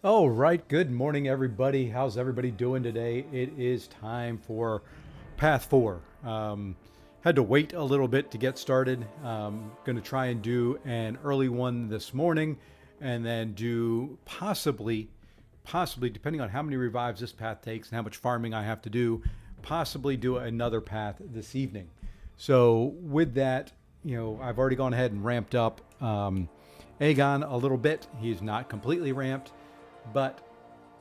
All right, good morning, everybody. How's everybody doing today? It is time for Path 4. Had to wait a little bit to get started. Going to try and do an early one this morning and then do possibly, depending on how many revives this path takes and how much farming I have to do, possibly do another path this evening. So with that, I've already gone ahead and ramped up Aegon a little bit. He's not completely ramped, but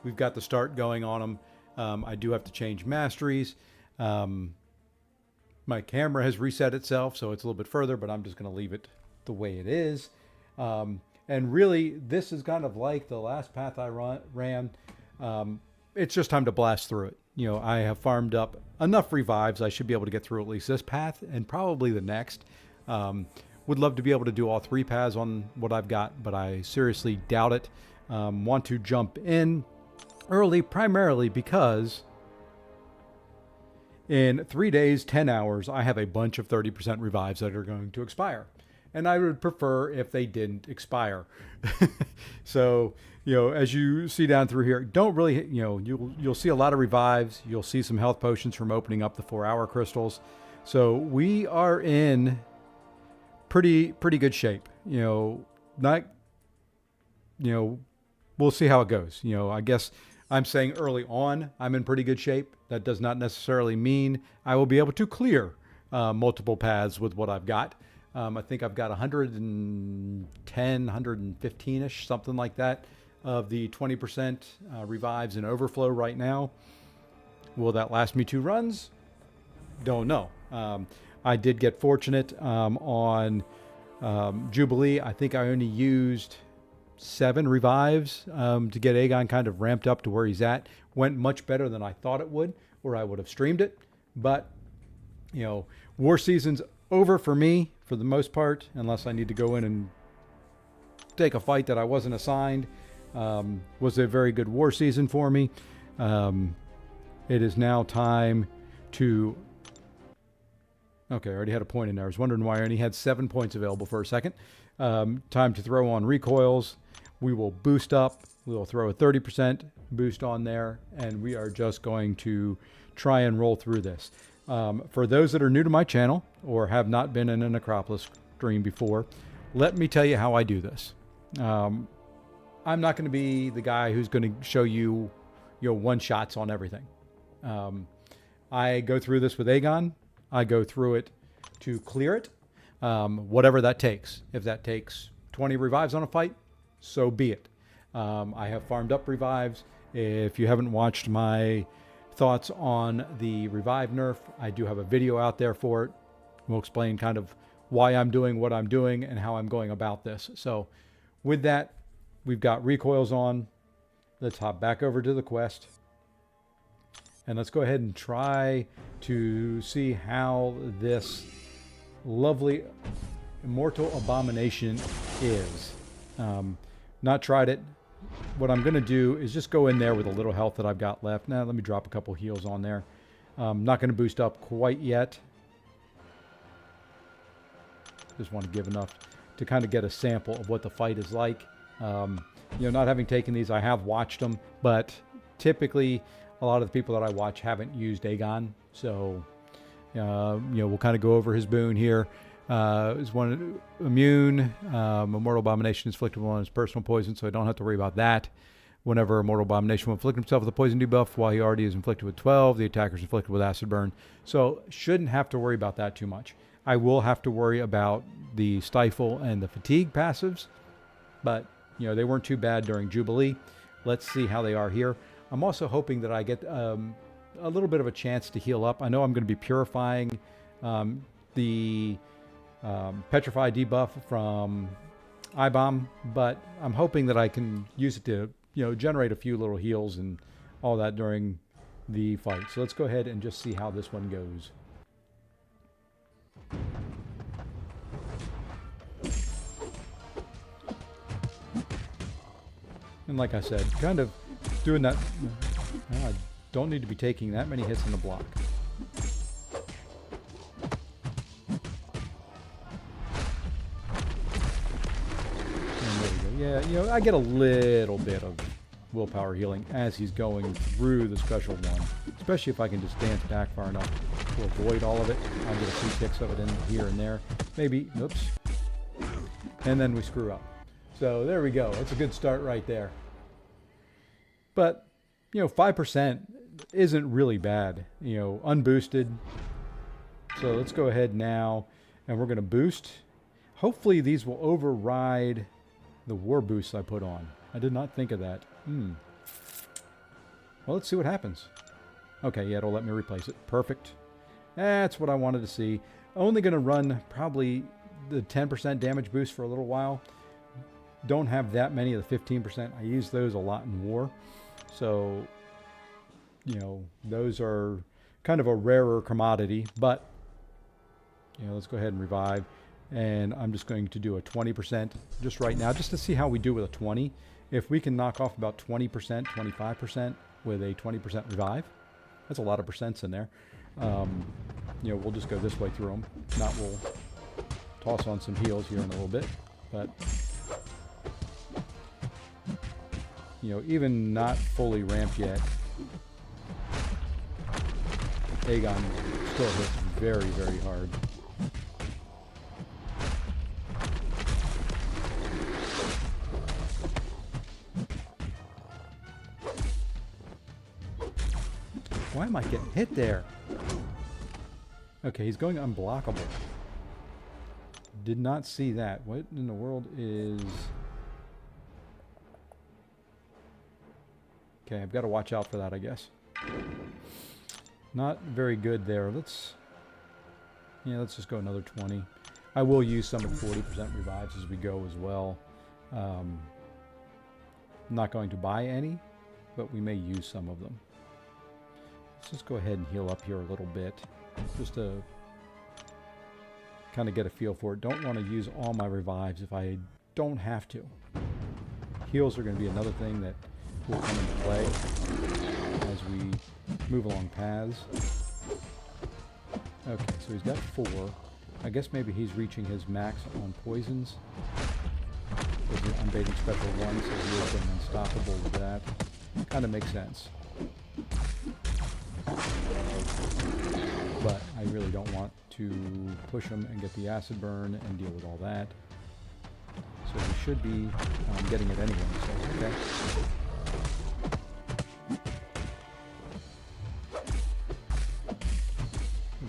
we've got the start going on him. I do have to change masteries. My camera has reset itself, so it's a little bit further, but I'm just going to leave it the way it is. And really, this is kind of like the last path I ran. It's just time to blast through it. I have farmed up enough revives. I should be able to get through at least this path and probably the next. Would love to be able to do all three paths on what I've got, but I seriously doubt it. Want to jump in early primarily because in 3 days, 10 hours, I have a bunch of 30% revives that are going to expire. And I would prefer if they didn't expire. So, as you see down through here, don't really, you'll see a lot of revives. You'll see some health potions from opening up the 4-hour crystals. So we are in pretty good shape. We'll see how it goes. I guess I'm saying early on I'm in pretty good shape. That does not necessarily mean I will be able to clear multiple paths with what I've got. I think I've got 110, 115-ish, something like that, of the 20% revives and overflow right now. Will that last me 2 runs? Don't know. I did get fortunate on Jubilee. I think I only used 7 revives to get Aegon kind of ramped up to where he's at. Went much better than I thought it would, or I would have streamed it. But, war season's over for me for the most part, unless I need to go in and take a fight that I wasn't assigned. Was a very good war season for me. It is now time to... Okay, I already had a point in there. I was wondering why I only had 7 points available for a second. Time to throw on recoils. We will boost up. We will throw a 30% boost on there, and we are just going to try and roll through this. For those that are new to my channel or have not been in a Necropolis stream before, let me tell you how I do this. I'm not going to be the guy who's going to show you, one-shots on everything. I go through this with Aegon. I go through it to clear it, whatever that takes. If that takes 20 revives on a fight, so be it. I have farmed up revives. If you haven't watched my thoughts on the revive nerf, I do have a video out there for it. We'll explain kind of why I'm doing what I'm doing and how I'm going about this. So with that, we've got recoils on. Let's hop back over to the quest. And let's go ahead and try to see how this lovely Immortal Abomination is. Not tried it. What I'm going to do is just go in there with a little health that I've got left. Now, let me drop a couple heals on there. Not going to boost up quite yet. Just want to give enough to kind of get a sample of what the fight is like. Not having taken these, I have watched them, but typically a lot of the people that I watch haven't used Aegon, so we'll kind of go over his boon here. Is one immune. Immortal Abomination is inflicted on his personal poison, so I don't have to worry about that. Whenever Immortal Abomination will inflict himself with a poison debuff, while he already is inflicted with 12, the attacker is inflicted with acid burn. So shouldn't have to worry about that too much. I will have to worry about the stifle and the fatigue passives, but they weren't too bad during Jubilee. Let's see how they are here. I'm also hoping that I get a little bit of a chance to heal up. I know I'm going to be purifying the Petrify debuff from iBomb, but I'm hoping that I can use it to generate a few little heals and all that during the fight. So let's go ahead and just see how this one goes. And like I said, kind of doing that. I don't need to be taking that many hits in the block. And there we go. Yeah, I get a little bit of willpower healing as he's going through the special one. Especially if I can just dance back far enough to avoid all of it. I'll get a few ticks of it in here and there. Maybe, oops. And then we screw up. So there we go. That's a good start right there. But, you know, 5% isn't really bad. You know, unboosted. So let's go ahead now and we're going to boost. Hopefully these will override the war boosts I put on. I did not think of that. Well, let's see what happens. Okay, yeah, it'll let me replace it. Perfect. That's what I wanted to see. Only going to run probably the 10% damage boost for a little while. Don't have that many of the 15%. I use those a lot in war. So, you know, those are kind of a rarer commodity. But, you know, let's go ahead and revive. And I'm just going to do a 20% just right now, just to see how we do with a 20. If we can knock off about 20%, 25% with a 20% revive, that's a lot of percents in there. You know, we'll just go this way through them. If not, we'll toss on some heals here in a little bit. But, you know, even not fully ramped yet, Aegon still hits very, very hard. Why am I getting hit there? Okay, he's going unblockable. Did not see that. What in the world is... Okay, I've got to watch out for that, I guess. Not very good there. Let's just go another 20. I will use some of the 40% revives as we go as well. I'm not going to buy any, but we may use some of them. Let's just go ahead and heal up here a little bit, just to kind of get a feel for it. Don't want to use all my revives if I don't have to. Heals are going to be another thing that will come into play as we move along paths. Okay, so he's got 4. I guess maybe he's reaching his max on poisons. I'm baiting special 1, so he is going unstoppable with that. Kind of makes sense. But I really don't want to push him and get the acid burn and deal with all that. So we should be getting it anyway, so okay.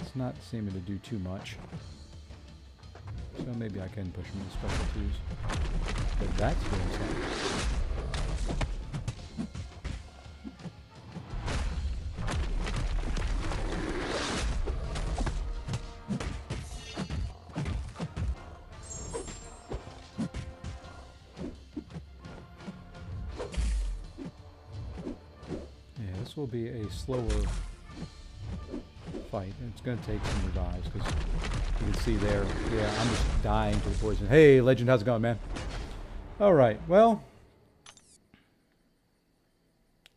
It's not seeming to do too much. So maybe I can push him to special 2s. But that's doing something. Will be a slower fight, and it's going to take some revives because you can see there, yeah, I'm just dying to the poison. Hey, Legend, how's it going, man? All right, well,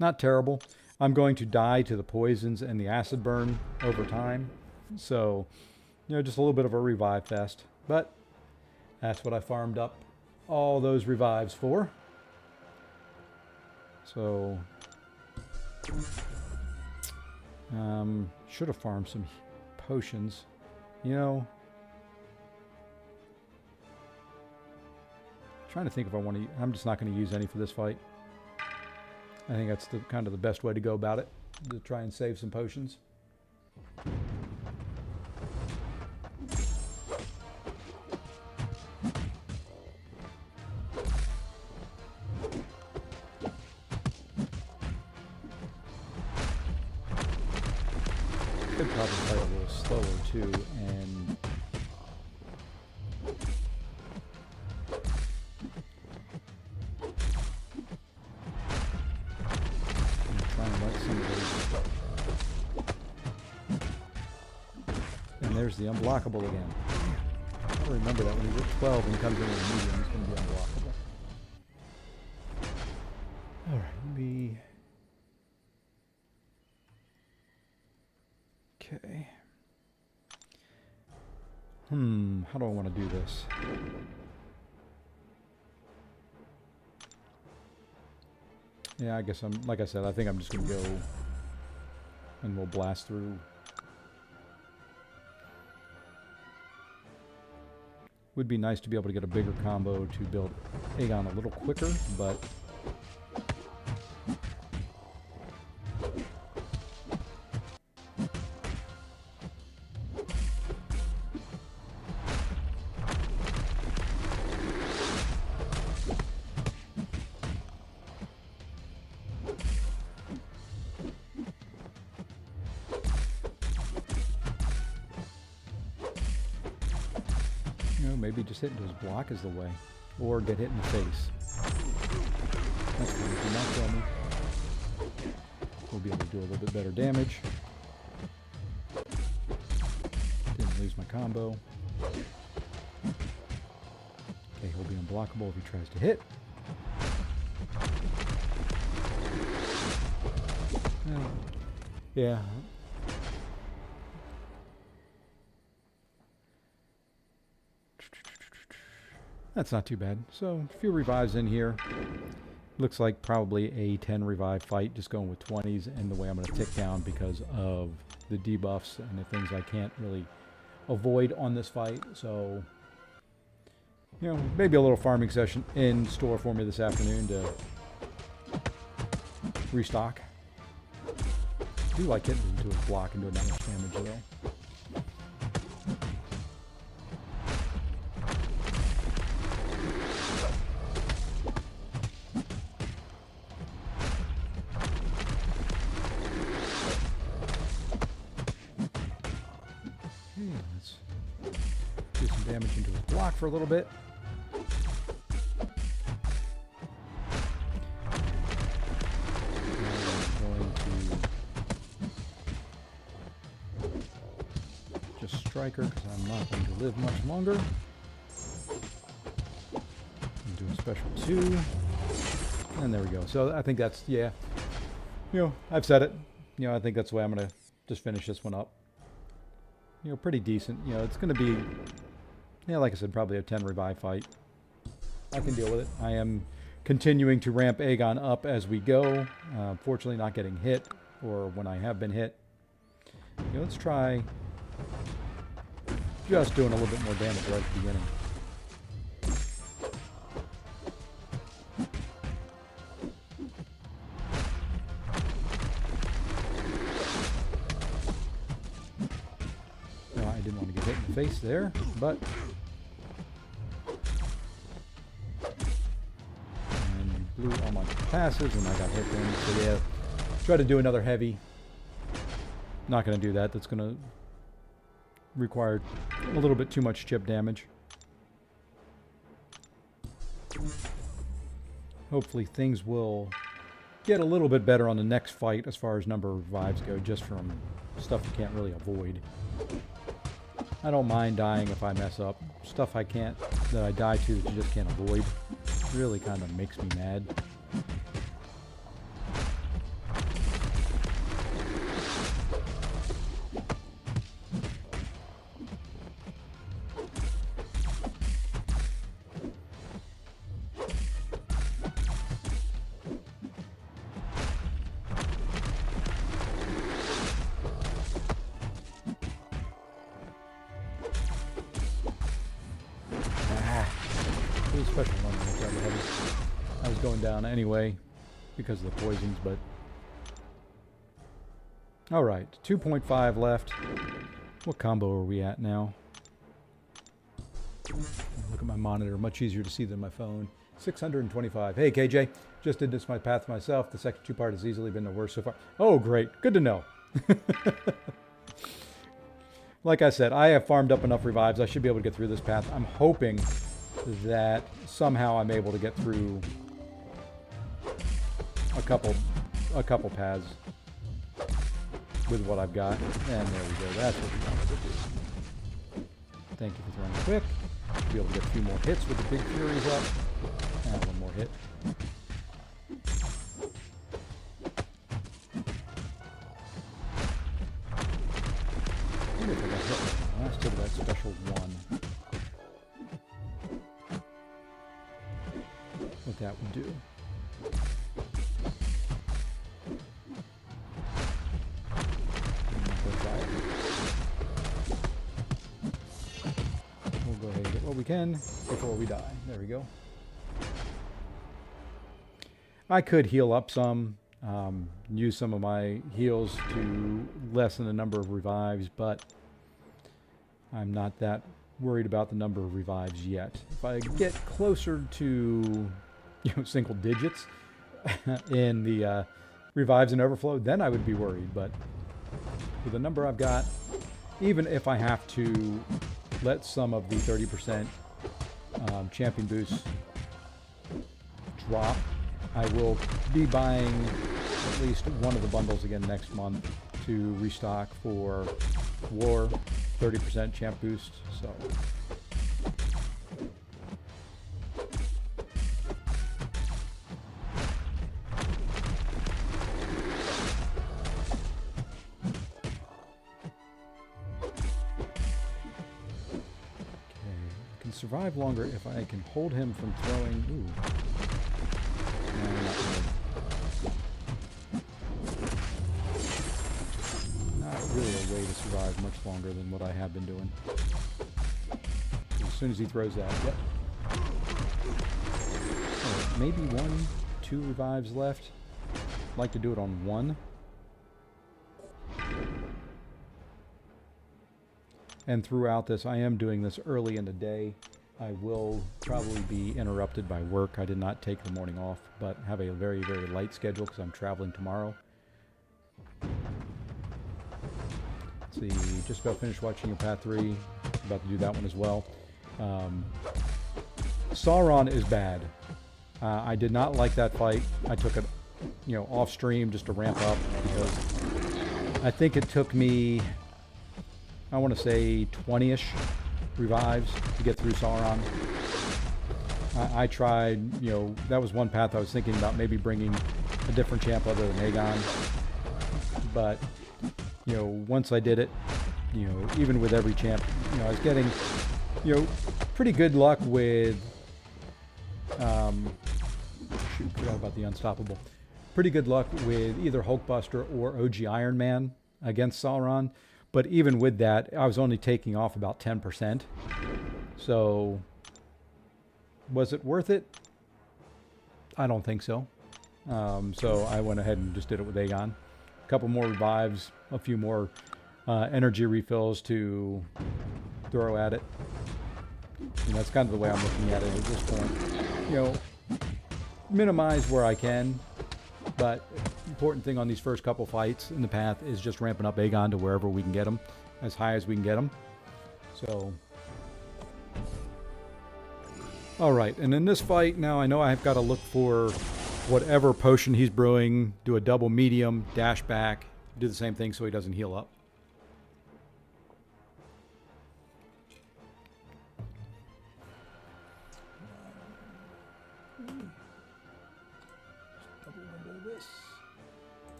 not terrible. I'm going to die to the poisons and the acid burn over time, so, you know, just a little bit of a revive fest, but that's what I farmed up all those revives for. So should have farmed some potions. You know, trying to think if I want to. I'm just not going to use any for this fight. I think that's the kind of the best way to go about it, to try and save some potions. Could probably fight a little slower too, and try and let some of those. And there's the unblockable again. I remember that when he's at 12 and comes in with a medium, he's going to be unblockable. All right, let me. Okay. How do I want to do this? Yeah, I guess like I said, I think I'm just going to go and we'll blast through. Would be nice to be able to get a bigger combo to build Aegon a little quicker, but maybe just hit into his block is the way. Or get hit in the face. That's fine. Do not kill me. We'll be able to do a little bit better damage. Didn't lose my combo. Okay, he'll be unblockable if he tries to hit. Yeah. That's not too bad. So, a few revives in here. Looks like probably a 10 revive fight, just going with 20s, and the way I'm going to tick down because of the debuffs and the things I can't really avoid on this fight. So, you know, maybe a little farming session in store for me this afternoon to restock. I do like hitting into his block and doing that much damage though. Damage into his block for a little bit. I'm going to just strike her because I'm not going to live much longer. Do a special 2. And there we go. So I think that's, yeah. You know, I've said it. You know, I think that's the way I'm going to just finish this one up. You know, pretty decent. You know, it's going to be... Yeah, like I said, probably a 10 revive fight. I can deal with it. I am continuing to ramp Aegon up as we go. Fortunately, not getting hit, or when I have been hit. Okay, let's try just doing a little bit more damage right at the beginning. No, I didn't want to get hit in the face there, but... blew all my passes and I got hit then. So yeah, try to do another heavy. Not going to do that. That's going to require a little bit too much chip damage. Hopefully things will get a little bit better on the next fight as far as number of revives go, just from stuff you can't really avoid. I don't mind dying if I mess up. Stuff I can't, that I die to that you just can't avoid, really kind of makes me mad. Special one when I tried to heavy. I was going down anyway because of the poisons, but all right, 2.5 left. What combo are we at now? Look at my monitor, much easier to see than my phone. 625. Hey KJ, just did this my path myself. The second 2 part has easily been the worst so far. Oh great, good to know. Like I said, I have farmed up enough revives. I should be able to get through this path. I'm hoping that somehow I'm able to get through a couple paths with what I've got. And there we go. That's what we wanted to do. Thank you for throwing quick. Should be able to get a few more hits with the big furies up. And one more hit. I wonder if I got hit last hit of that special 1. What that would do. can before we die. There we go. I could heal up some, use some of my heals to lessen the number of revives, but I'm not that worried about the number of revives yet. If I get closer to single digits in the revives and overflow, then I would be worried. But with the number I've got, even if I have to let some of the 30% champion boosts drop, I will be buying at least one of the bundles again next month to restock for War 30% champ boost. So survive longer if I can hold him from throwing. Ooh. No, not really a way to survive much longer than what I have been doing. As soon as he throws that, yep. Oh, maybe 1, 2 revives left. I'd like to do it on 1. And throughout this, I am doing this early in the day. I will probably be interrupted by work. I did not take the morning off, but have a very, very light schedule because I'm traveling tomorrow. Let's see, just about finished watching your Path 3. About to do that one as well. Sauron is bad. I did not like that fight. I took it, off stream just to ramp up because I think it took me, I want to say 20-ish revives to get through Sauron. I tried, that was one path I was thinking about maybe bringing a different champ other than Aegon. But, once I did it, even with every champ, I was getting, pretty good luck with, forgot about the Unstoppable. Pretty good luck with either Hulkbuster or OG Iron Man against Sauron. But even with that, I was only taking off about 10%. So, was it worth it? I don't think so. So I went ahead and just did it with Aegon. A couple more revives, a few more energy refills to throw at it. And that's kind of the way I'm looking at it at this point. Minimize where I can. But important thing on these first couple fights in the path is just ramping up Aegon to wherever we can get him, as high as we can get him. So, all right, and in this fight now, I know I've got to look for whatever potion he's brewing, do a double medium, dash back, do the same thing so he doesn't heal up.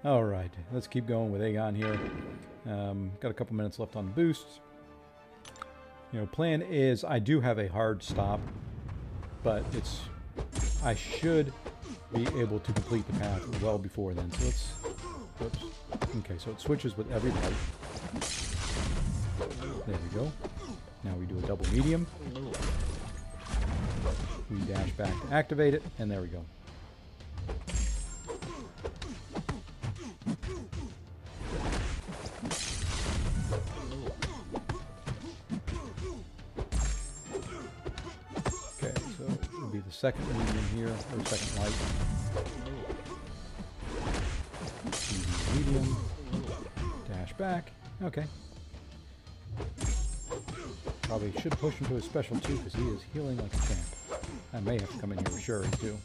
All right, let's keep going with Aegon here. Got a couple minutes left on the boosts. Plan is I do have a hard stop, but I should be able to complete the path well before then. So let's, whoops. Okay, so it switches with every light. There we go. Now we do a double medium. We dash back to activate it, and there we go. Second medium here, or second light. Medium. Dash back. Okay. Probably should push him to his special too, because he is healing like a champ. I may have to come in here with Shuri too.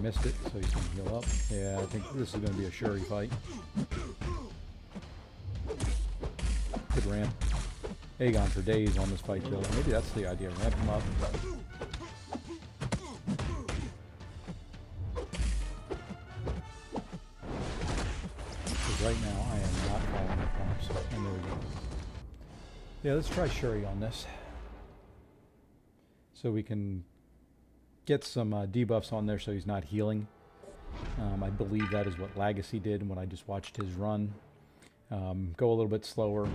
Missed it, so he's going to heal up. Yeah, I think this is going to be a Shuri fight. Could ramp Aegon for days on this fight, though. Maybe that's the idea. Ramp him up. Because right now, I am not following the prompts. And there we go. Yeah, let's try Shuri on this. so we can get some debuffs on there so he's not healing. I believe that is what Legacy did when I just watched his run. Go a little bit slower,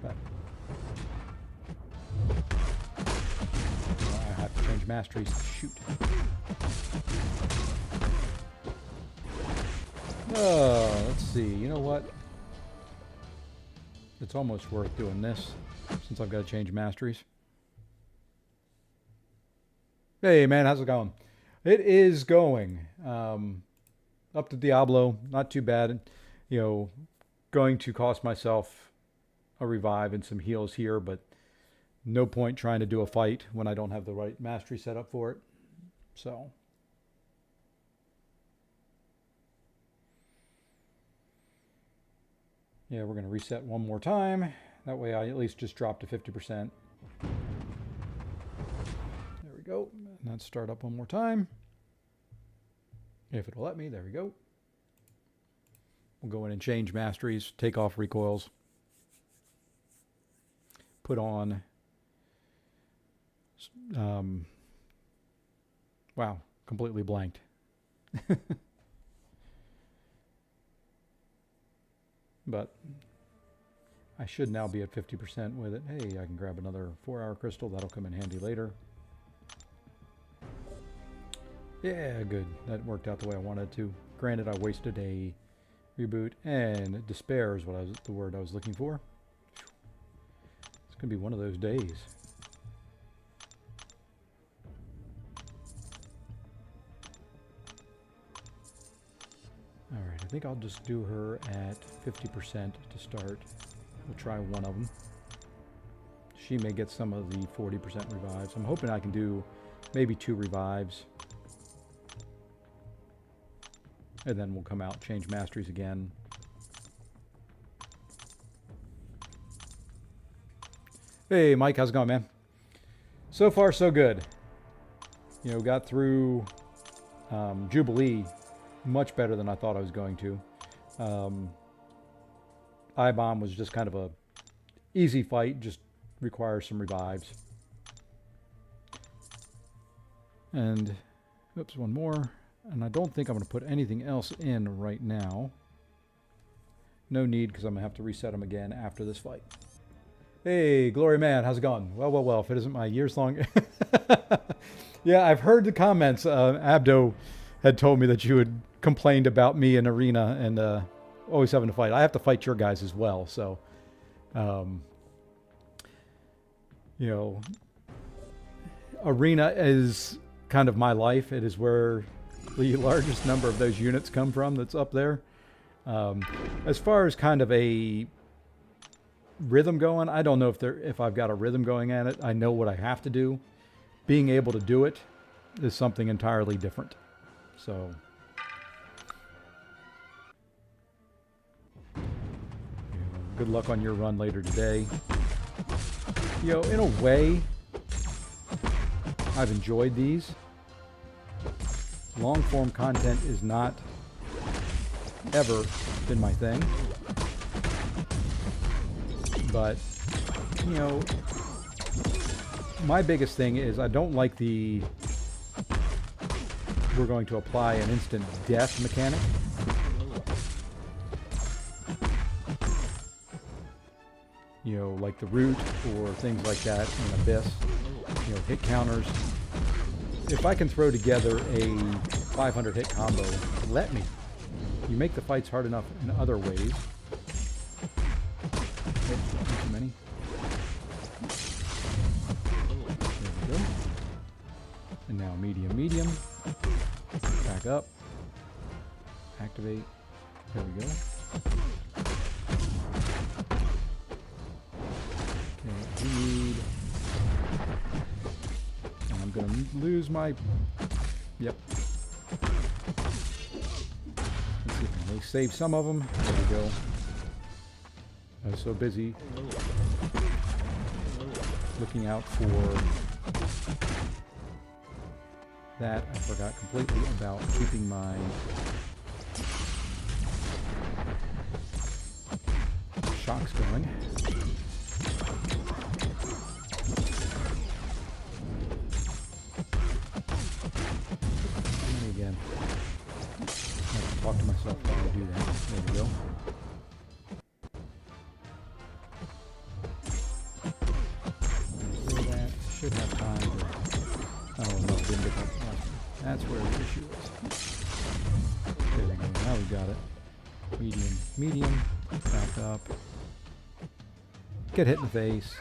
but I have to change masteries. Shoot. Oh, let's see. You know what? It's almost worth doing this since I've got to change masteries. Hey, man, how's it going? It is going. Up to Diablo. Not too bad. You know, going to cost myself a revive and some heals here, but no point trying to do a fight when I don't have the right mastery set up for it. So... yeah, we're going to reset one more time. That way I at least just drop to 50%. There we go. And let's start up one more time. If it'll let me, there we go. We'll go in and change masteries, take off recoils. Put on... wow, completely blanked. But I should now be at 50% with it. Hey, I can grab another 4-hour crystal. That'll come in handy later. Yeah, good. That worked out the way I wanted to. Granted, I wasted a reboot, and despair is what the word I was looking for. It's going to be one of those days. Alright, I think I'll just do her at 50% to start. We'll try one of them. She may get some of the 40% revives. I'm hoping I can do maybe 2 revives. And then we'll come out, change masteries again. Hey Mike, how's it going, man? So far so good. You know, got through Jubilee much better than I thought I was going to. Aegon was just kind of a easy fight, just requires some revives. And, oops, one more. And I don't think I'm going to put anything else in right now. No need, because I'm going to have to reset them again after this fight. Hey, Glory Man, how's it going? Well, well, well, if it isn't my years-long... yeah, I've heard the comments. Abdo had told me that you had complained about me in Arena and always having to fight. I have to fight your guys as well, so... you know... Arena is kind of my life. It is where the largest number of those units come from that's up there. As far as kind of a rhythm going, I don't know if I've got a rhythm going at it. I know what I have to do. Being able to do it is something entirely different. So, good luck on your run later today. You know, in a way, I've enjoyed these. Long form content is not ever been my thing. But, you know, my biggest thing is I don't like the we're going to apply an instant death mechanic. You know, like the root or things like that in Abyss. You know, hit counters. If I can throw together a 500 hit combo, let me. You make the fights hard enough in other ways. Oops, not too many. There we go. And now medium, medium. Back up. Activate. There we go. Okay, we need... and I'm going to lose my... yep. Let's see if I can save some of them. There we go. I was so busy looking out for that, I forgot completely about keeping my shocks going. should have time to... Oh, no, didn't get that. That's where the issue is. There we go. Now we got it. Medium, medium. Back up. Get hit in the face.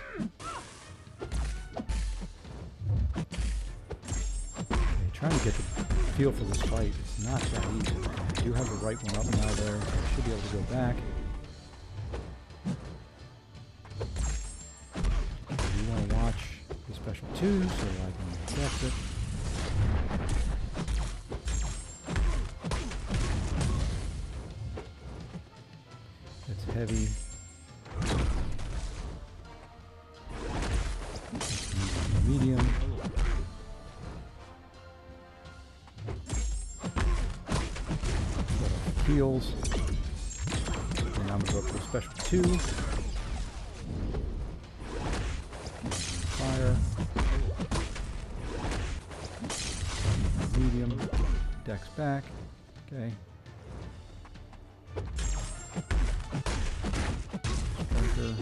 Okay, trying to get the feel for this fight. It's not that easy. Okay, I do have the right one up now there, so I should be able to go back. I do want to watch the special 2 so I can dex it. It's heavy. Medium. Heals. And I'm going to go for a special 2. Fire. Medium. Dex back. Okay. Striker.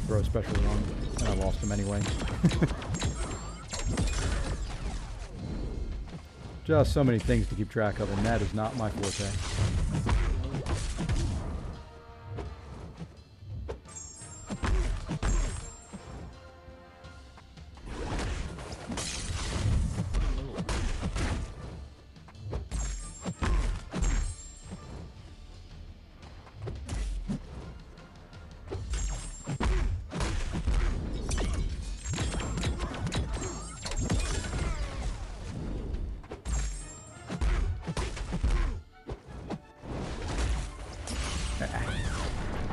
Throw a special one, and I lost him anyway. Just so many things to keep track of, and that is not my forte.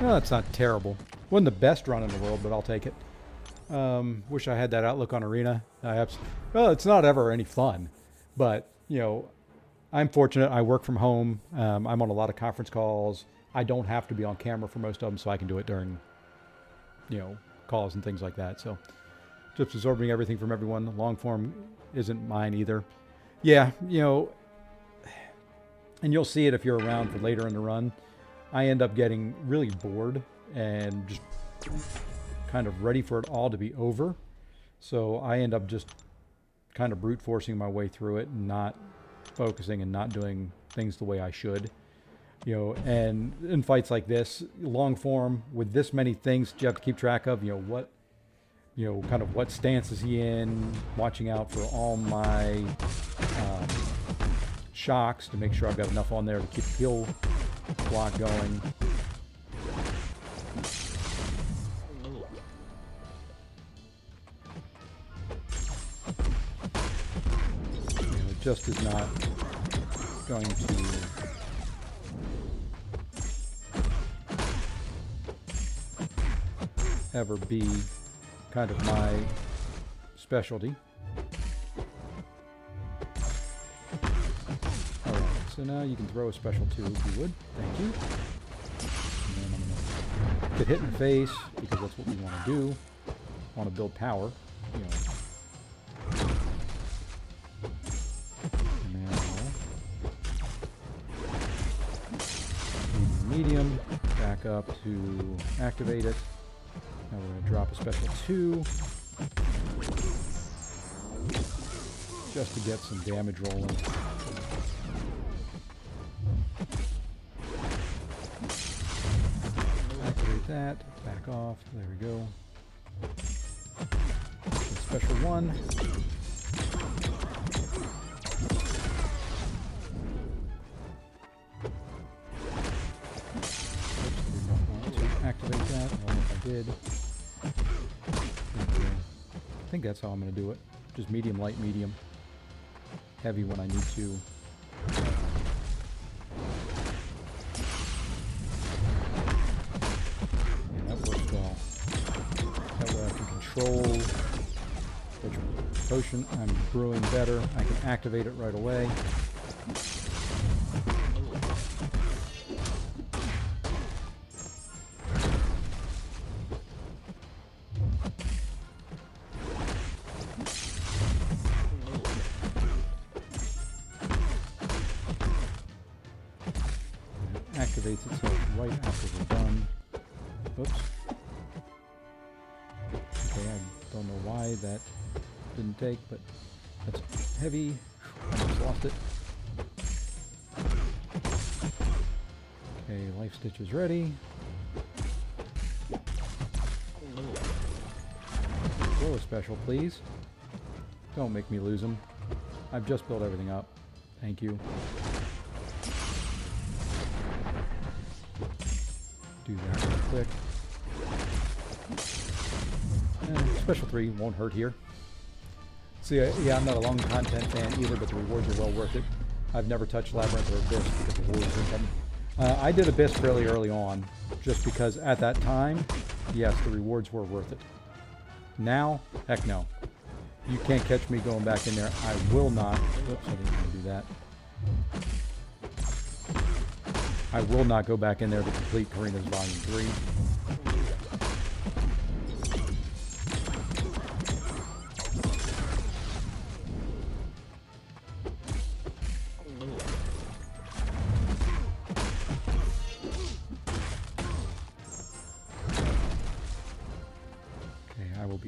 Well, that's not terrible. Wasn't the best run in the world, but I'll take it. Wish I had that outlook on Arena. Well, it's not ever any fun, but, you know, I'm fortunate. I work from home. I'm on a lot of conference calls. I don't have to be on camera for most of them, so I can do it during, you know, calls and things like that. So just absorbing everything from everyone. The long form isn't mine either. Yeah, you know, and you'll see it if you're around for later in the run. I end up getting really bored and just kind of ready for it all to be over. So I end up just kind of brute forcing my way through it and not focusing and not doing things the way I should. You know, and in fights like this, long form with this many things you have to keep track of, you know, kind of what stance is he in, watching out for all my shocks to make sure I've got enough on there to keep the heal block going. You know, it just is not going to ever be kind of my specialty. So now you can throw a special 2 if you would. Thank you. And then I'm going to get hit in the face because that's what we want to do. Want to build power. You know. Now, medium. Back up to activate it. Now we're going to drop a special 2. Just to get some damage rolling. That, back off, there we go. Special 1. Oops, I did not want to activate that. I don't know if I did. I think that's how I'm going to do it. Just medium, light, medium. Heavy when I need to. Which potion I'm brewing better. I can activate it right away. activates itself right after we're done. Oops. Okay, I don't know why that didn't take, but that's heavy. Almost lost it. Okay, life stitch is ready. Throw a special, please. Don't make me lose them. I've just built everything up. Thank you. Do that real quick. Special 3 won't hurt here. See, yeah, I'm not a long content fan either, but the rewards are well worth it. I've never touched Labyrinth or Abyss because the rewards are coming. I did Abyss fairly early on, just because at that time, yes, the rewards were worth it. Now, heck no. You can't catch me going back in there. I will not. Oops, I didn't want to do that. I will not go back in there to complete Karina's Volume 3.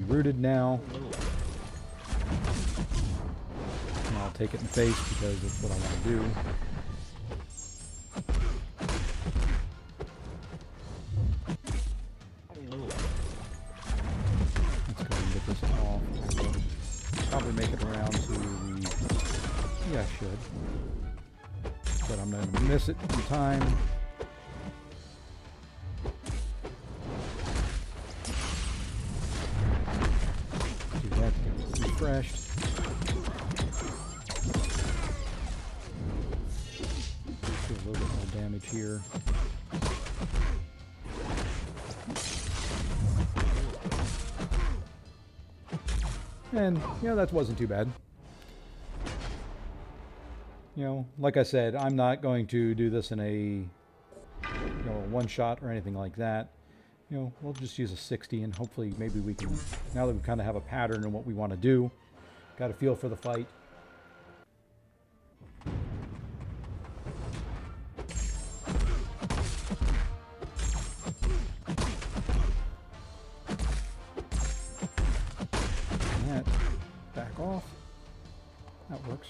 Rooted now. And I'll take it in the face because that's what I want to do. Let's go and get this off. I will probably make it around to the... Yeah, I should. But I'm going to miss it in time. Refreshed. Do a little bit more damage here. And, you know, that wasn't too bad. You know, like I said, I'm not going to do this in a, one shot or anything like that. You know, we'll just use a 60 and hopefully maybe we can, now that we kind of have a pattern in what we want to do, got a feel for the fight. And that, back off. That works.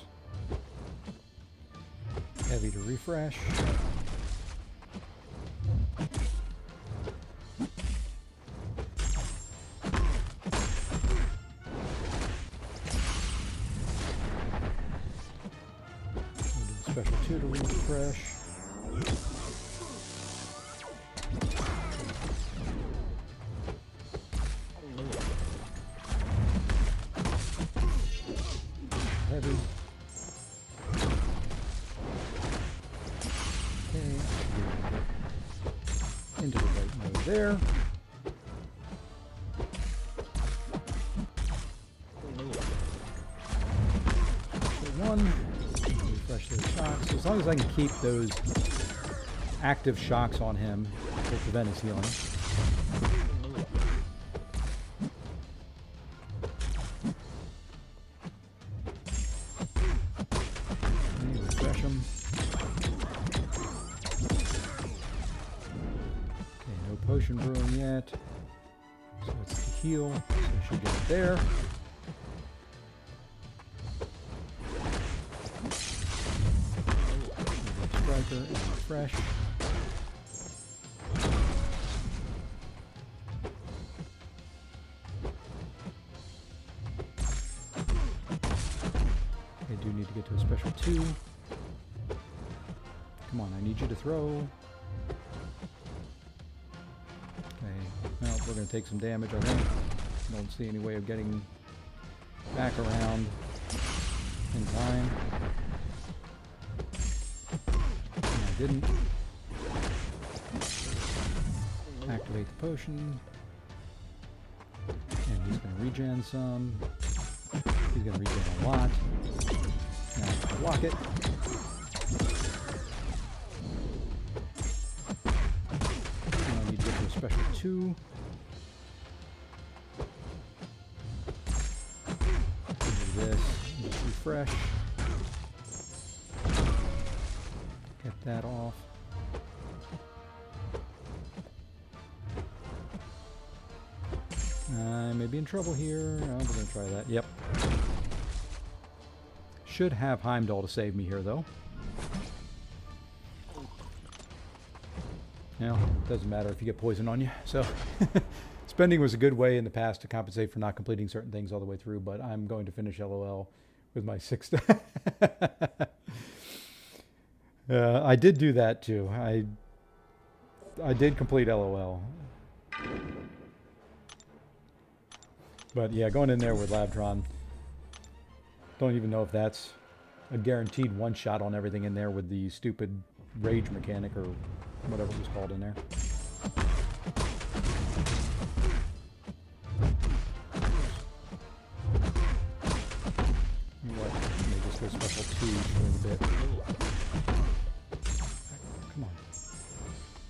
Heavy to refresh. Special 2 to refresh. Heavy. Okay, into the right mode there. Special 1. Refresh those shocks. As long as I can keep those active shocks on him, will prevent his healing. Okay, refresh him. Okay, no potion brewing yet. So it's the heal, so I should get it there. And refresh. I do need to get to a special 2. Come on, I need you to throw. Okay, well, we're going to take some damage, I think. Don't see any way of getting back around in time. Didn't activate the potion, and he's going to regen some. He's going to regen a lot. Now block it. Now I need to get to a special 2. Do this. Just refresh. Get that off. may be in trouble here. Oh, we're going to try that. Yep. Should have Heimdall to save me here, though. Now, it doesn't matter if you get poison on you. So, spending was a good way in the past to compensate for not completing certain things all the way through, but I'm going to finish LOL with my 6th. I did do that, too. I did complete LOL. But yeah, going in there with Labtron, don't even know if that's a guaranteed one-shot on everything in there with the stupid rage mechanic or whatever it was called in there. What? Let me just go special 2 for a bit. Come on.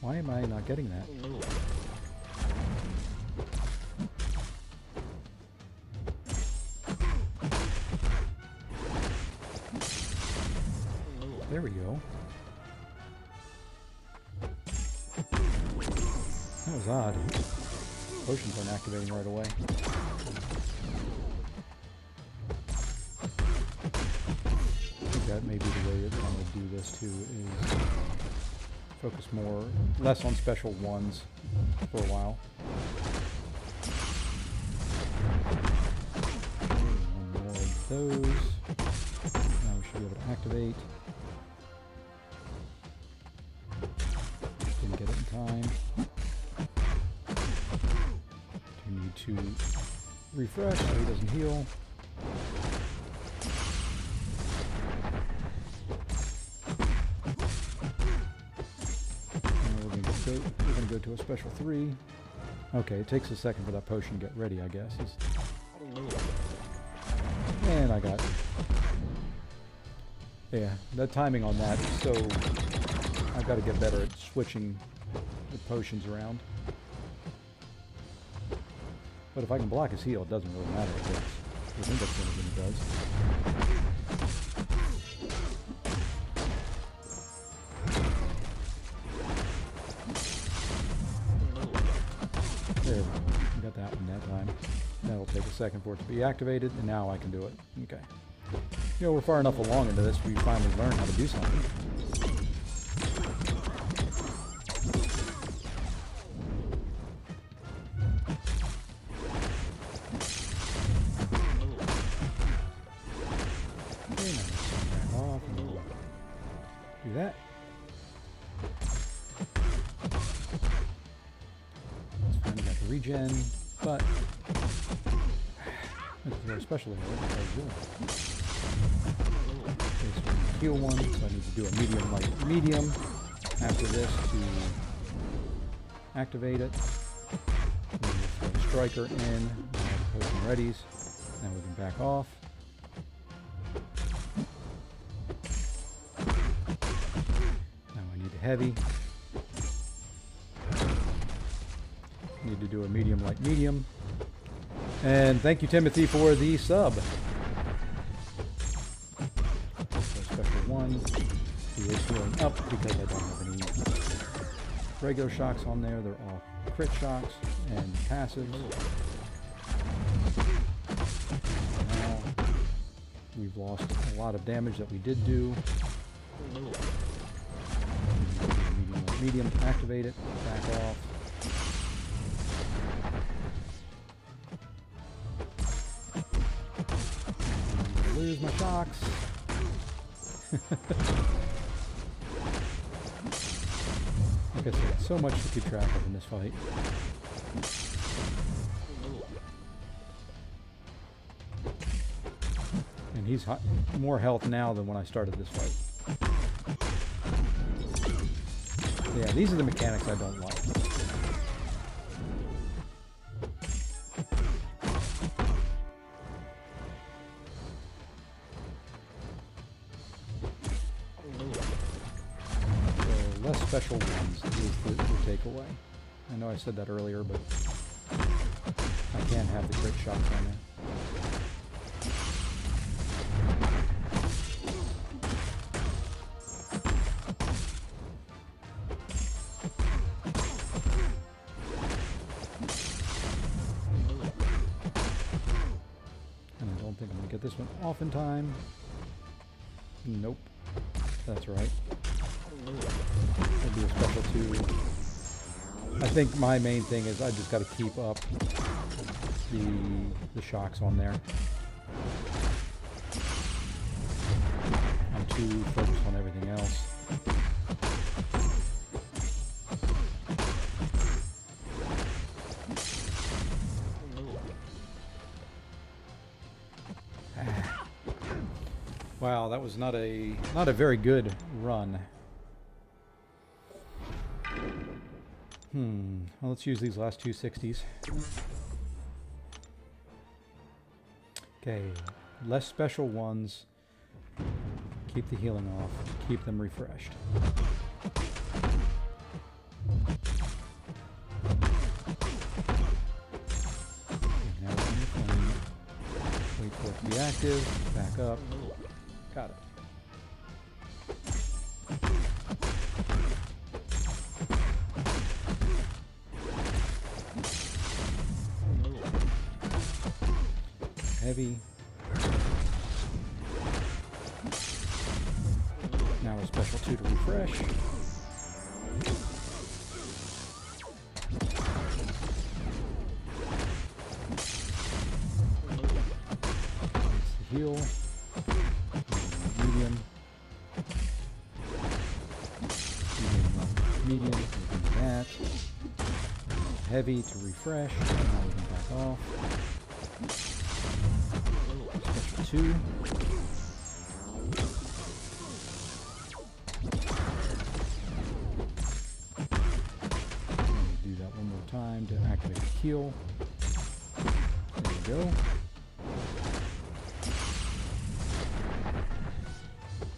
Why am I not getting that? There we go. That was odd. Potions aren't activating right away. I think that may be the way that I'm going to do this too, is focus less on special ones for a while. One more of those. Now we should be able to activate. Didn't get it in time. Do need to refresh so he doesn't heal. We're going to go to a special 3. Okay, it takes a second for that potion to get ready, I guess. And I got it. Yeah, the timing on that is so... I've got to get better at switching the potions around. But if I can block his heal, it doesn't really matter, I guess. I think that's what it does. There we go. We got that one that time. That'll take a second for it to be activated, and now I can do it. Okay. You know, we're far enough along into this, we finally learn how to do something. Okay, now let's turn that off and we'll do that. That's fine, we got the regen, but that's very special in what I was doing. Okay, so we heal one, so I need to do a medium, light, medium after this to activate it. And we'll throw the striker in, potion readies, now we can back off. Now I need a heavy. Need to do a medium, light, medium. And thank you, Timothy, for the sub. Special 1. He is healing up because I don't have any regular shocks on there. They're all crit shocks and passives. Now we've lost a lot of damage that we did do. Medium to activate it. Back off. Lose my shocks. Like I said, so much to keep track of in this fight. And he's more health now than when I started this fight. Yeah, these are the mechanics I don't like. Special ones is the takeaway. I know I said that earlier, but I can't have the crit shots on there. this one off in time. Nope. That's right. That'll be a special 2. I think my main thing is I just got to keep up the shocks on there. I'm too focused on everything else. Wow, that was not a very good run. Well, let's use these last 2 60s. Okay, less special ones. Keep the healing off. Keep them refreshed. Okay, now we're on the flame. Wait for it to be active. Back up. Got it. Heavy. Now a special 2 to refresh. It's the heal. Medium. Medium. We'll do that. Heavy to refresh. Now we can back off. Special 2. Do that one more time to activate the heal. There we go.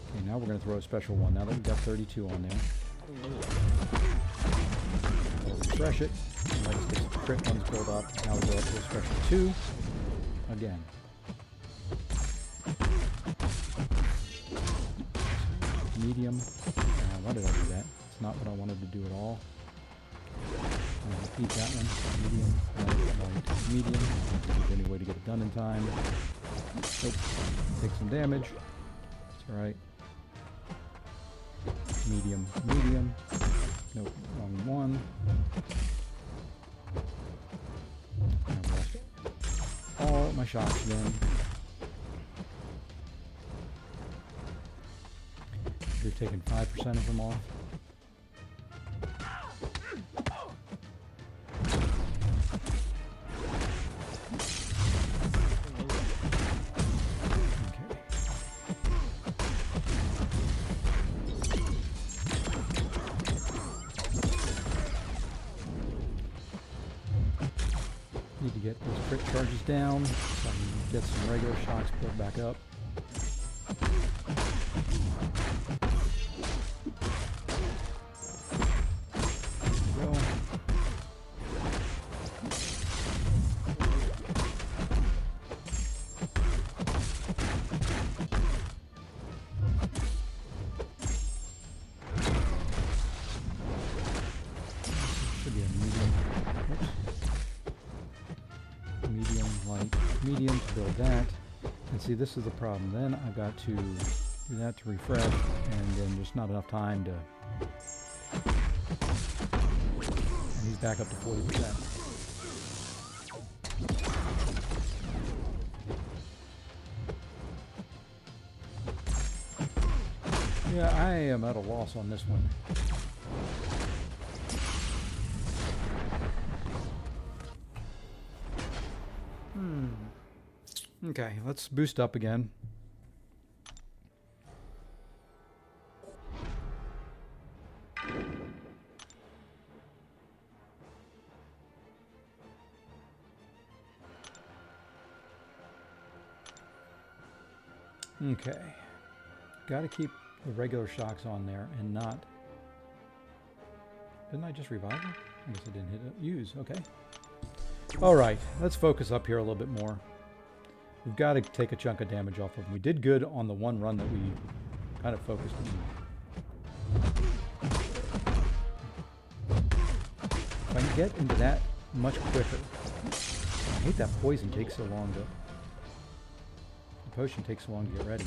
Okay, now we're going to throw a special 1. Now that we've got 32 on there. We'll refresh it. And let us get some crit ones build up. Now we'll go up to a special 2. Again. Medium. Why did I do that? It's not what I wanted to do at all. I'm going to keep that one. Medium, light, medium. There's any way to get it done in time. Nope. Take some damage. It's alright. Medium, medium. Nope, wrong one. I've lost all my shots again. We've taken 5% of them off. Need to get those crit charges down so I can get some regular shocks built back up. Medium to build that, and see, this is the problem. Then I've got to do that to refresh, and then just not enough time to. And he's back up to 40%. Yeah, I am at a loss on this one. Okay, let's boost up again. Okay. Got to keep the regular shocks on there and not... Didn't I just revive them? I guess I didn't hit it. Use, okay. Alright, let's focus up here a little bit more. We've got to take a chunk of damage off of them. We did good on the one run that we kind of focused on. If I can get into that much quicker. I hate that poison takes so long to potion takes so long to get ready.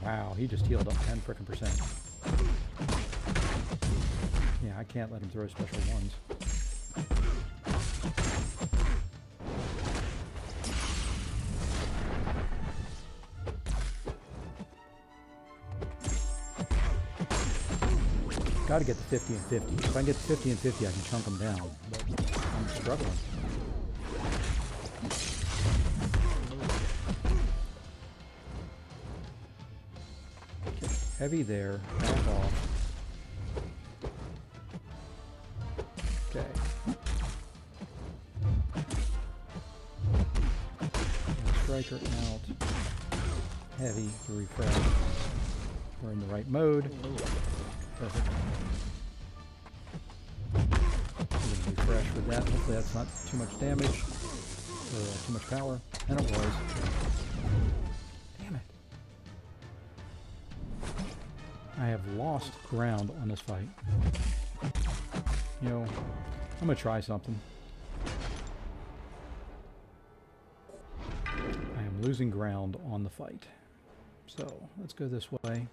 Wow, he just healed up 10 frickin' percent. Yeah, I can't let him throw special ones. Got to get to 50 and 50. If I can get to 50 and 50, I can chunk them down. But I'm struggling. Okay, heavy there. Back off. Okay. Striker out. Heavy to refresh. We're in the right mode. Perfect. I'm going to refresh with that. Hopefully that's not too much damage or too much power. And it was. Damn it. I have lost ground on this fight. You know, I'm going to try something. I am losing ground on the fight. So let's go this way.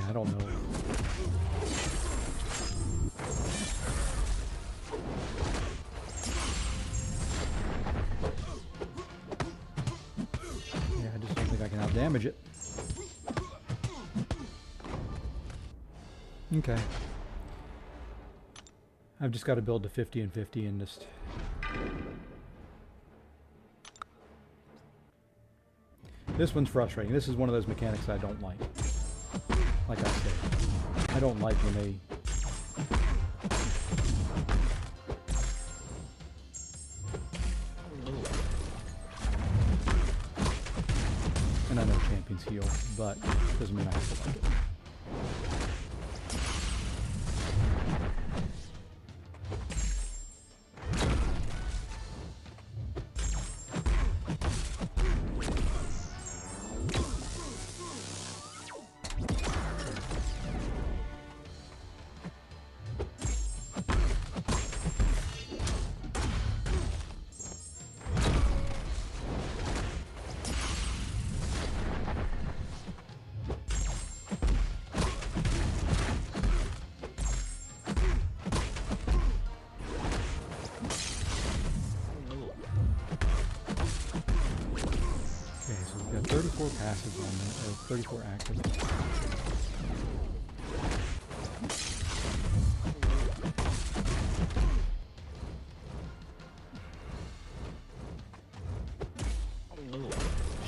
I don't know. Yeah, I just don't think I can outdamage it. Okay. I've just got to build to 50 and 50 and just... This one's frustrating. This is one of those mechanics I don't like. Like I said, I don't like when they... And I know champions heal, but it doesn't mean I have to like it. Got 34 passives on there, or 34 active.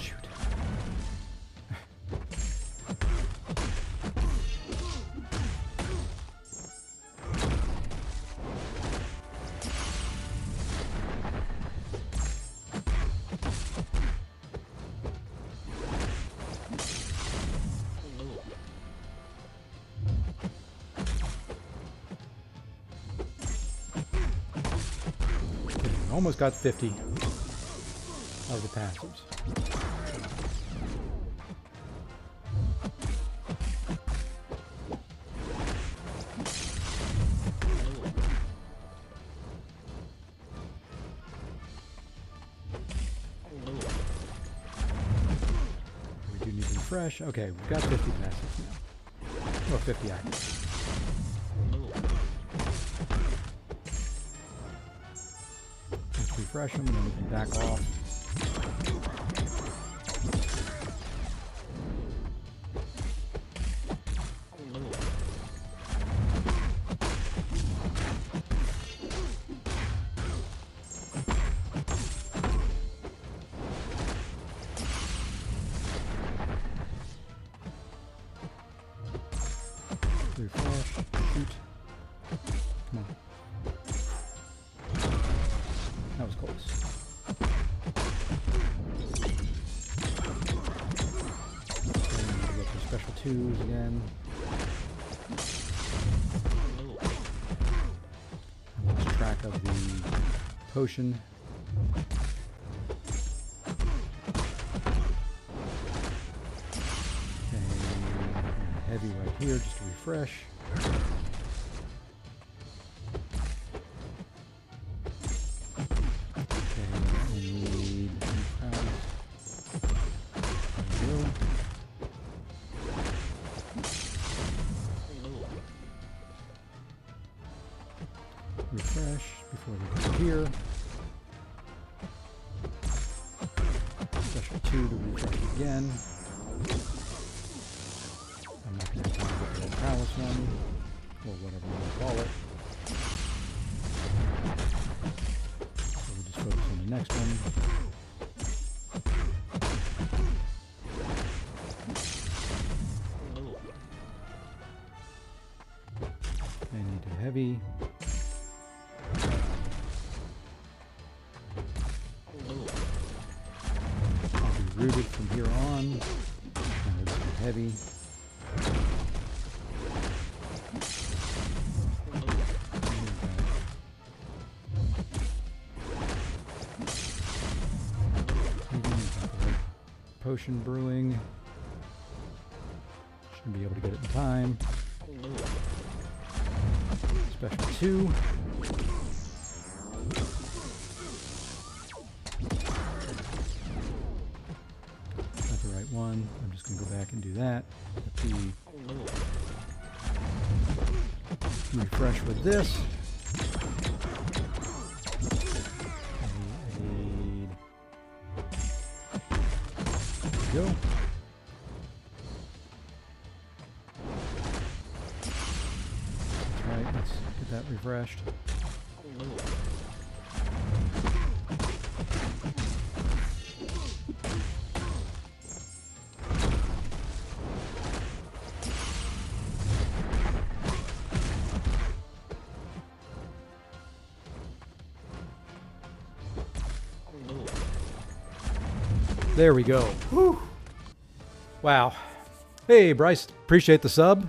Shoot. Almost got 50 of the passives. We do need to refresh. Okay, we've got 50 passives now. Or 50 active. Refresh them and then we can back off. Refresh. Shoot. Come on. That was close. And get the special 2s again. I lost track of the potion. Heavy right here just to refresh. Okay, I need crowns. There we go. Refresh before they disappear. Special 2 to refresh again. I'm not going to have time to get the prowess one, or whatever you want to call it. So we'll just focus on the next one. I need a heavy. I'll be rooted from here on. Now we'll just do heavy. Potion brewing. Should be able to get it in time. Special 2. Not the right one. I'm just going to go back and do that. Refresh with this. Go. That's right, let's get that refreshed. There we go. Whew. Wow. Hey, Bryce, appreciate the sub.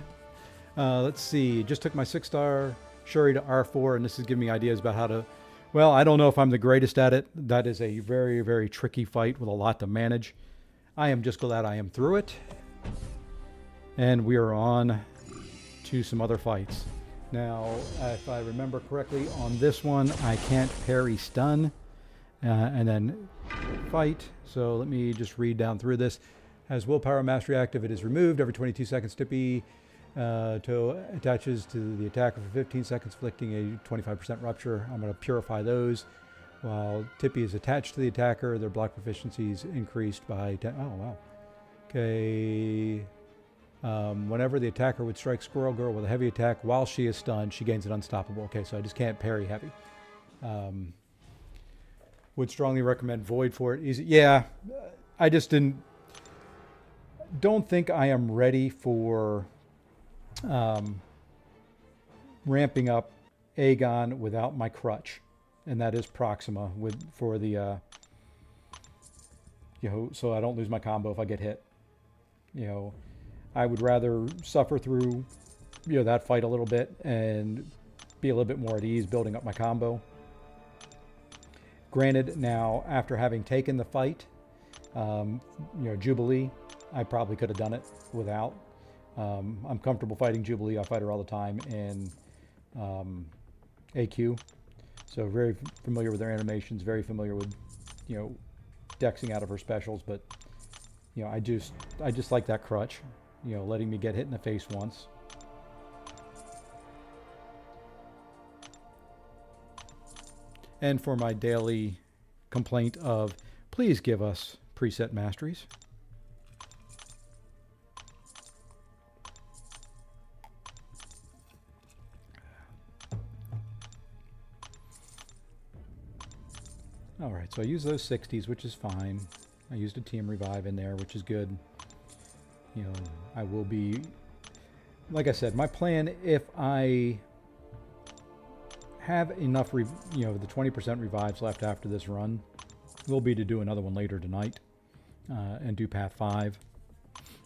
Let's see. Just took my 6-star Shuri to R4, and this is giving me ideas about how to... Well, I don't know if I'm the greatest at it. That is a very, very tricky fight with a lot to manage. I am just glad I am through it. And we are on to some other fights. Now, if I remember correctly, on this one, I can't parry stun and then fight. So let me just read down through this. As willpower mastery active, it is removed every 22 seconds. Tippy attaches to the attacker for 15 seconds, inflicting a 25% rupture. I'm going to purify those. While Tippy is attached to the attacker, their block proficiency is increased by 10. Oh, wow. Okay. Whenever the attacker would strike Squirrel Girl with a heavy attack while she is stunned, she gains an unstoppable. Okay, so I just can't parry heavy. Would strongly recommend Void for it. Easy. Yeah, I just don't think I am ready for ramping up Aegon without my crutch, and that is Proxima for the so I don't lose my combo if I get hit. I would rather suffer through that fight a little bit and be a little bit more at ease building up my combo. Granted, now after having taken the fight, Jubilee, I probably could have done it without. I'm comfortable fighting Jubilee. I fight her all the time in AQ. So very familiar with their animations, very familiar with, dexing out of her specials. But, I just like that crutch, letting me get hit in the face once. And for my daily complaint of, please give us preset masteries. All right, so I use those 60s, which is fine. I used a team revive in there, which is good. I will be like I said, my plan, if I have enough, the 20% revives left after this run, will be to do another one later tonight and do Path 5,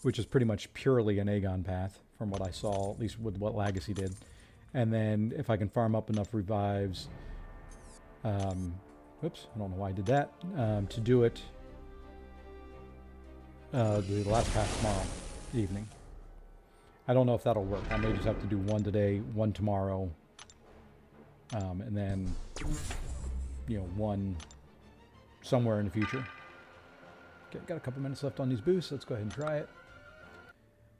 which is pretty much purely an Aegon path from what I saw, at least with what Legacy did. And then if I can farm up enough revives, oops, I don't know why I did that, to do it the last path tomorrow evening. I don't know if that'll work. I may just have to do one today, one tomorrow, and then, one somewhere in the future. Okay, got a couple minutes left on these boosts. Let's go ahead and try it.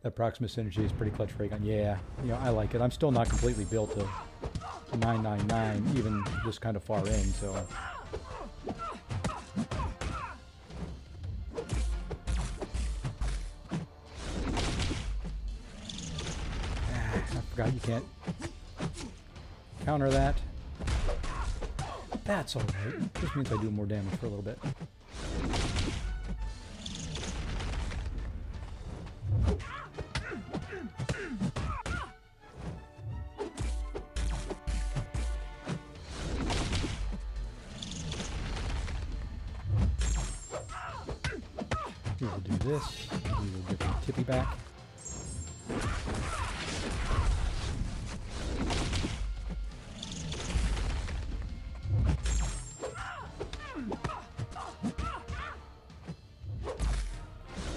That Proxima synergy is pretty clutch for Aegon. Yeah, I like it. I'm still not completely built to 999, even this kind of far in, so... I forgot you can't counter that. That's alright. This means I do more damage for a little bit. We will do this. We will get the tippy back.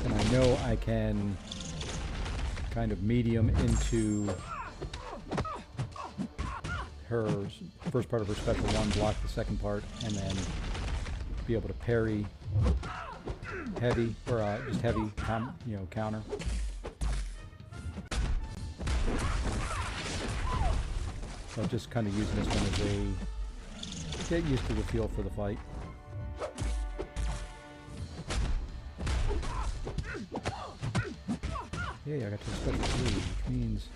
And I know I can kind of medium into her first part of her special one, block the second part, and then be able to parry heavy, or just heavy, counter. So just kind of using this one as a get used to the feel for the fight. Yeah, I got to a special 3, which means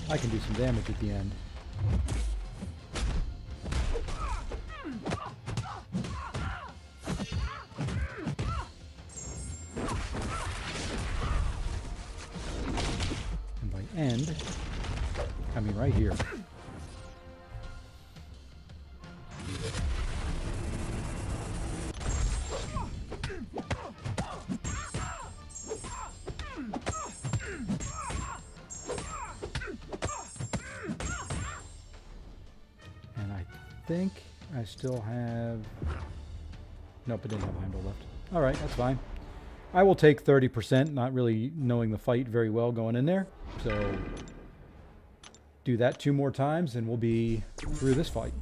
I can do some damage at the end. And by end, I mean right here. I think I still have... Nope, I didn't have Heimdall left. Alright, that's fine. I will take 30%, not really knowing the fight very well going in there. So, do that 2 more times and we'll be through this fight.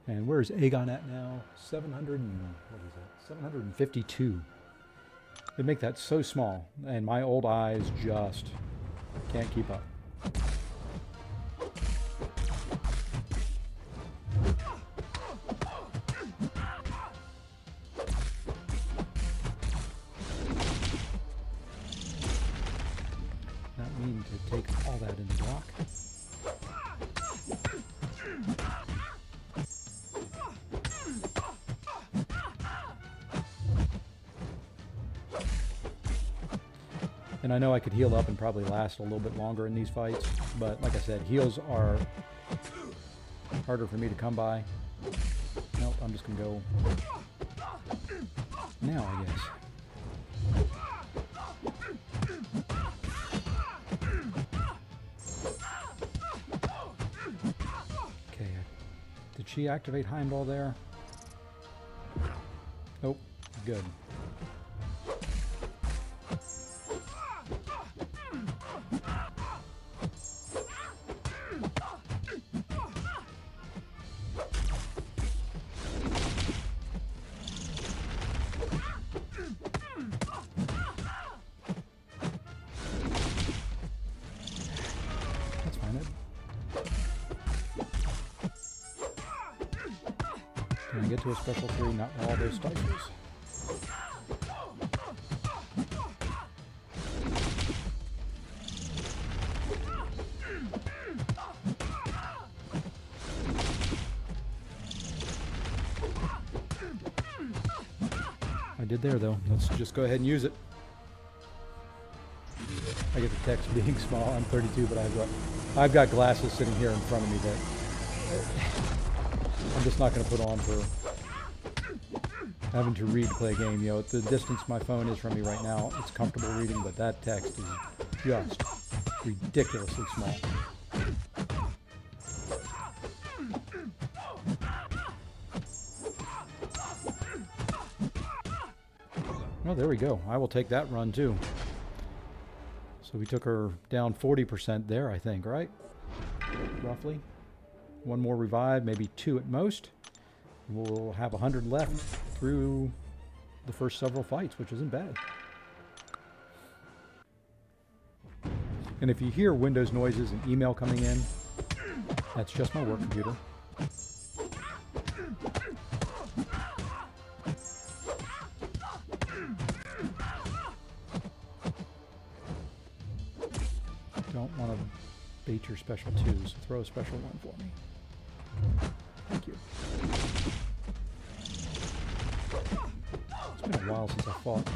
And where is Aegon at now? 700 and... what is that? 752. They make that so small, and my old eyes just can't keep up. To take all that in the block. And I know I could heal up and probably last a little bit longer in these fights, but like I said, heals are harder for me to come by. Nope, I'm just gonna go now, I guess. Did she activate Heimdall there? Nope. Good. That's fine. Can I get to a special 3? Not all those stifles. I did there though. Let's just go ahead and use it. I get the text being small. I'm 32, but I've got glasses sitting here in front of me that I'm just not going to put on for having to read to play a game. You know, at the distance my phone is from me right now, it's comfortable reading, but that text is just ridiculously small. Well, there we go. I will take that run too. So we took her down 40% there, I think, right? Roughly. One more revive, maybe 2 at most. We'll have 100 left through the first several fights, which isn't bad. And if you hear Windows noises and email coming in, that's just my work computer. Don't want to bait your special 2s, so throw a special 1 for me. Thank you. It's been a while since I fought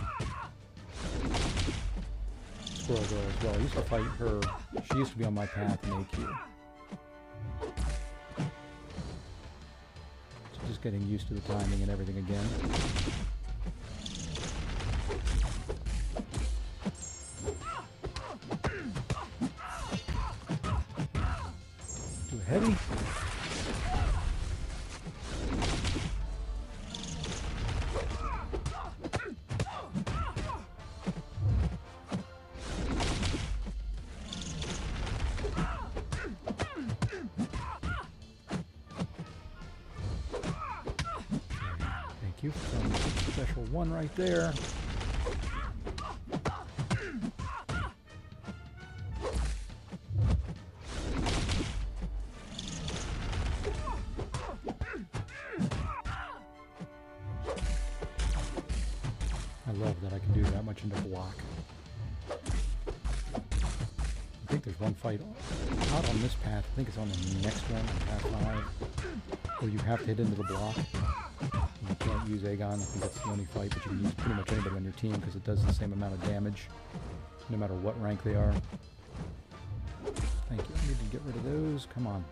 Squirrel Girl as well. I used to fight her. She used to be on my path in AQ. So just getting used to the timing and everything again. Too heavy. Special 1 right there. I love that I can do that much into block. I think there's one fight not on this path. I think it's on the next one, on path 5, where you have to hit into the block. You can't use Aegon. I think that's the only fight, but you can use pretty much anybody on your team because it does the same amount of damage, no matter what rank they are. Thank you. I need to get rid of those. Come on.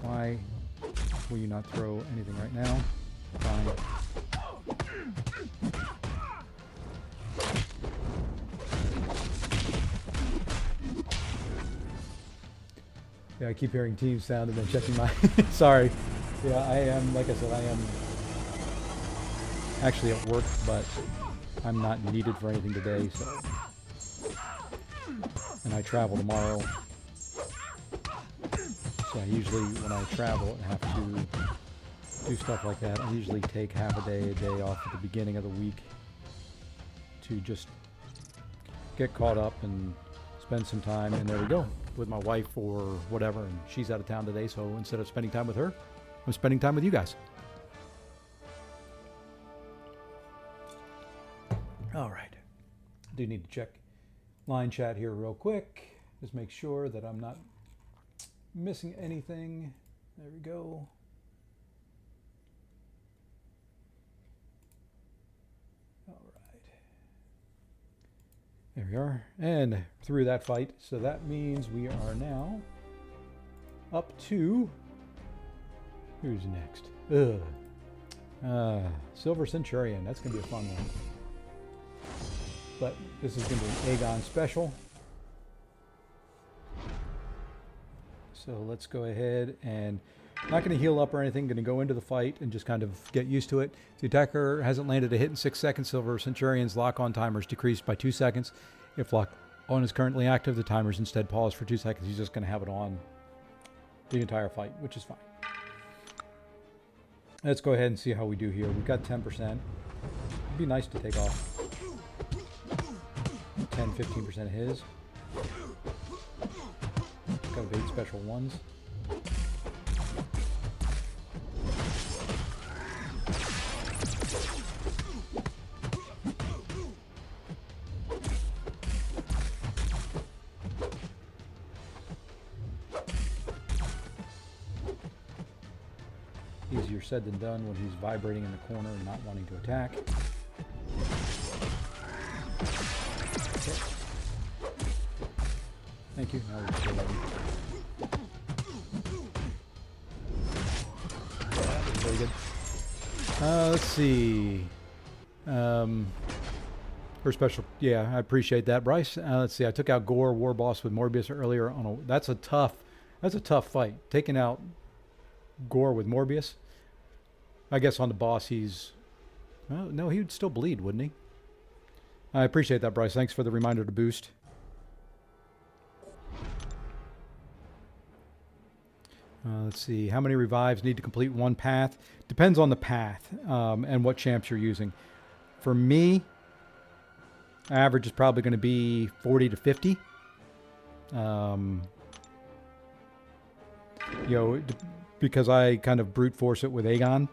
Why will you not throw anything right now? Fine. Yeah, I keep hearing team sound and then checking my... Sorry. Yeah, I am, like I said, I am actually at work, but I'm not needed for anything today, so... And I travel tomorrow. So I usually, when I travel and have to do stuff like that, I usually take half a day off at the beginning of the week to just get caught up and spend some time, and there we go, with my wife or whatever, and she's out of town today, so instead of spending time with her, I'm spending time with you guys. All right. I do need to check line chat here real quick. Just make sure that I'm not missing anything. There we go. All right. There we are. And through that fight. So that means we are now up to... Who's next? Silver Centurion. That's going to be a fun one. But this is going to be an Aegon special. So let's go ahead and not going to heal up or anything. Going to go into the fight and just kind of get used to it. If the attacker hasn't landed a hit in 6 seconds, Silver Centurion's lock-on timer is decreased by 2 seconds. If lock-on is currently active, the timer is instead paused for 2 seconds. He's just going to have it on the entire fight, which is fine. Let's go ahead and see how we do here. We've got 10%. It'd be nice to take off 10-15% of his. Got 8 special ones. Easier said than done when he's vibrating in the corner and not wanting to attack. Thank you. Now we're just going. Very good. Let's see. For special, yeah, I appreciate that, Bryce. Let's see. I took out Gore War Boss with Morbius earlier on a. That's a tough fight. Taking out Gore with Morbius. I guess on the boss he's. Well, no, he would still bleed, wouldn't he? I appreciate that, Bryce. Thanks for the reminder to boost. Let's see. How many revives need to complete one path? Depends on the path and what champs you're using. For me, average is probably going to be 40 to 50. Because I kind of brute force it with Aegon.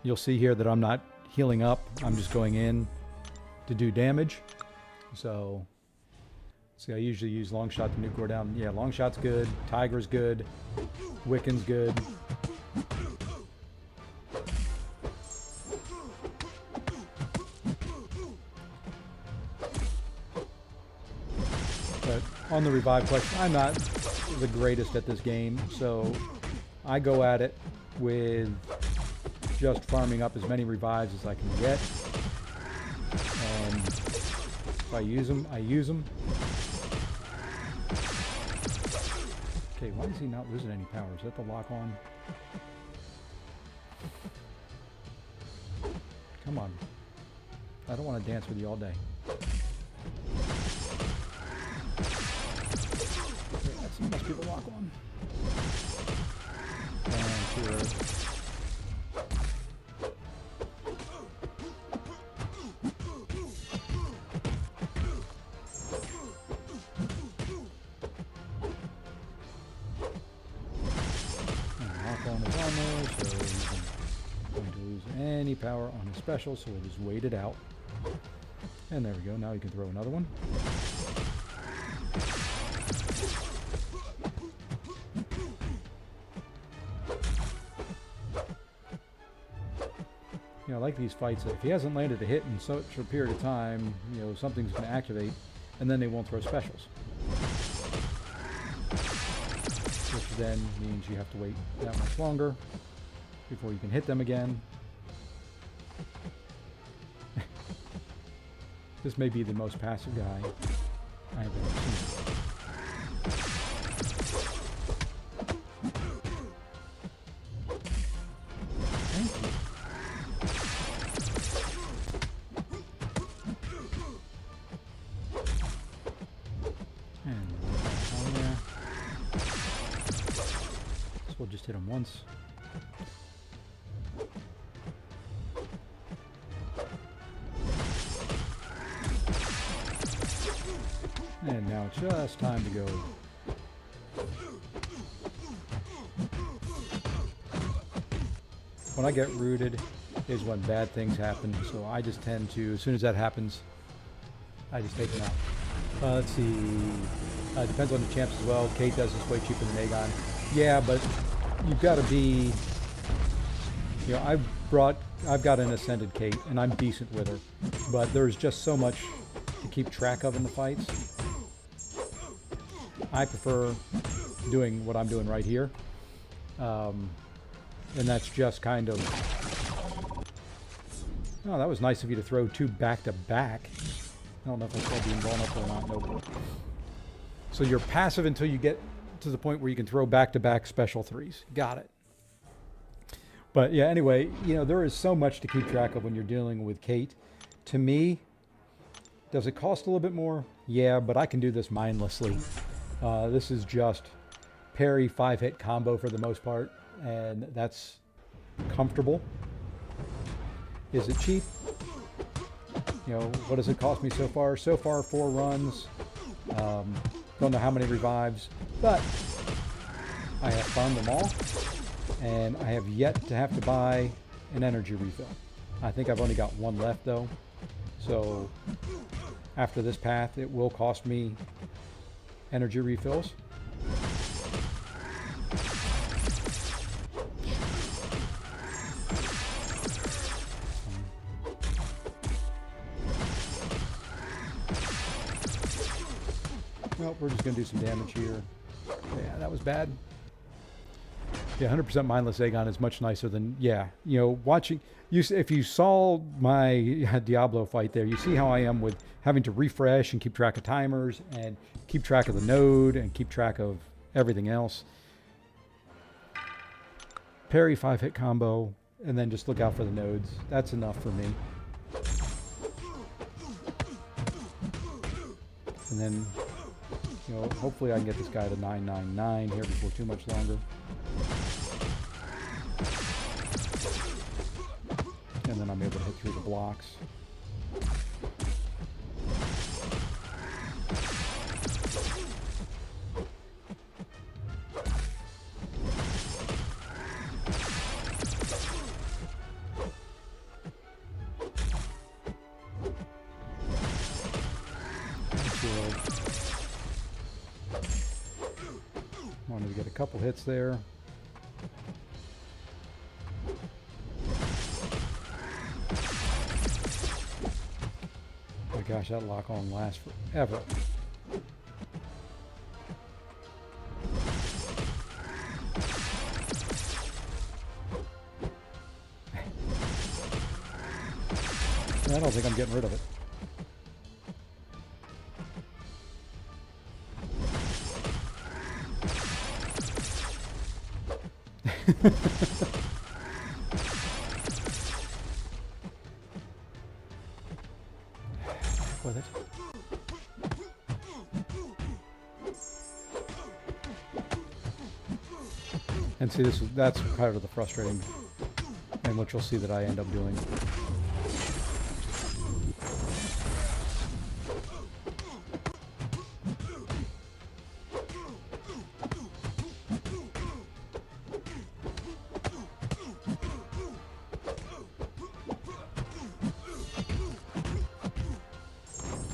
You'll see here that I'm not healing up. I'm just going in to do damage. So, see, I usually use long shot to nuke Gore down. Yeah, long shot's good. Tiger's good. Wiccan's good. But on the revive question, I'm not the greatest at this game, so I go at it with just farming up as many revives as I can get. And if I use them, I use them. Okay, why is he not losing any power? Is that the lock on? Come on. I don't want to dance with you all day. That must be the lock on. And too early. Power on his special, so we'll just wait it out. And there we go. Now you can throw another one. I like these fights that if he hasn't landed a hit in such a period of time, something's going to activate, and then they won't throw specials. Which then means you have to wait that much longer before you can hit them again. This may be the most passive guy I have ever seen. Thank you. And on there. So we'll just hit him once. And now it's just time to go. When I get rooted is when bad things happen, so I just tend to, as soon as that happens, I just take them out. Let's see, depends on the champs as well. Kate does this way cheaper than Aegon. Yeah, but you've got to be, I've got an Ascended Kate, and I'm decent with her, but there's just so much to keep track of in the fights. I prefer doing what I'm doing right here. And that's just kind of... Oh, that was nice of you to throw two back-to-back. I don't know if I saw being vulnerable or not. Nope. So you're passive until you get to the point where you can throw back-to-back special threes. Got it. But yeah, anyway, there is so much to keep track of when you're dealing with Kate. To me, does it cost a little bit more? Yeah, but I can do this mindlessly. This is just parry 5-hit combo for the most part, and that's comfortable. Is it cheap? What does it cost me so far? So far, 4 runs. Don't know how many revives, but I have farmed them all, and I have yet to have to buy an energy refill. I think I've only got one left, though. So after this path, it will cost me energy refills. Nope, we're just going to do some damage here. Yeah, that was bad. Yeah, 100% mindless Aegon is much nicer than, yeah, you know, watching, if you saw my Diablo fight there, you see how I am with having to refresh and keep track of timers and keep track of the node and keep track of everything else. Parry 5-hit combo, and then just look out for the nodes. That's enough for me. And then, you know, hopefully I can get this guy to 999 here before too much longer. And then I'm able to hit through the blocks. Wanted to get a couple hits there. Oh my gosh, that lock on lasts forever. I don't think I'm getting rid of it. With it. And see, that's kind of the frustrating, and what you'll see that I end up doing.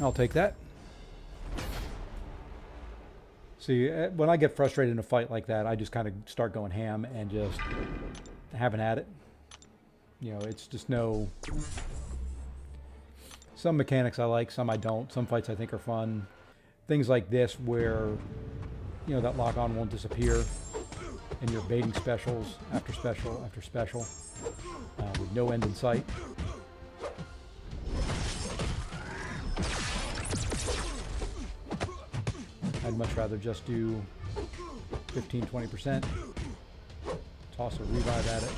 I'll take that. See, when I get frustrated in a fight like that, I just kind of start going ham and just having at it. You know, it's just no... Some mechanics I like, some I don't. Some fights I think are fun. Things like this where, you know, that lock-on won't disappear and you're baiting specials after special after special with no end in sight. I'd much rather just do 15-20%, toss a revive at it.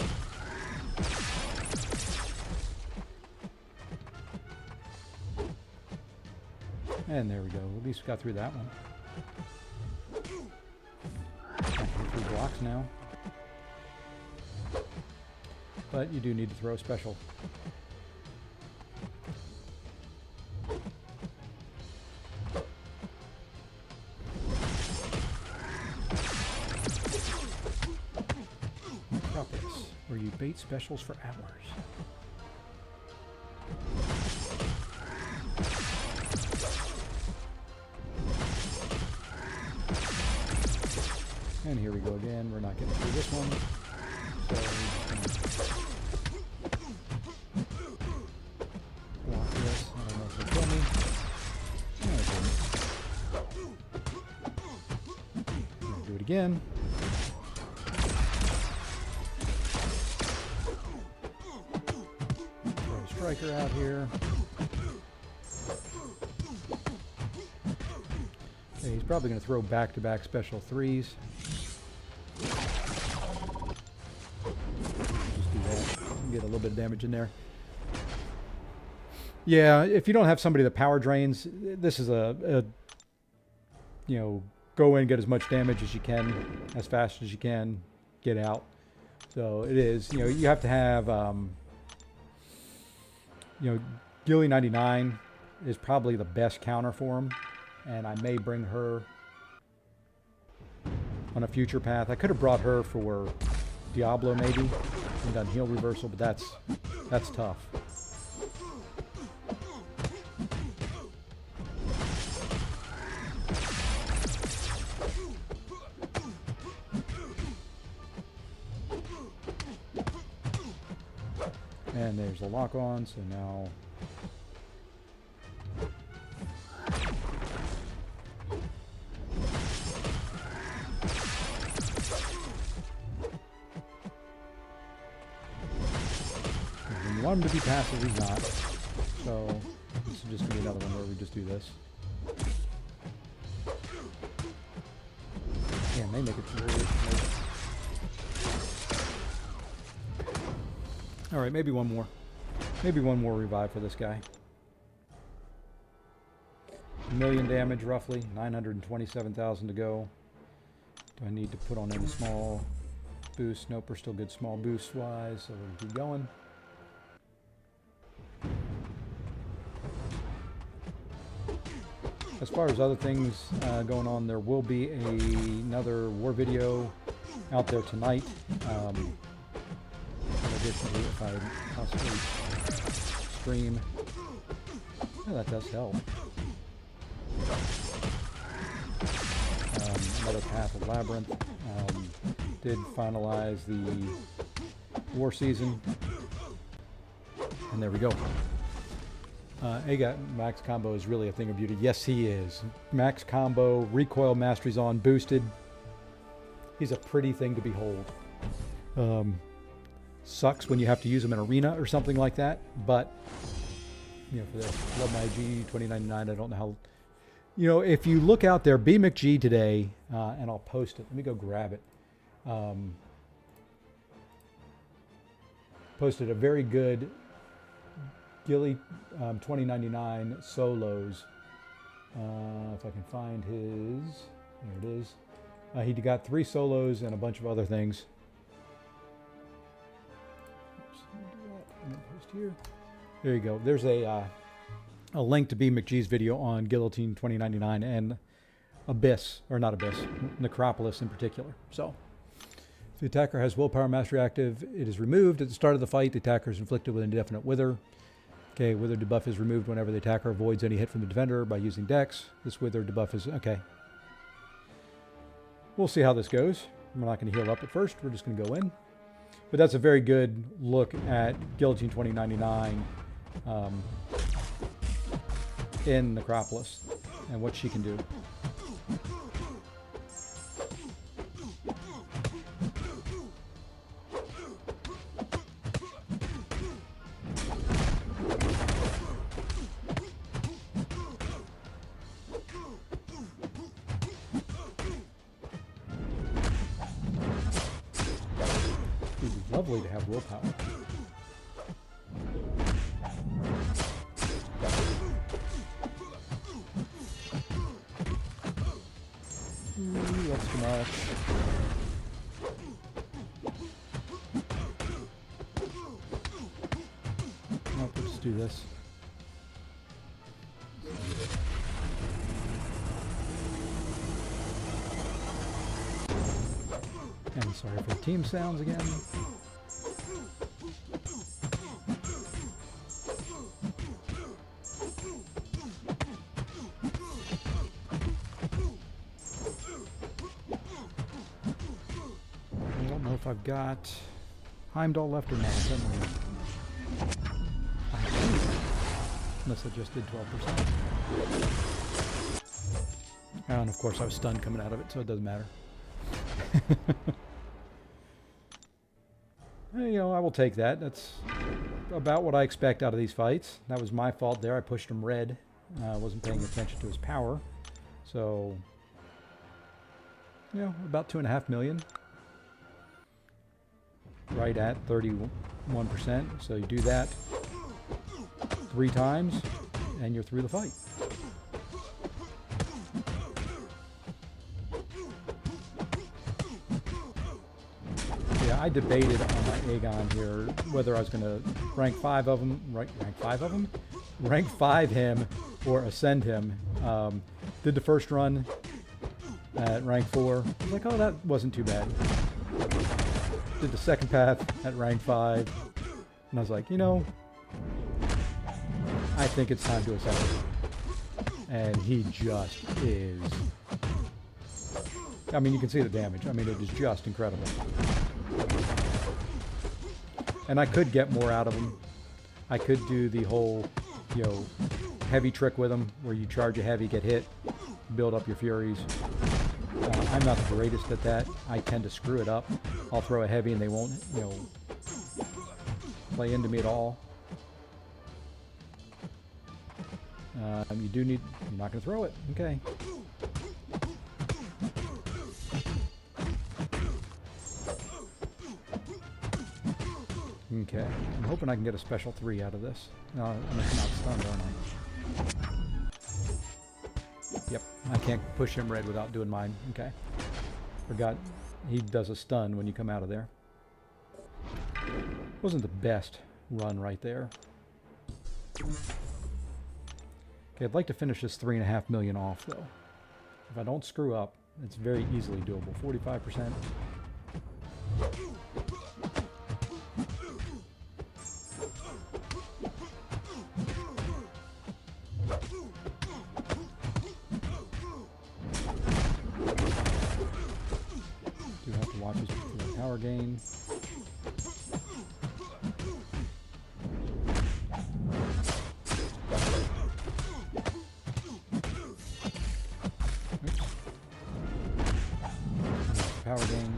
And there we go. At least we got through that one. Got through blocks now. But you do need to throw a special. Necropolis, where you bait specials for hours. And here we go again. We're not getting through this one. So we're just gonna block this. I don't know if it'll kill me. No, it didn't. I'm gonna do it again. Throw a striker out here. Okay, he's probably going to throw back-to-back special threes. Get a little bit of damage in there. Yeah, if you don't have somebody that power drains, this is a you know, go in, get as much damage as you can, as fast as you can, get out. So it is, you know, you have to have, you know, Gilly 99 is probably the best counter for him, and I may bring her on a future path. I could have brought her for Diablo maybe, and done heal reversal, but that's tough. And there's a lock on, so now want him to be passive, he's not. So this is just going to be another one where we just do this. Damn, they make it through. Alright, maybe one more. Maybe one more revive for this guy. 1 million damage roughly, 927,000 to go. Do I need to put on any small boost? Nope, we're still good small boost wise, so we'll keep going. As far as other things going on, there will be another war video out there tonight. Additionally, if I possibly stream, yeah, that does help. Another Path of Labyrinth. Did finalize the war season, and there we go. Aegon max combo is really a thing of beauty. Yes, he is. Max combo, recoil mastery's on, boosted. He's a pretty thing to behold. Sucks when you have to use him in arena or something like that, but you know, for this, love my G 2099. I don't know how. You know, if you look out there, B McG today, and I'll post it. Let me go grab it. Posted a very good Gilly 2099 solos. If I can find his, there it is. He got 3 solos and a bunch of other things. Post here. There you go. There's a link to B McGee's video on Guillotine 2099 and Abyss, or not Abyss, Necropolis in particular. So, if the attacker has Willpower Mastery active, it is removed at the start of the fight. The attacker is inflicted with an indefinite Wither. Okay, Wither debuff is removed whenever the attacker avoids any hit from the defender by using Dex. This Wither debuff is, okay. We'll see how this goes. We're not going to heal up at first. We're just going to go in. But that's a very good look at Guillotine 2099 in Necropolis and what she can do. Lovely to have willpower. That's too much. Nope, let's just do this. And sorry for the team sounds again. If I've got Heimdall left or not. Unless I just did 12%. And of course I was stunned coming out of it, so it doesn't matter. You know, I will take that. That's about what I expect out of these fights. That was my fault there. I pushed him red. I wasn't paying attention to his power. So, you know, about 2.5 million. Right at 31%. So you do that 3 times and you're through the fight. Yeah, I debated on my Aegon here whether I was going to rank 5 of them, rank 5 him or ascend him. Did the first run at rank 4. I was like, oh, that wasn't too bad. Did the second path at rank 5, and I was like, you know, I think it's time to ascend him. And he just is. I mean, you can see the damage. I mean, it is just incredible. And I could get more out of him. I could do the whole, you know, heavy trick with him, where you charge a heavy, get hit, build up your furies. I'm not the greatest at that. I tend to screw it up. I'll throw a heavy and they won't, you know, play into me at all. You do need... You're not going to throw it. Okay. Okay. I'm hoping I can get a special 3 out of this. No, I'm not stunned, aren't I? Yep. I can't push him red without doing mine. Okay. Forgot he does a stun when you come out of there. Wasn't the best run right there. Okay, I'd like to finish this 3.5 million off, though. If I don't screw up, it's very easily doable. 45%. Do have to watch his power gain. Power gain.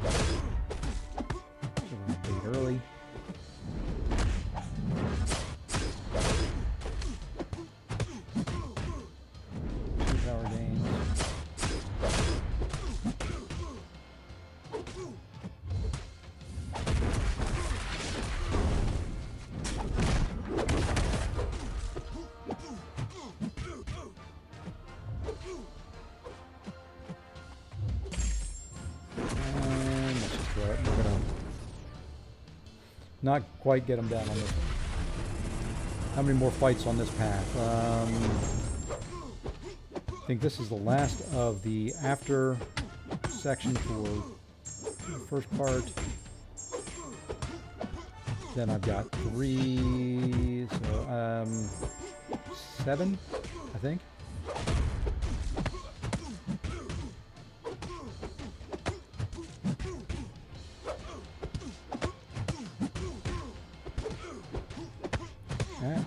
Bait early. Two power gains. We're gonna not quite get him down on this one. How many more fights on this path? I think this is the last of the after section for the first part. Then I've got 3, so 7, I think.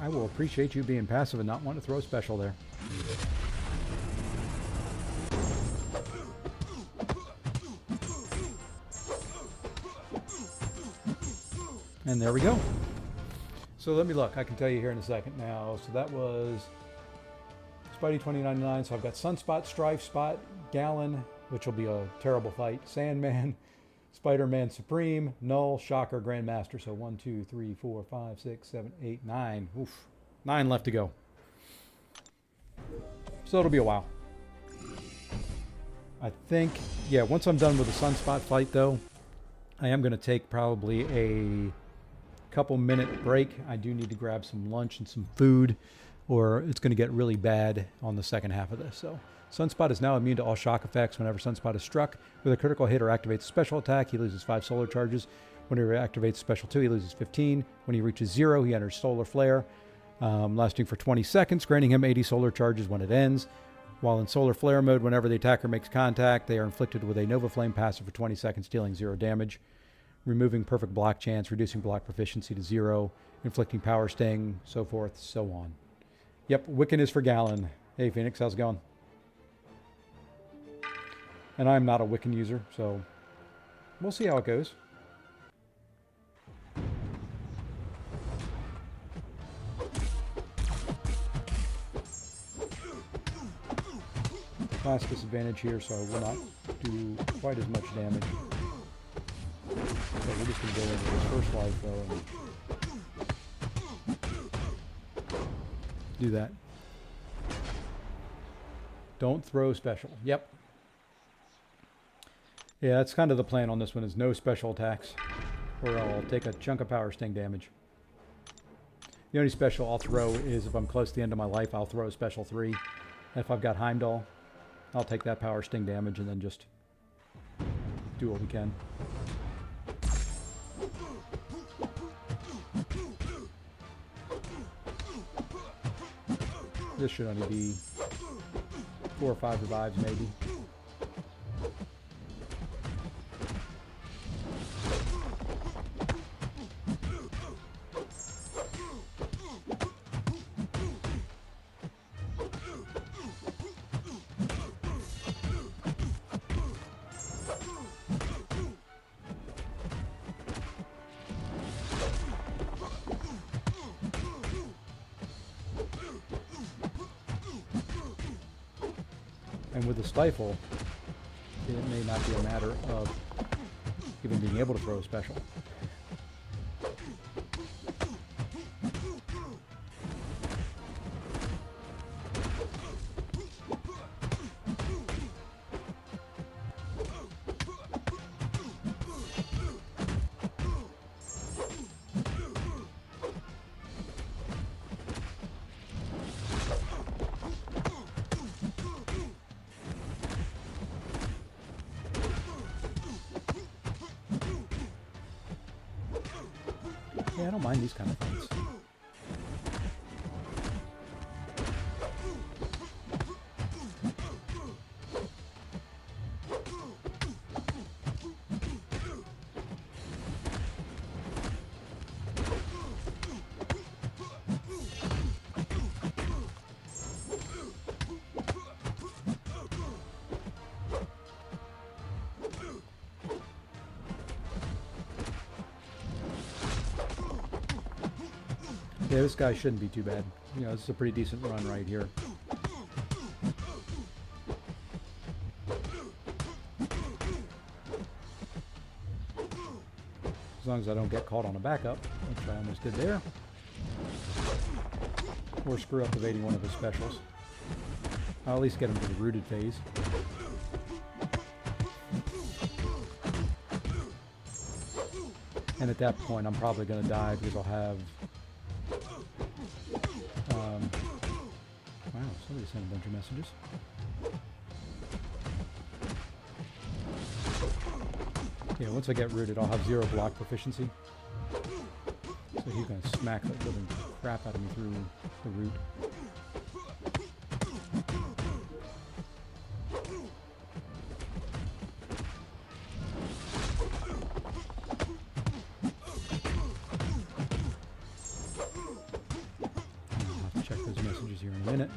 I will appreciate you being passive and not wanting to throw a special there. And there we go. So let me look. I can tell you here in a second now. So that was Spidey 2099. So I've got Sunspot, Strife, Spot, Gallon, which will be a terrible fight. Sandman, Spider-Man Supreme, Null, Shocker, Grandmaster. So 1, 2, 3, 4, 5, 6, 7, 8, 9. Oof. 9 left to go. So it'll be a while. I think, yeah, once I'm done with the Sunspot fight, though, I am going to take probably a couple-minute break. I do need to grab some lunch and some food, or it's going to get really bad on the second half of this. So Sunspot is now immune to all shock effects. Whenever Sunspot is struck with a critical hit or activates a special attack, he loses 5 solar charges. When he activates special 2, he loses 15. When he reaches 0, he enters Solar Flare, lasting for 20 seconds, granting him 80 solar charges when it ends. While in Solar Flare mode, whenever the attacker makes contact, they are inflicted with a Nova Flame passive for 20 seconds, dealing 0 damage. Removing perfect block chance, reducing block proficiency to 0, inflicting power sting, so forth, so on. Yep, Wiccan is for Gallon. Hey, Phoenix, how's it going? And I'm not a Wiccan user, so we'll see how it goes. Class disadvantage here, so I will not do quite as much damage. So we're just going to go into this first life, though, and do that. Don't throw special. Yep. Yeah, that's kind of the plan on this one, is no special attacks, or I'll take a chunk of power sting damage. The only special I'll throw is if I'm close to the end of my life, I'll throw a special 3. If I've got Heimdall, I'll take that power sting damage and then just do what we can. This should only be 4 or 5 revives, maybe. And with the stifle, it may not be a matter of even being able to throw a special. Yeah, I don't mind these kind of things. Yeah, this guy shouldn't be too bad. You know, this is a pretty decent run right here. As long as I don't get caught on a backup, which I almost did there. Or screw up evading one of his specials. I'll at least get him to the rooted phase. And at that point, I'm probably going to die because I'll have... wow, somebody sent a bunch of messages. Yeah, once I get rooted, I'll have 0 block proficiency. So he's going to smack the living crap out of me through the root. Minute.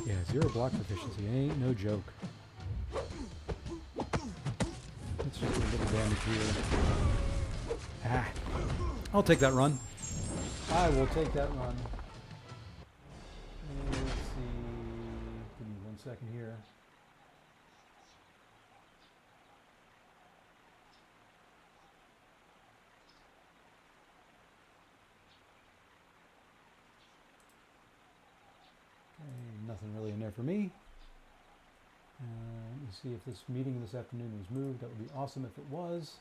Yeah, 0 block proficiency ain't no joke. Let's just do a little damage here. Ah, I'll take that run. I will take that run. Let's see. Give me 1 second here. Nothing really in there for me. Let me see if this meeting this afternoon was moved. That would be awesome if it was.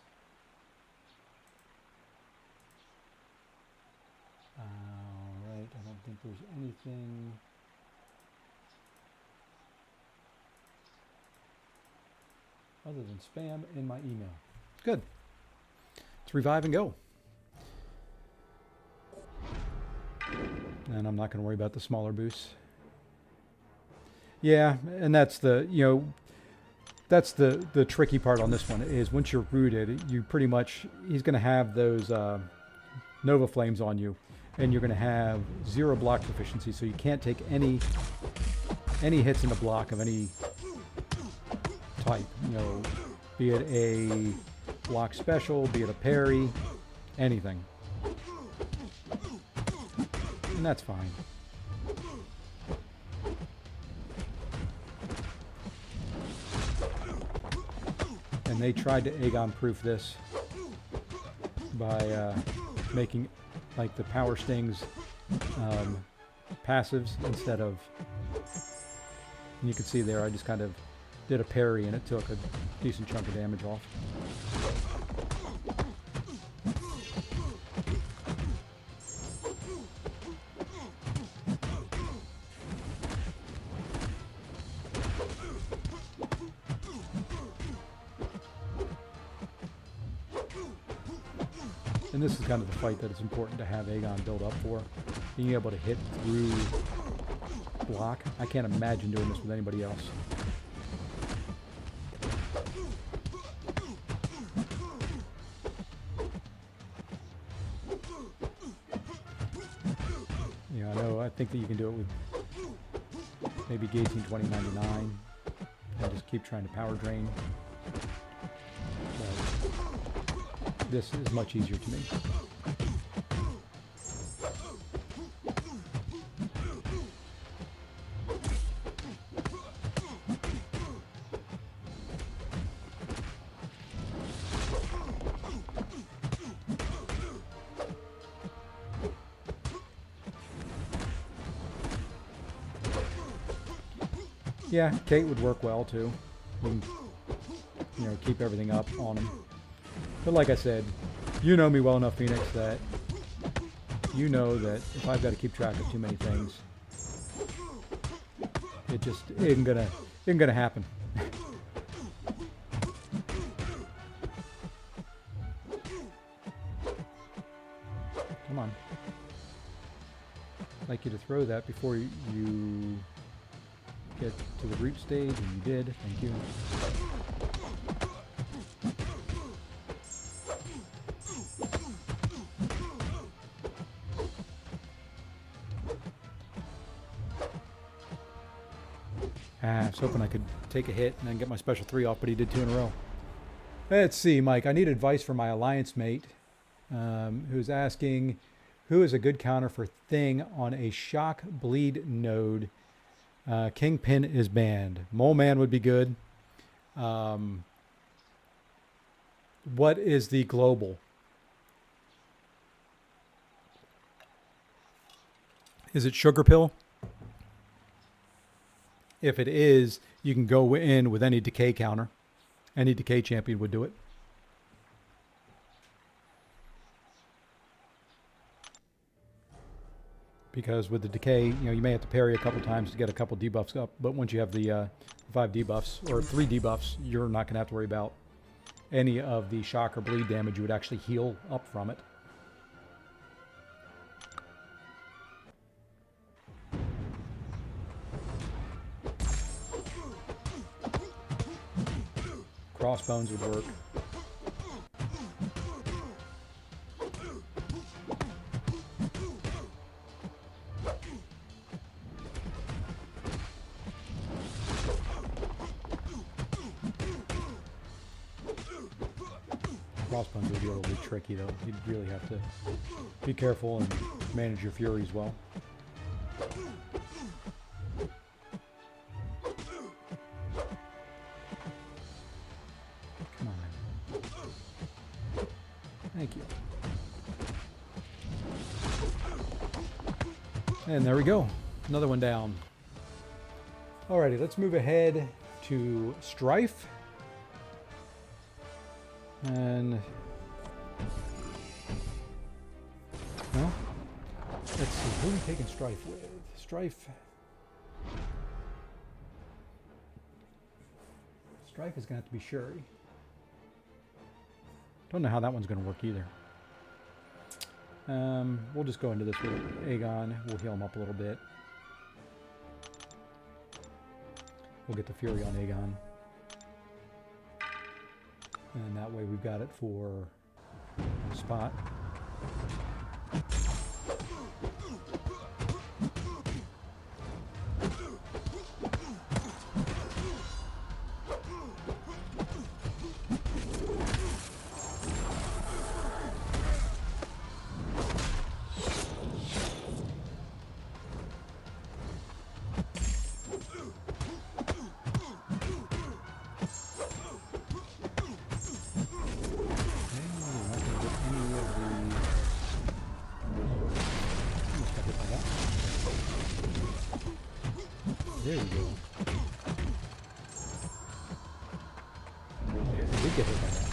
Alright, I don't think there's anything... other than spam in my email. Good. Let's revive and go. And I'm not going to worry about the smaller boosts. Yeah, and that's the, you know, that's the tricky part on this one is once you're rooted, you pretty much, he's going to have those Nova Flames on you, and you're going to have 0 block proficiency, so you can't take any hits in the block of any type, you know, be it a block special, be it a parry, anything. And that's fine. And they tried to Aegon proof this by making like the power stings passives instead of, and you can see there I just kind of did a parry and it took a decent chunk of damage off. And this is kind of the fight that it's important to have Aegon build up for. Being able to hit through block. I can't imagine doing this with anybody else. You know, I think that you can do it with maybe gauging 2099 and just keep trying to power drain. But This is much easier to me. Yeah, Kate would work well too. You know, keep everything up on him. But like I said, you know me well enough, Phoenix, that you know that if I've got to keep track of too many things, it just isn't gonna happen. Come on. I'd like you to throw that before you get to the root stage, and you did. Thank you. I was hoping I could take a hit and then get my special 3 off, but he did 2 in a row. Let's see, Mike. I need advice from my alliance mate, who's asking, who is a good counter for Thing on a shock bleed node? Kingpin is banned. Mole Man would be good. What is the global? Is it Sugar Pill? If it is, you can go in with any decay counter. Any decay champion would do it. Because with the decay, you know, you may have to parry a couple times to get a couple debuffs up. But once you have the 5 debuffs, or 3 debuffs, you're not going to have to worry about any of the shock or bleed damage. You would actually heal up from it. Crossbones would work. Crossbones would be a little bit tricky though. You'd really have to be careful and manage your furies well. Come on. Thank you. And there we go. Another one down. Alrighty, let's move ahead to Strife. And well, let's see, who are we taking Strife with? Strife is gonna have to be Shuri. Don't know how that one's gonna work either. We'll just go into this with Aegon. We'll heal him up a little bit. We'll get the Fury on Aegon. And that way we've got it for Spot. There you go. Yeah, we get hit by that.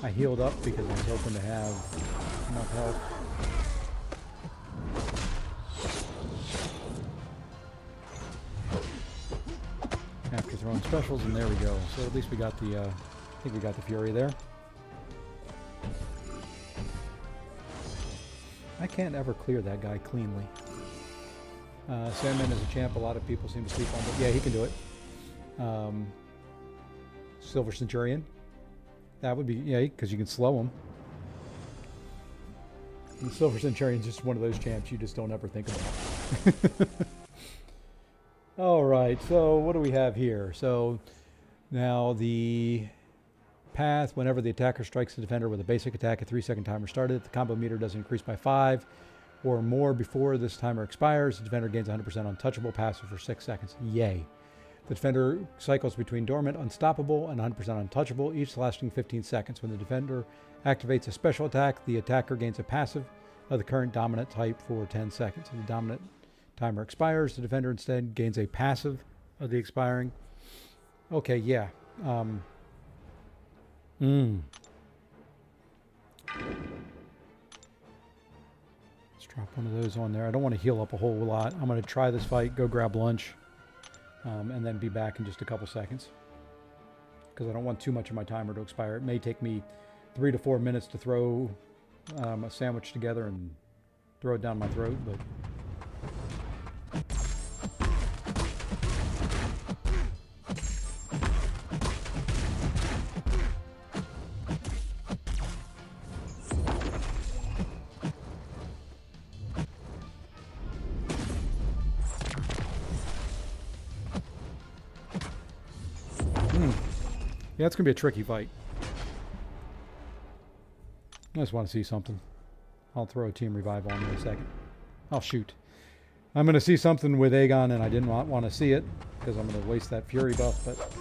I healed up because I was hoping to have enough health. After throwing specials, and there we go. So at least we got the, I think we got the Fury there. I can't ever clear that guy cleanly. Sandman is a champ a lot of people seem to sleep on, but yeah, he can do it. Silver Centurion. That would be, yeah, because you can slow him. And Silver Centurion is just one of those champs you just don't ever think about. All right, so what do we have here? So now the path, whenever the attacker strikes the defender with a basic attack, a 3-second timer started. If the combo meter doesn't increase by 5 or more before this timer expires, the defender gains 100% untouchable passive for 6 seconds. Yay. The defender cycles between dormant, unstoppable, and 100% untouchable, each lasting 15 seconds. When the defender activates a special attack, the attacker gains a passive of the current dominant type for 10 seconds. If the dominant timer expires, the defender instead gains a passive of the expiring. Okay, yeah. Let's drop one of those on there. I don't want to heal up a whole lot. I'm going to try this fight, go grab lunch, and then be back in just a couple seconds. Because I don't want too much of my timer to expire. It may take me 3 to 4 minutes to throw a sandwich together and throw it down my throat, but... Yeah, it's going to be a tricky fight. I just want to see something. I'll throw a team revive on in a second. I'll shoot. I'm going to see something with Aegon, and I didn't want to see it because I'm going to waste that Fury buff, but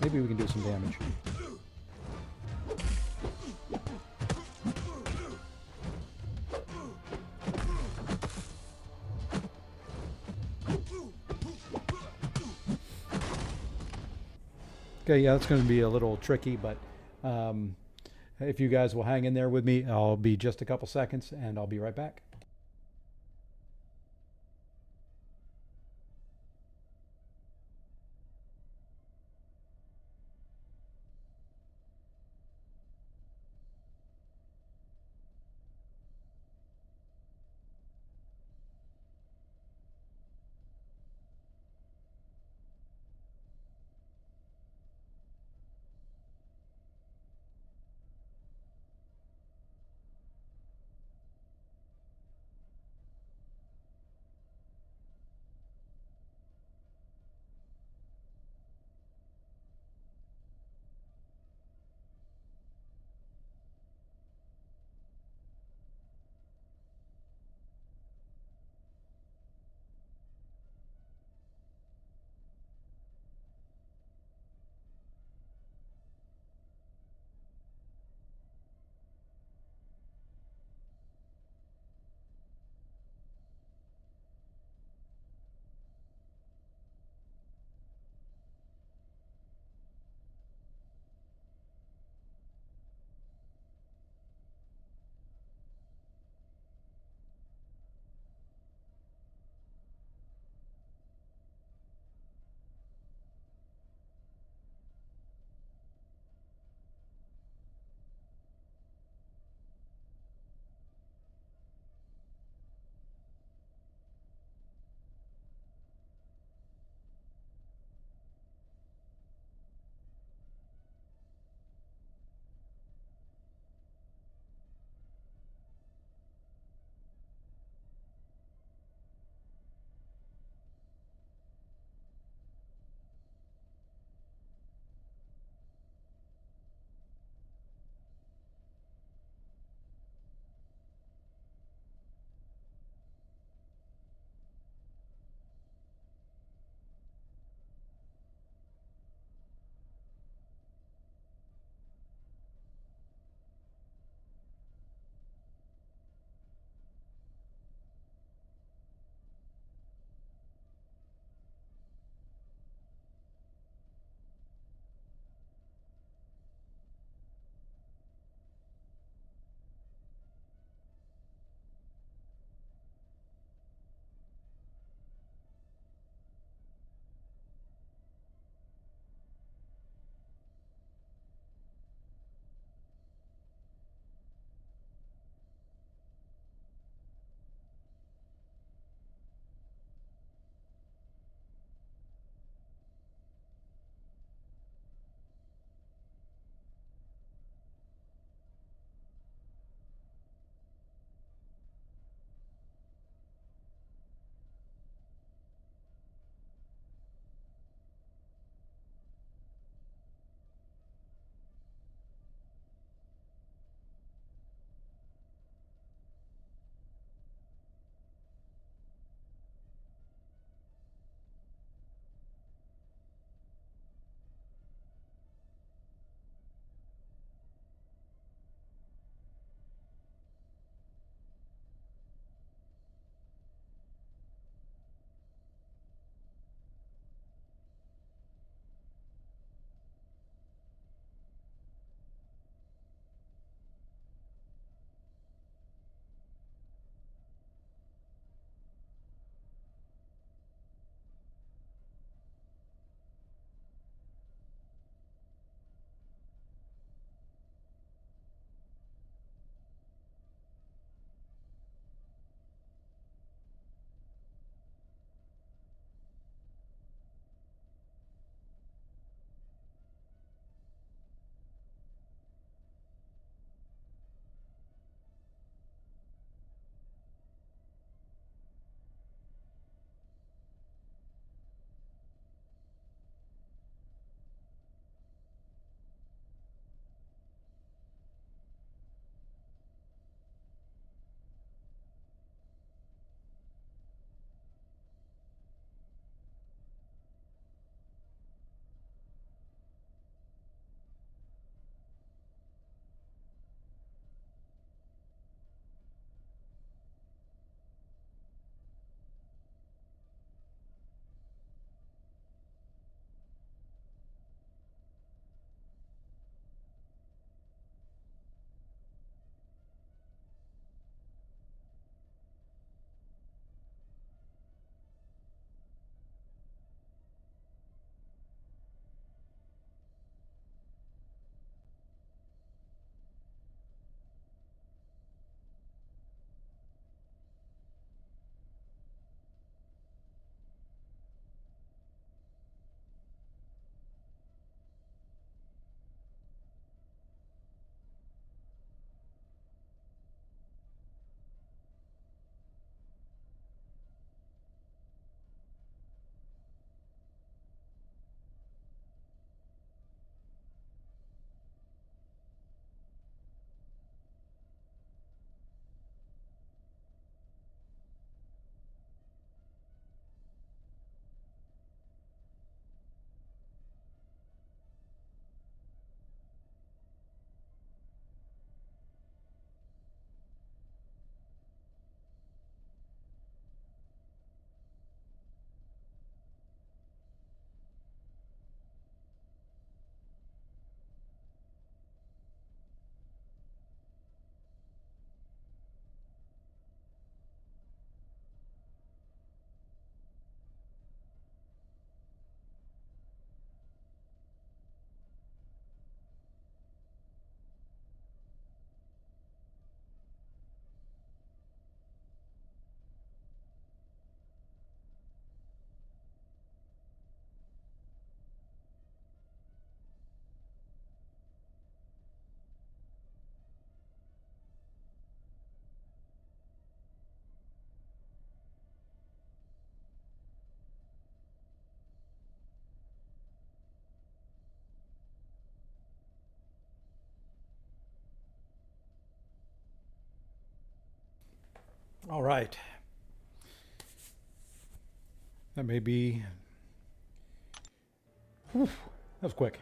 maybe we can do some damage. Okay, yeah, that's going to be a little tricky, but if you guys will hang in there with me, I'll be just a couple seconds, and I'll be right back. All right. That may be... Whew, that was quick.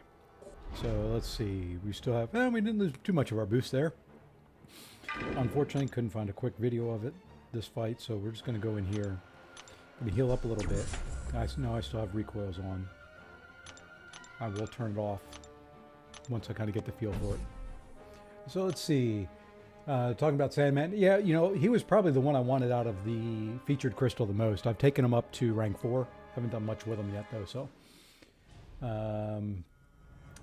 So let's see. We still have... we didn't lose too much of our boost there. Unfortunately, couldn't find a quick video of it, this fight, so we're just going to go in here. Let me heal up a little bit. Now I still have recoils on. I will turn it off once I kind of get the feel for it. So let's see. Talking about Sandman. Yeah, you know, he was probably the one I wanted out of the featured crystal the most. I've taken him up to rank 4. Haven't done much with him yet, though, so.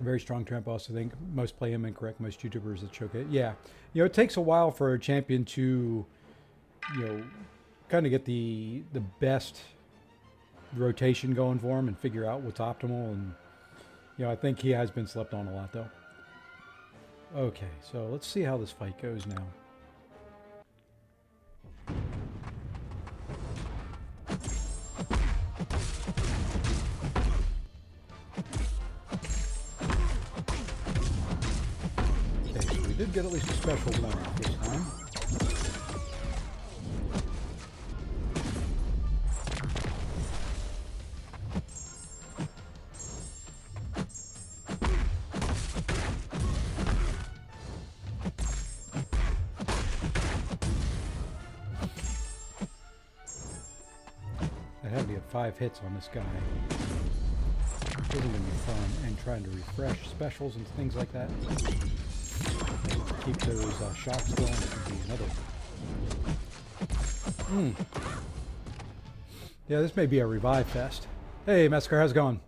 Very strong trap boss, I think. Most play him incorrect. Most YouTubers that showcase. Yeah. You know, it takes a while for a champion to, you know, kind of get the best rotation going for him and figure out what's optimal. And, you know, I think he has been slept on a lot, though. Okay, so let's see how this fight goes now. Did get at least a special one this time. I had to get 5 hits on this guy. This isn't going to be fun, and trying to refresh specials and things like that. Keep those shots going. It could be another. Yeah, this may be a revive fest. Hey, Massacre, how's it going?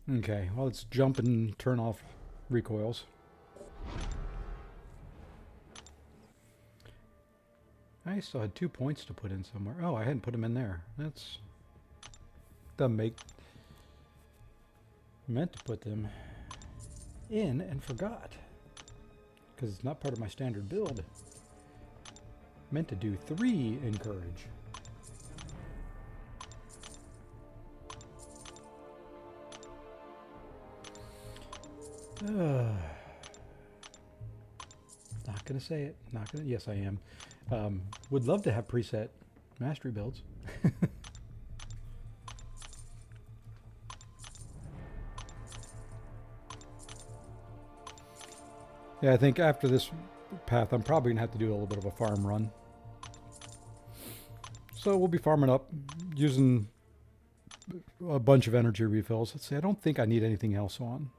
Okay, well, let's jump and turn off recoils. I still had 2 points to put in somewhere. Oh, I hadn't put them in there. That's... Doesn't make... Meant to put them in and forgot. Because it's not part of my standard build. Meant to do 3 encourage. Not gonna say it. Not gonna... Yes, I am. Would love to have preset mastery builds. Yeah, I think after this path, I'm probably going to have to do a little bit of a farm run. So we'll be farming up, using a bunch of energy refills. Let's see, I don't think I need anything else on.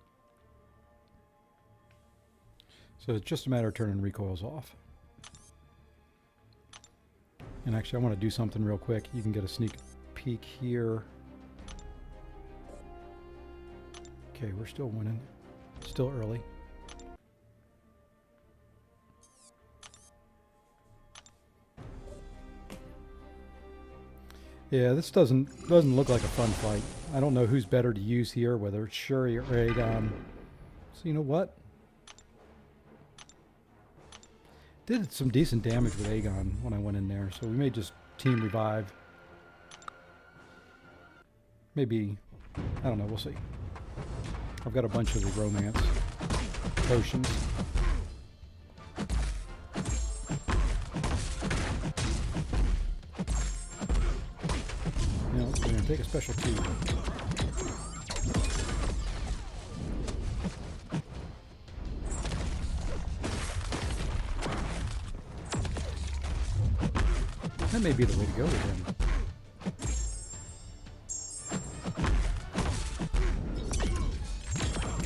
So it's just a matter of turning recoils off. And actually, I want to do something real quick. You can get a sneak peek here. Okay, we're still winning. Still early. Yeah, this doesn't look like a fun fight. I don't know who's better to use here, whether it's Shuri or Aegon. So you know what? Did some decent damage with Aegon when I went in there, so we may just team revive. Maybe, I don't know, we'll see. I've got a bunch of the romance potions. You know, we're going to take a special 2. That may be the way to go with him.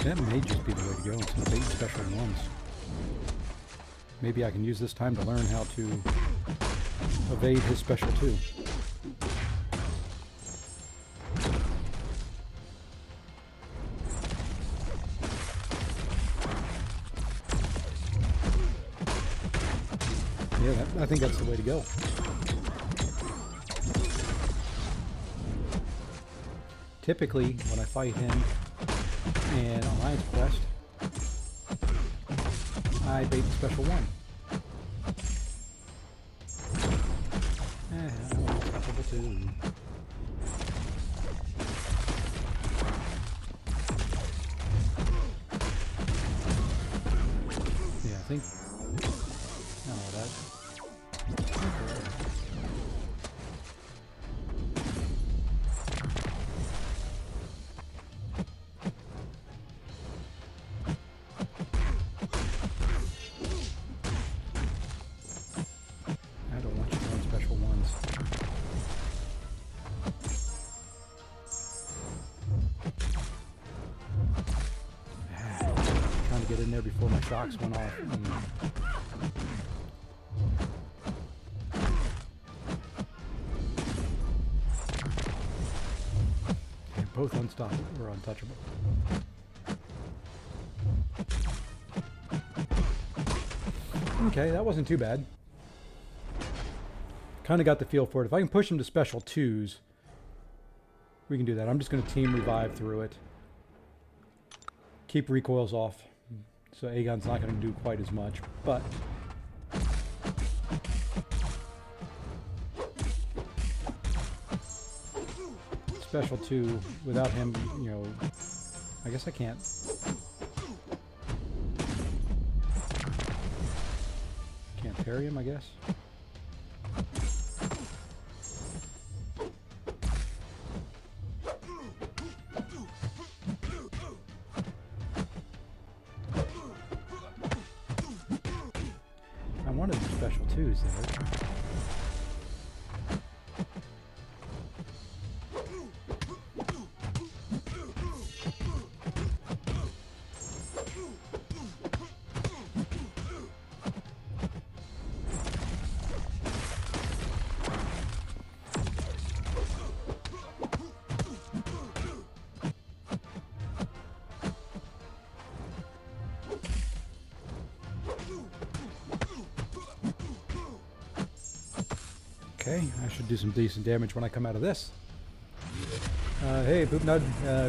That may just be the way to go instead of 8 special ones. Maybe I can use this time to learn how to evade his special 2. Yeah, I think that's the way to go. Typically, when I fight him in Alliance Quest, I bait the special 1. I want special 2. think. No, that. I don't want you throwing special ones. Trying to get in there before my shocks went off. Both unstoppable or untouchable. Okay, that wasn't too bad. Kind of got the feel for it. If I can push him to special 2s, we can do that. I'm just going to team revive through it. Keep recoils off. So Aegon's not going to do quite as much, but special 2 without him, you know, I guess I can't. Can't parry him, I guess. I wanted the special 2s there. Okay, I should do some decent damage when I come out of this. Hey, Poop Nud,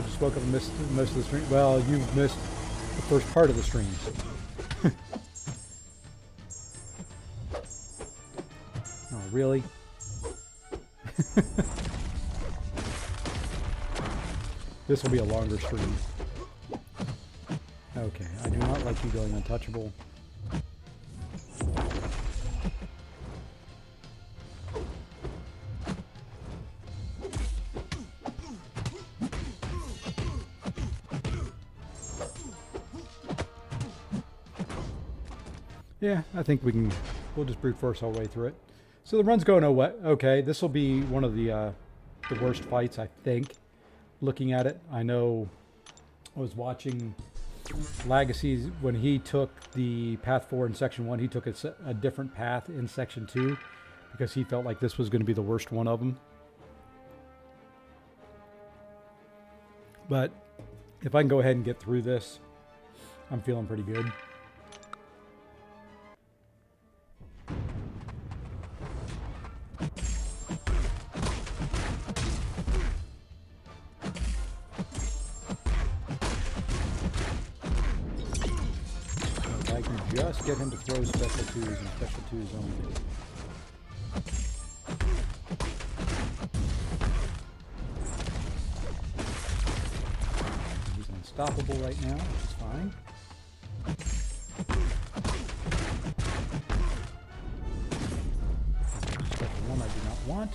just woke up and missed most of the stream. Well, you've missed the first part of the stream. Oh, really? This will be a longer stream. Okay, I do not like you going untouchable. Yeah, I think we'll just brute force our way through it. So the run's going okay. This will be one of the worst fights, I think. Looking at it, I know I was watching Legacies when he took the path 4 in section 1. He took a different path in section 2 because he felt like this was going to be the worst one of them. But if I can go ahead and get through this, I'm feeling pretty good. Just get him to throw special 2s and special 2s only. He's unstoppable right now, which is fine. Special 1 I do not want.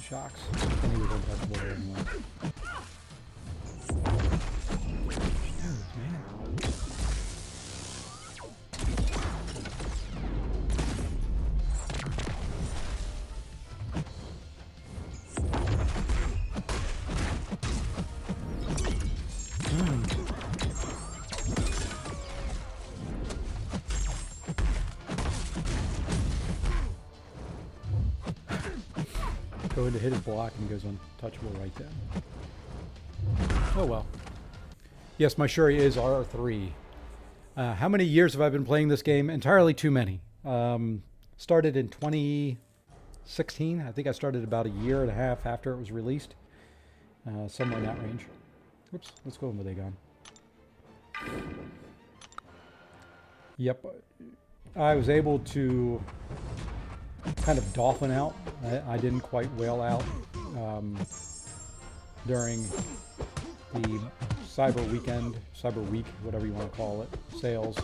Shocks. And he was untouchable there anyway. Dude, man. go in to hit his block and he goes untouchable right then. Oh well. Yes, my Shuri is R3. How many years have I been playing this game? Entirely too many. Started in 2016. I think I started about a year and a half after it was released. Somewhere in that range. Oops, let's go in with Aegon. Yep. I was able to kind of dolphin out. I didn't quite whale out during the Cyber Weekend, Cyber Week, whatever you want to call it, sales.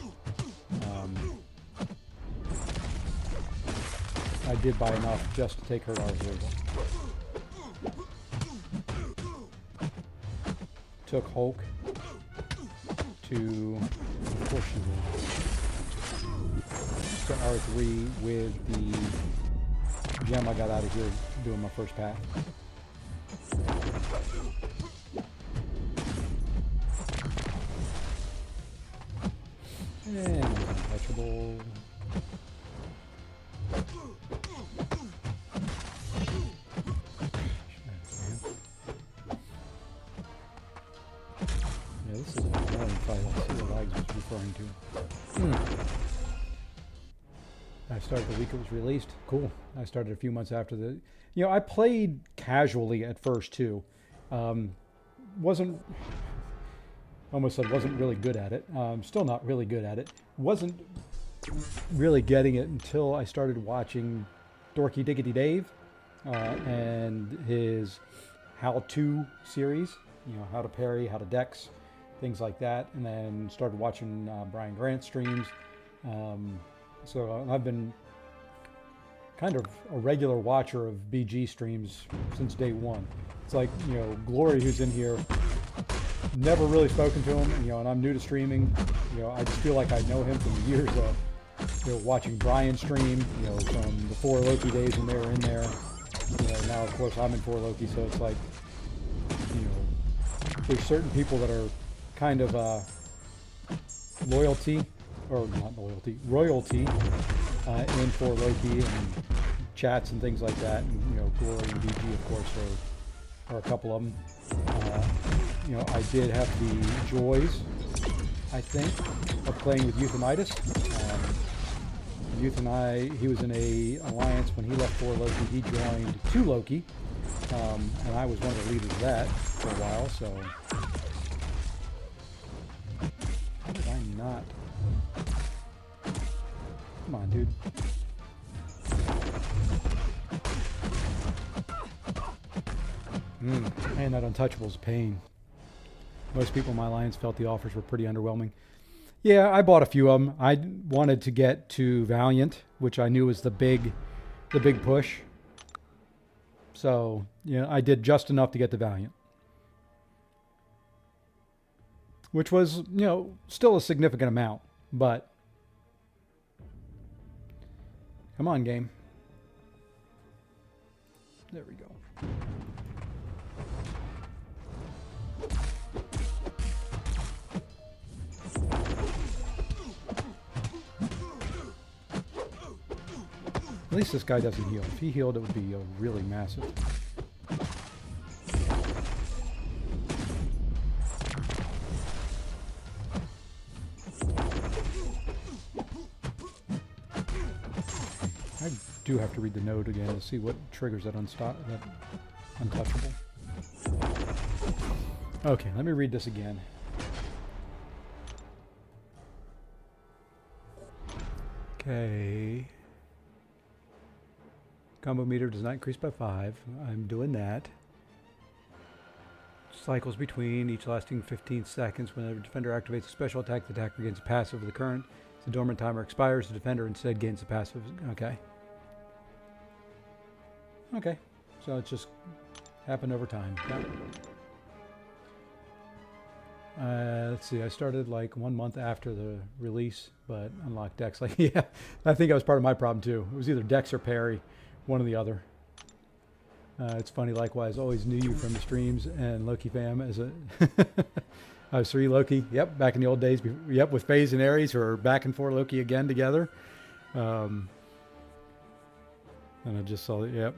I did buy enough just to take her R0. Took Hulk to, of course she will, to R3 with the gem I got out of here doing my first path. And untouchable. Yeah, this is an annoying fight. I'll see what Lags was referring to. I started the week it was released. Cool. I started a few months after the... You know, I played casually at first, too. Wasn't... Almost said wasn't really good at it. Still not really good at it. Wasn't really getting it until I started watching Dorky Diggity Dave and his how-to series. You know, how to parry, how to dex, things like that. And then started watching Brian Grant streams. So I've been kind of a regular watcher of BG streams since day one. It's like, you know, Glory, who's in here, never really spoken to him, you know, and I'm new to streaming. You know, I just feel like I know him from years of, you know, watching Brian stream, you know, from the 4 Loki days when they were in there. You know, now of course I'm in 4 Loki, so it's like, you know, there's certain people that are kind of loyalty, or not loyalty, royalty in 4 Loki and chats and things like that. And, you know, Glory and BG, of course, are a couple of them. You know, I did have the joys, I think, of playing with Euthanitis. Youth and I, he was in a alliance when he left 4 Loki. He joined 2 Loki, and I was one of the leaders of that for a while. So, how did I not? Come on, dude. Man, that untouchable's a pain. Most people in my alliance felt the offers were pretty underwhelming. Yeah, I bought a few of them. I wanted to get to Valiant, which I knew was the big push. So, yeah, I did just enough to get to Valiant. Which was, you know, still a significant amount, but come on, game. There we go. At least this guy doesn't heal. If he healed, it would be really massive. I do have to read the note again to see what triggers that untouchable. Okay, let me read this again. Okay. Combo meter does not increase by 5. I'm doing that. Cycles between, each lasting 15 seconds. Whenever the defender activates a special attack, the attacker gains a passive of the current. If the dormant timer expires, the defender instead gains a passive. Okay. Okay. So it's just happened over time. Got it. Let's see, I started like 1 month after the release, but unlocked Dex. Like, yeah, I think that was part of my problem too. It was either Dex or parry. One or the other. It's funny, likewise, always knew you from the streams and Loki fam as a... I was 3 Loki, yep, back in the old days. Yep, with FaZe and Ares, who are back and 4 Loki again together. And I just saw it, yep.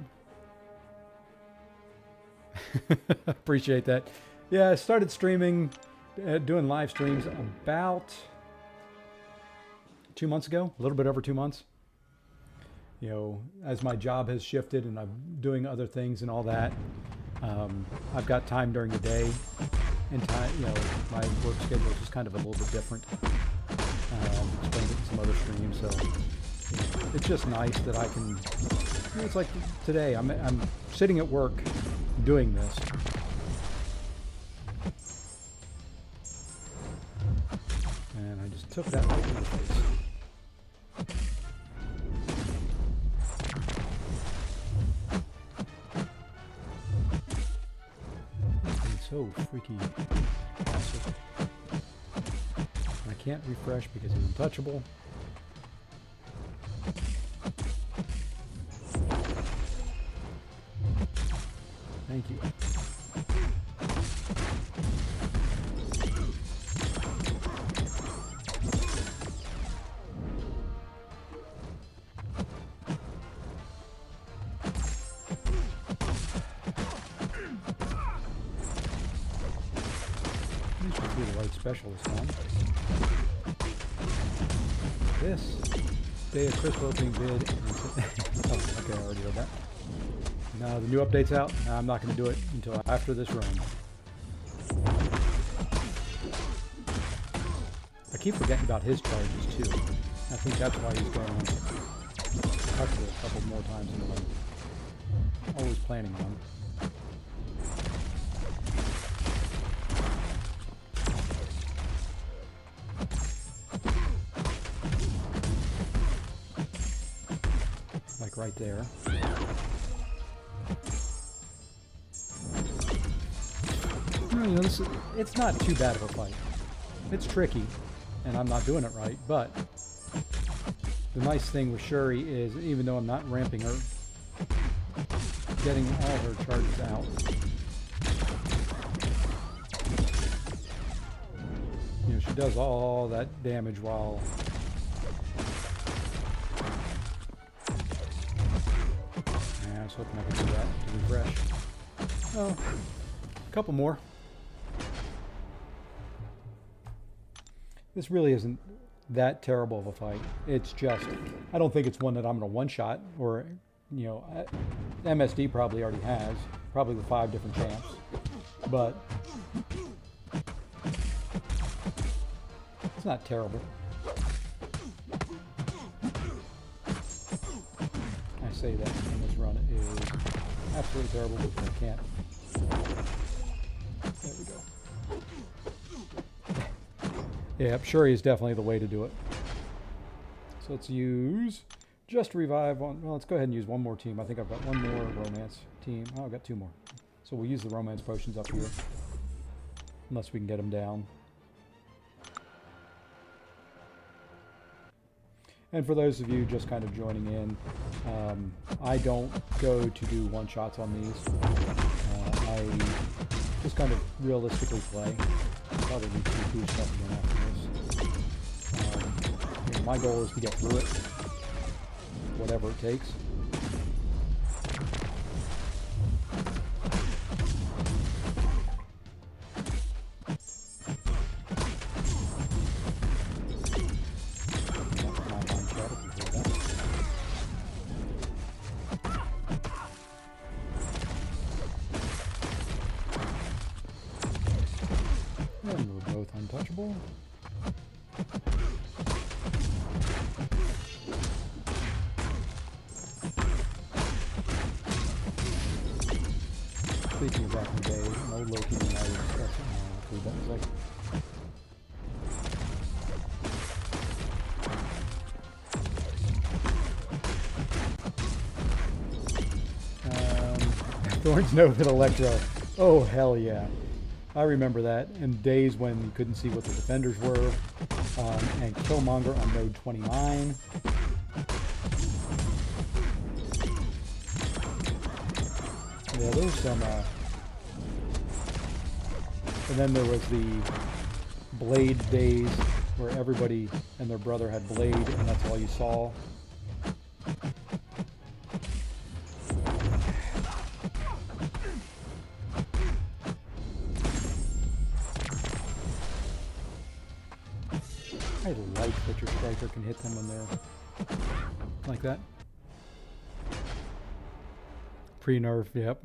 Appreciate that. Yeah, I started streaming, doing live streams about 2 months ago, a little bit over 2 months. You know, as my job has shifted and I'm doing other things and all that, I've got time during the day, and time, you know, my work schedule is just kind of a little bit different. I've explained it in some other streams, so you know, it's just nice that I can. You know, it's like today, I'm sitting at work doing this. And I just took that right in the face. So freaky passive. I can't refresh because it's untouchable. Thank you. Specialist one. This day of crisp opening bid. Oh, okay, I already heard that. Now the new update's out. I'm not going to do it until after this run. I keep forgetting about his charges too. I think that's why he's going on touch it a couple more times than I'm always planning on. Right there. You know, it's not too bad of a fight. It's tricky, and I'm not doing it right, but the nice thing with Shuri is, even though I'm not ramping her, getting all her charges out. You know, she does all that damage while I was hoping I could do that to refresh. Oh, a couple more. This really isn't that terrible of a fight. It's just, I don't think it's one that I'm going to one-shot, or, you know, MSD probably already has, probably with 5 different champs, but it's not terrible. I say that in this run it is absolutely terrible because I can't. There we go. Yeah, Shuri is definitely the way to do it. So let's use just revive on. Well, let's go ahead and use one more team. I think I've got one more romance team. Oh, I've got 2 more. So we'll use the romance potions up here, unless we can get them down. And for those of you just kind of joining in, I don't go to do one-shots on these. I just kind of realistically play. Probably need to do stuff again after this. You know, my goal is to get through it, whatever it takes. Speaking of back in the day, no Loki and I were discussing what that was like. Thorns Nova and Electro. Oh, hell yeah. I remember that. In days when you couldn't see what the defenders were. And Killmonger on node 29. Yeah, there was some, and then there was the Blade days where everybody and their brother had Blade, and that's all you saw. I like that your striker can hit them when they're like that. Pre-nerf, yep.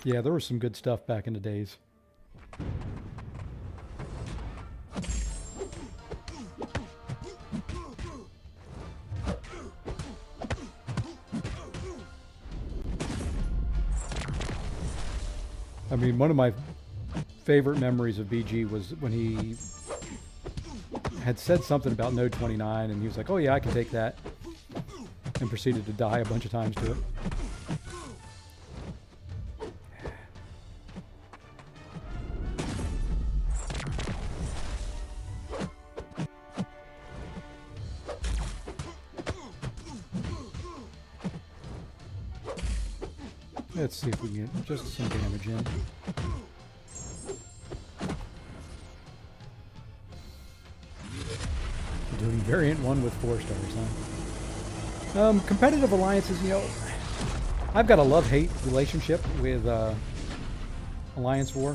Yeah, there was some good stuff back in the days. I mean, one of my favorite memories of BG was when he had said something about Node 29, and he was like, oh yeah, I can take that, and proceeded to die a bunch of times to it. Let's see if we can get just some damage in. Doing variant 1 with 4 stars, huh? Competitive alliances, you know, I've got a love-hate relationship with Alliance War.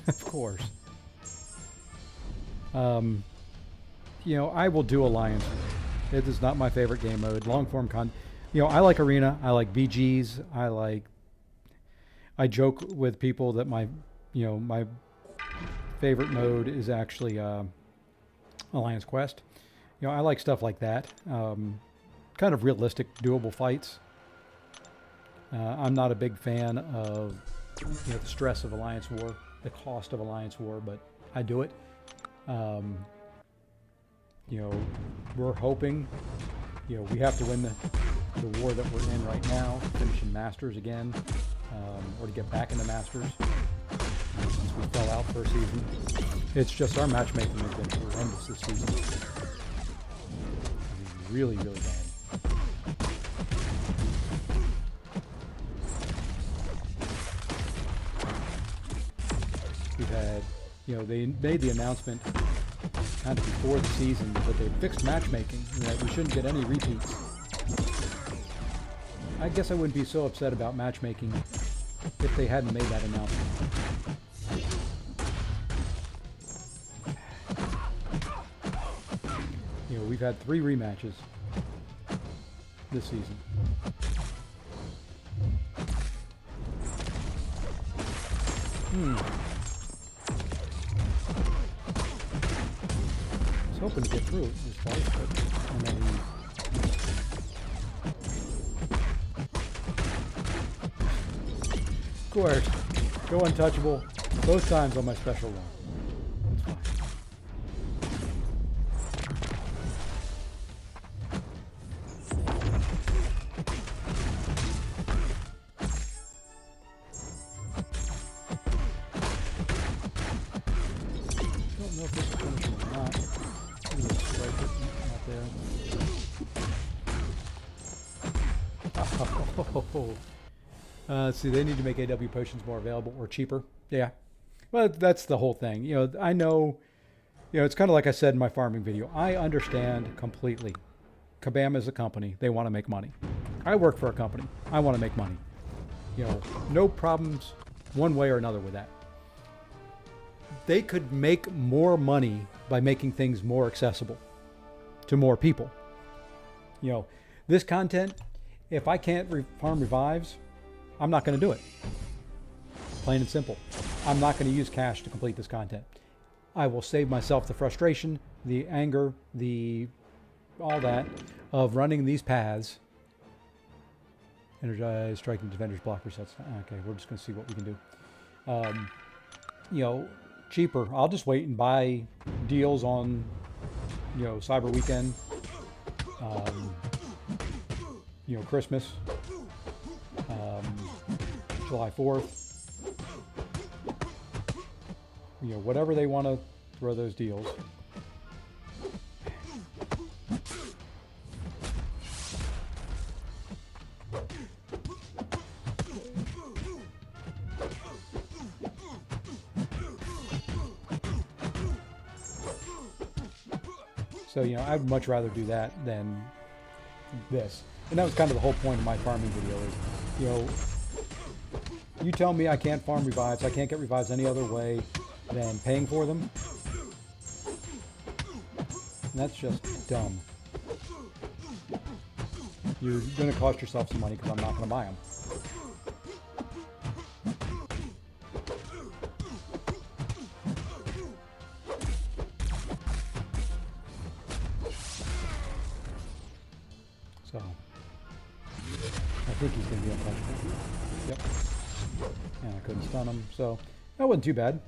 Of course. You know, I will do Alliance War. It is not my favorite game mode. Long-form you know, I like Arena. I like BGs. I joke with people that my favorite mode is actually Alliance Quest. You know, I like stuff like that. Kind of realistic, doable fights. I'm not a big fan of the stress of Alliance War, the cost of Alliance War, but I do it. You know, we're hoping, you know, we have to win the war that we're in right now, finishing Masters again, or to get back into Masters, since we fell out first season. It's just our matchmaking has been horrendous this season. I mean, really, really bad. We've had, you know, they made the announcement kind of before the season that they fixed matchmaking and that we shouldn't get any repeats. I guess I wouldn't be so upset about matchmaking if they hadn't made that announcement. You know, we've had 3 rematches this season. Hoping to get through it this fight, but and then of course, go untouchable both times on my special one. That's fine. Don't know if this will finish him or not. Let's see, they need to make AW potions more available or cheaper. Yeah. Well, that's the whole thing. You know, I know, you know, it's kind of like I said in my farming video. I understand completely. Kabam is a company. They want to make money. I work for a company. I want to make money. You know, no problems one way or another with that. They could make more money by making things more accessible to more people. You know, this content, if I can't farm revives, I'm not going to do it. Plain and simple. I'm not going to use cash to complete this content. I will save myself the frustration, the anger, all that of running these paths. Energize, striking defenders, block resets. Okay, we're just going to see what we can do. You know, cheaper. I'll just wait and buy deals on, you know, Cyber Weekend, you know, Christmas, July 4th, you know, whatever they want to throw those deals. So, you know, I'd much rather do that than this. and that was kind of the whole point of my farming video is, you know, you tell me I can't farm revives, I can't get revives any other way than paying for them. And that's just dumb. You're going to cost yourself some money because I'm not going to buy them. So, I think he's going to be untouchable. Yep. And I couldn't stun him, so that wasn't too bad.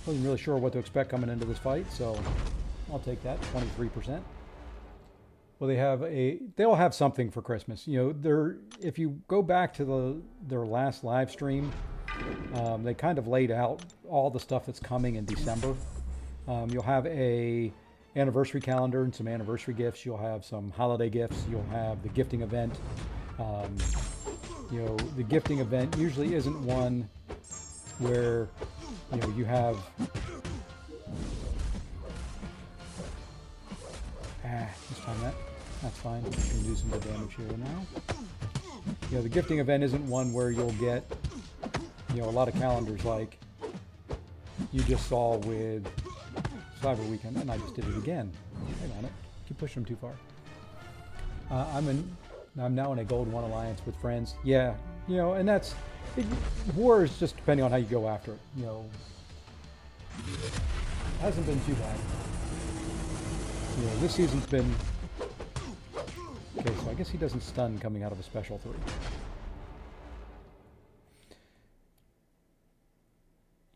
Wasn't really sure what to expect coming into this fight, so I'll take that, 23%. Well, they'll have something for Christmas. You know, if you go back to their last live stream, they kind of laid out all the stuff that's coming in December. You'll have a anniversary calendar and some anniversary gifts. You'll have some holiday gifts. You'll have the gifting event. You know, the gifting event usually isn't one where, you know, you have let's time that. That's fine. We can do some good damage here now. You know, the gifting event isn't one where you'll get, you know, a lot of calendars like you just saw with Cyber Weekend, and I just did it again. Hang on it. Keep pushing them too far. I'm now in a Gold 1 alliance with friends. Yeah, you know, and war is just depending on how you go after it. You know, hasn't been too bad. You know, this season's been okay. So I guess he doesn't stun coming out of a special 3.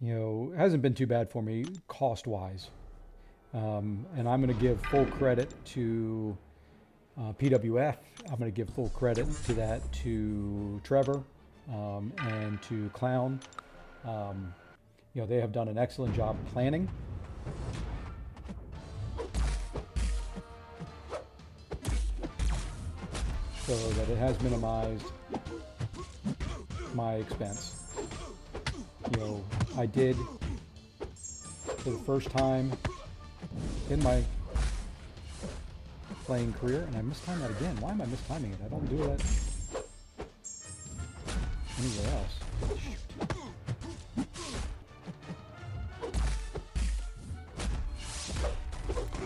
You know, it hasn't been too bad for me cost-wise, and I'm going to give full credit to PWF. I'm going to give full credit to that to Trevor and to Clown. You know, they have done an excellent job planning. So that it has minimized my expense. You know, I did for the first time in my playing career, and I mistimed that again. Why am I mistiming it? I don't do that anywhere else. Shoot.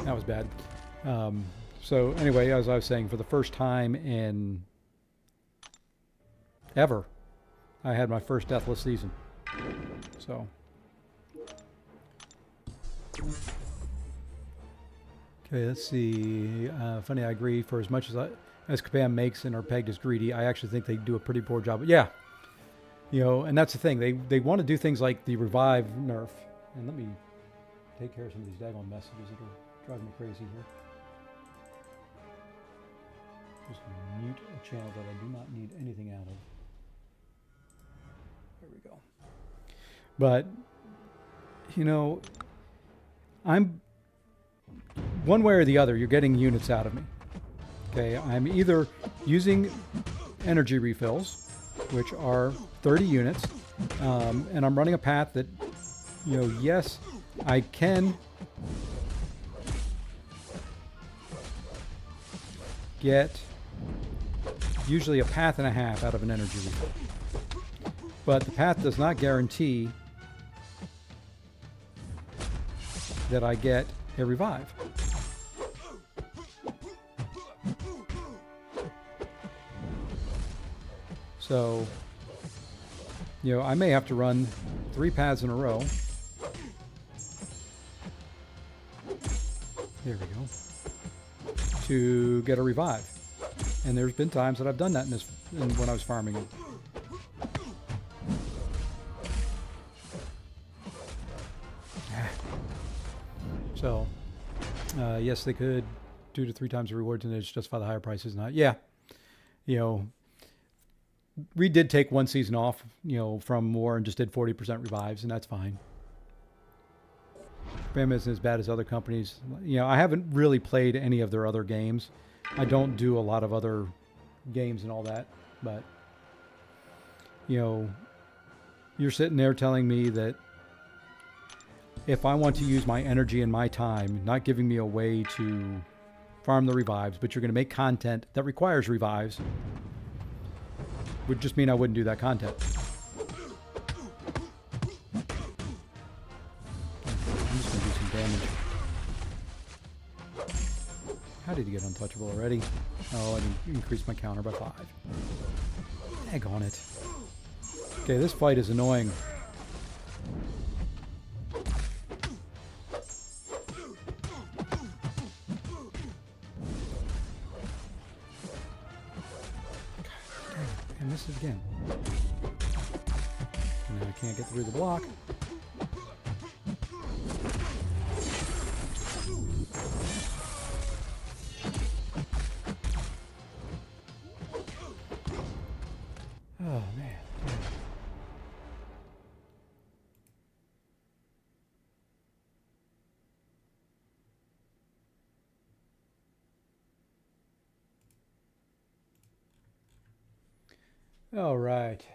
That was bad. So anyway, as I was saying, for the first time in ever, I had my first deathless season. So. Okay, let's see. Funny, I agree. For as much as Kabam makes and are pegged as greedy, I actually think they do a pretty poor job. But yeah, you know, and that's the thing. They want to do things like the revive nerf. And let me take care of some of these daggone messages that are driving me crazy here. Just mute a channel that I do not need anything out of. There we go. But, you know, I'm one way or the other, you're getting units out of me. Okay, I'm either using energy refills, which are 30 units, and I'm running a path that, you know, yes, I can get usually a path and a half out of an energy refill. But the path does not guarantee that I get a revive. So, you know, I may have to run 3 paths in a row. There we go. To get a revive. And there's been times that I've done that when I was farming it. So, yes, they could 2 to 3 times the rewards and it's justify the higher prices. Not, yeah, you know, we did take 1 season off, you know, from war and just did 40% revives, and that's fine. Spam isn't as bad as other companies. You know, I haven't really played any of their other games. I don't do a lot of other games and all that, but, you know, you're sitting there telling me that if I want to use my energy and my time, not giving me a way to farm the revives, but you're going to make content that requires revives, would just mean I wouldn't do that content. I'm just going to do some damage. How did he get untouchable already? Oh, I increased my counter by 5. Egg on it. Okay, this fight is annoying. I missed it again. And I can't get through the block. Oh, man. All right.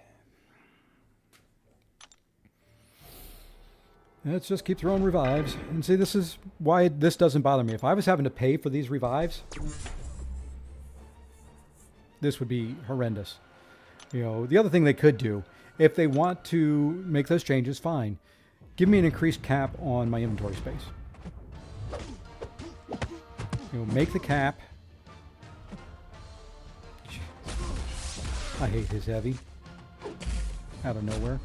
Let's just keep throwing revives. And see, this is why this doesn't bother me. If I was having to pay for these revives, this would be horrendous. You know, the other thing they could do, if they want to make those changes, fine. Give me an increased cap on my inventory space. You know, make the cap. I hate his heavy. Out of nowhere.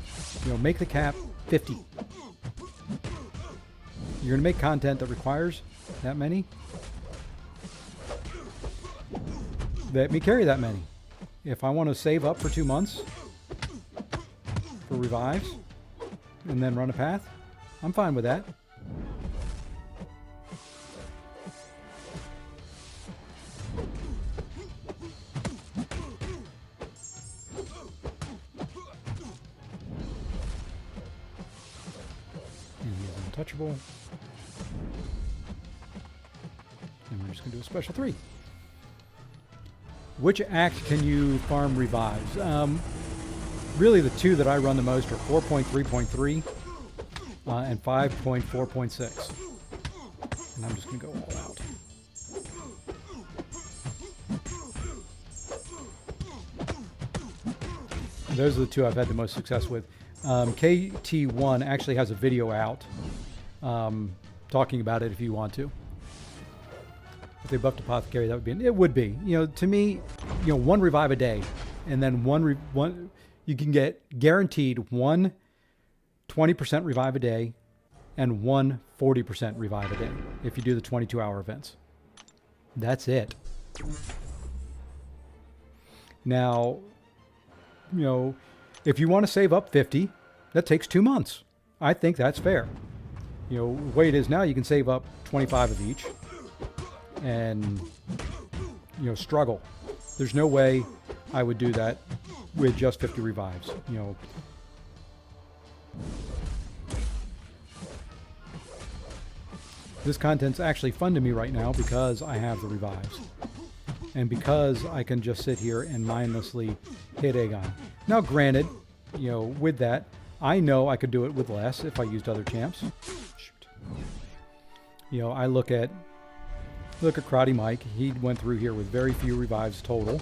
You know, make the cap 50. You're going to make content that requires that many? Let me carry that many. If I want to save up for 2 months for revives and then run a path, I'm fine with that. And he is untouchable. And we're just going to do a special 3. Which act can you farm revives? Really, the two that I run the most are 4.3.3 and 5.4.6. And I'm just going to go all out. And those are the two I've had the most success with. KT1 actually has a video out talking about it if you want to. If they buffed Apothecary, that would be... It would be. You know, to me, you know, 1 revive a day. And then one you can get guaranteed 1 20% revive a day and 1 40% revive a day if you do the 22-hour events. That's it. Now, you know, if you want to save up 50, that takes 2 months. I think that's fair. You know, the way it is now, you can save up 25 of each and, you know, struggle. There's no way I would do that with just 50 revives. You know, this content's actually fun to me right now because I have the revives. And because I can just sit here and mindlessly hit Aegon. Now granted, you know, with that, I know I could do it with less if I used other champs. Shoot. You know, I look at Karate Mike. He went through here with very few revives total.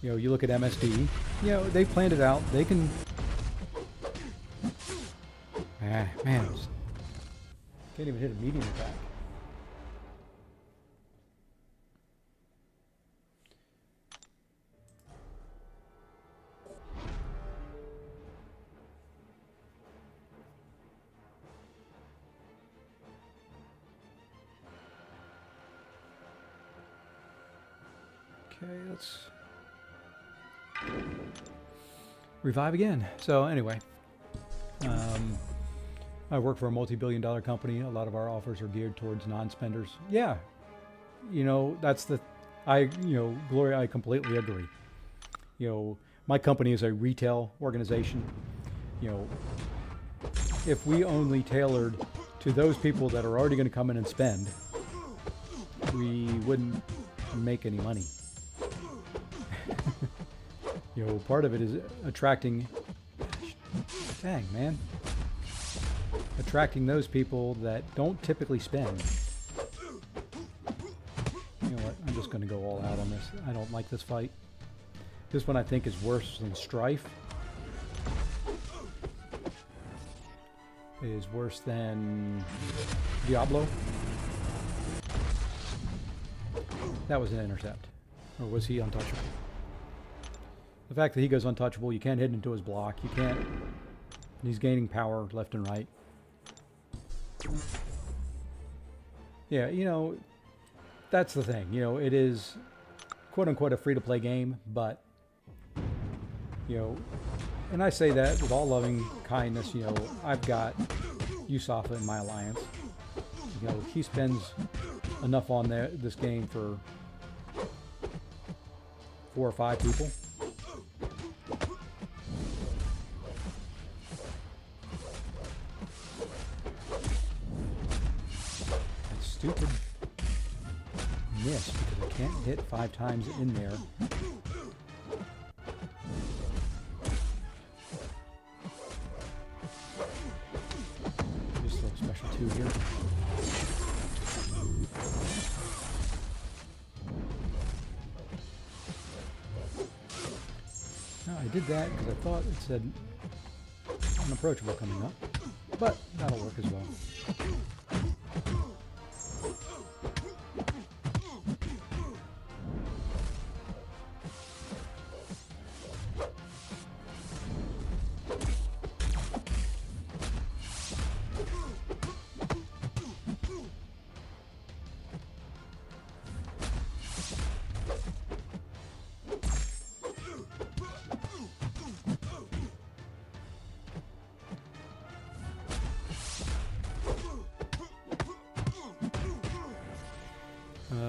You know, you look at MSD. You know, they planned it out. They can... Man. Can't even hit a medium attack. Okay, let's revive again. So anyway, I work for a multi-billion-dollar company. A lot of our offers are geared towards non-spenders. Yeah, you know, that's the, Gloria, I completely agree. You know, my company is a retail organization. You know, if we only tailored to those people that are already going to come in and spend, we wouldn't make any money. You know, part of it is attracting, dang man, attracting those people that don't typically spend. just going to go all out on this. I don't like this fight. This one I think is worse than Strife. Is worse than Diablo. That was an intercept. Or was he untouchable? The fact that he goes untouchable, you can't hit into his block. You can't... He's gaining power left and right. Yeah, you know, that's the thing. You know, it is quote-unquote a free-to-play game, but, you know, and I say that with all loving kindness. You know, I've got Yusafa in my alliance. You know, he spends enough on this game for 4 or 5 people. That's stupid miss because I can't hit 5 times in there. Just a little special 2 here. I did that because I thought it said unapproachable coming up, but that'll work as well.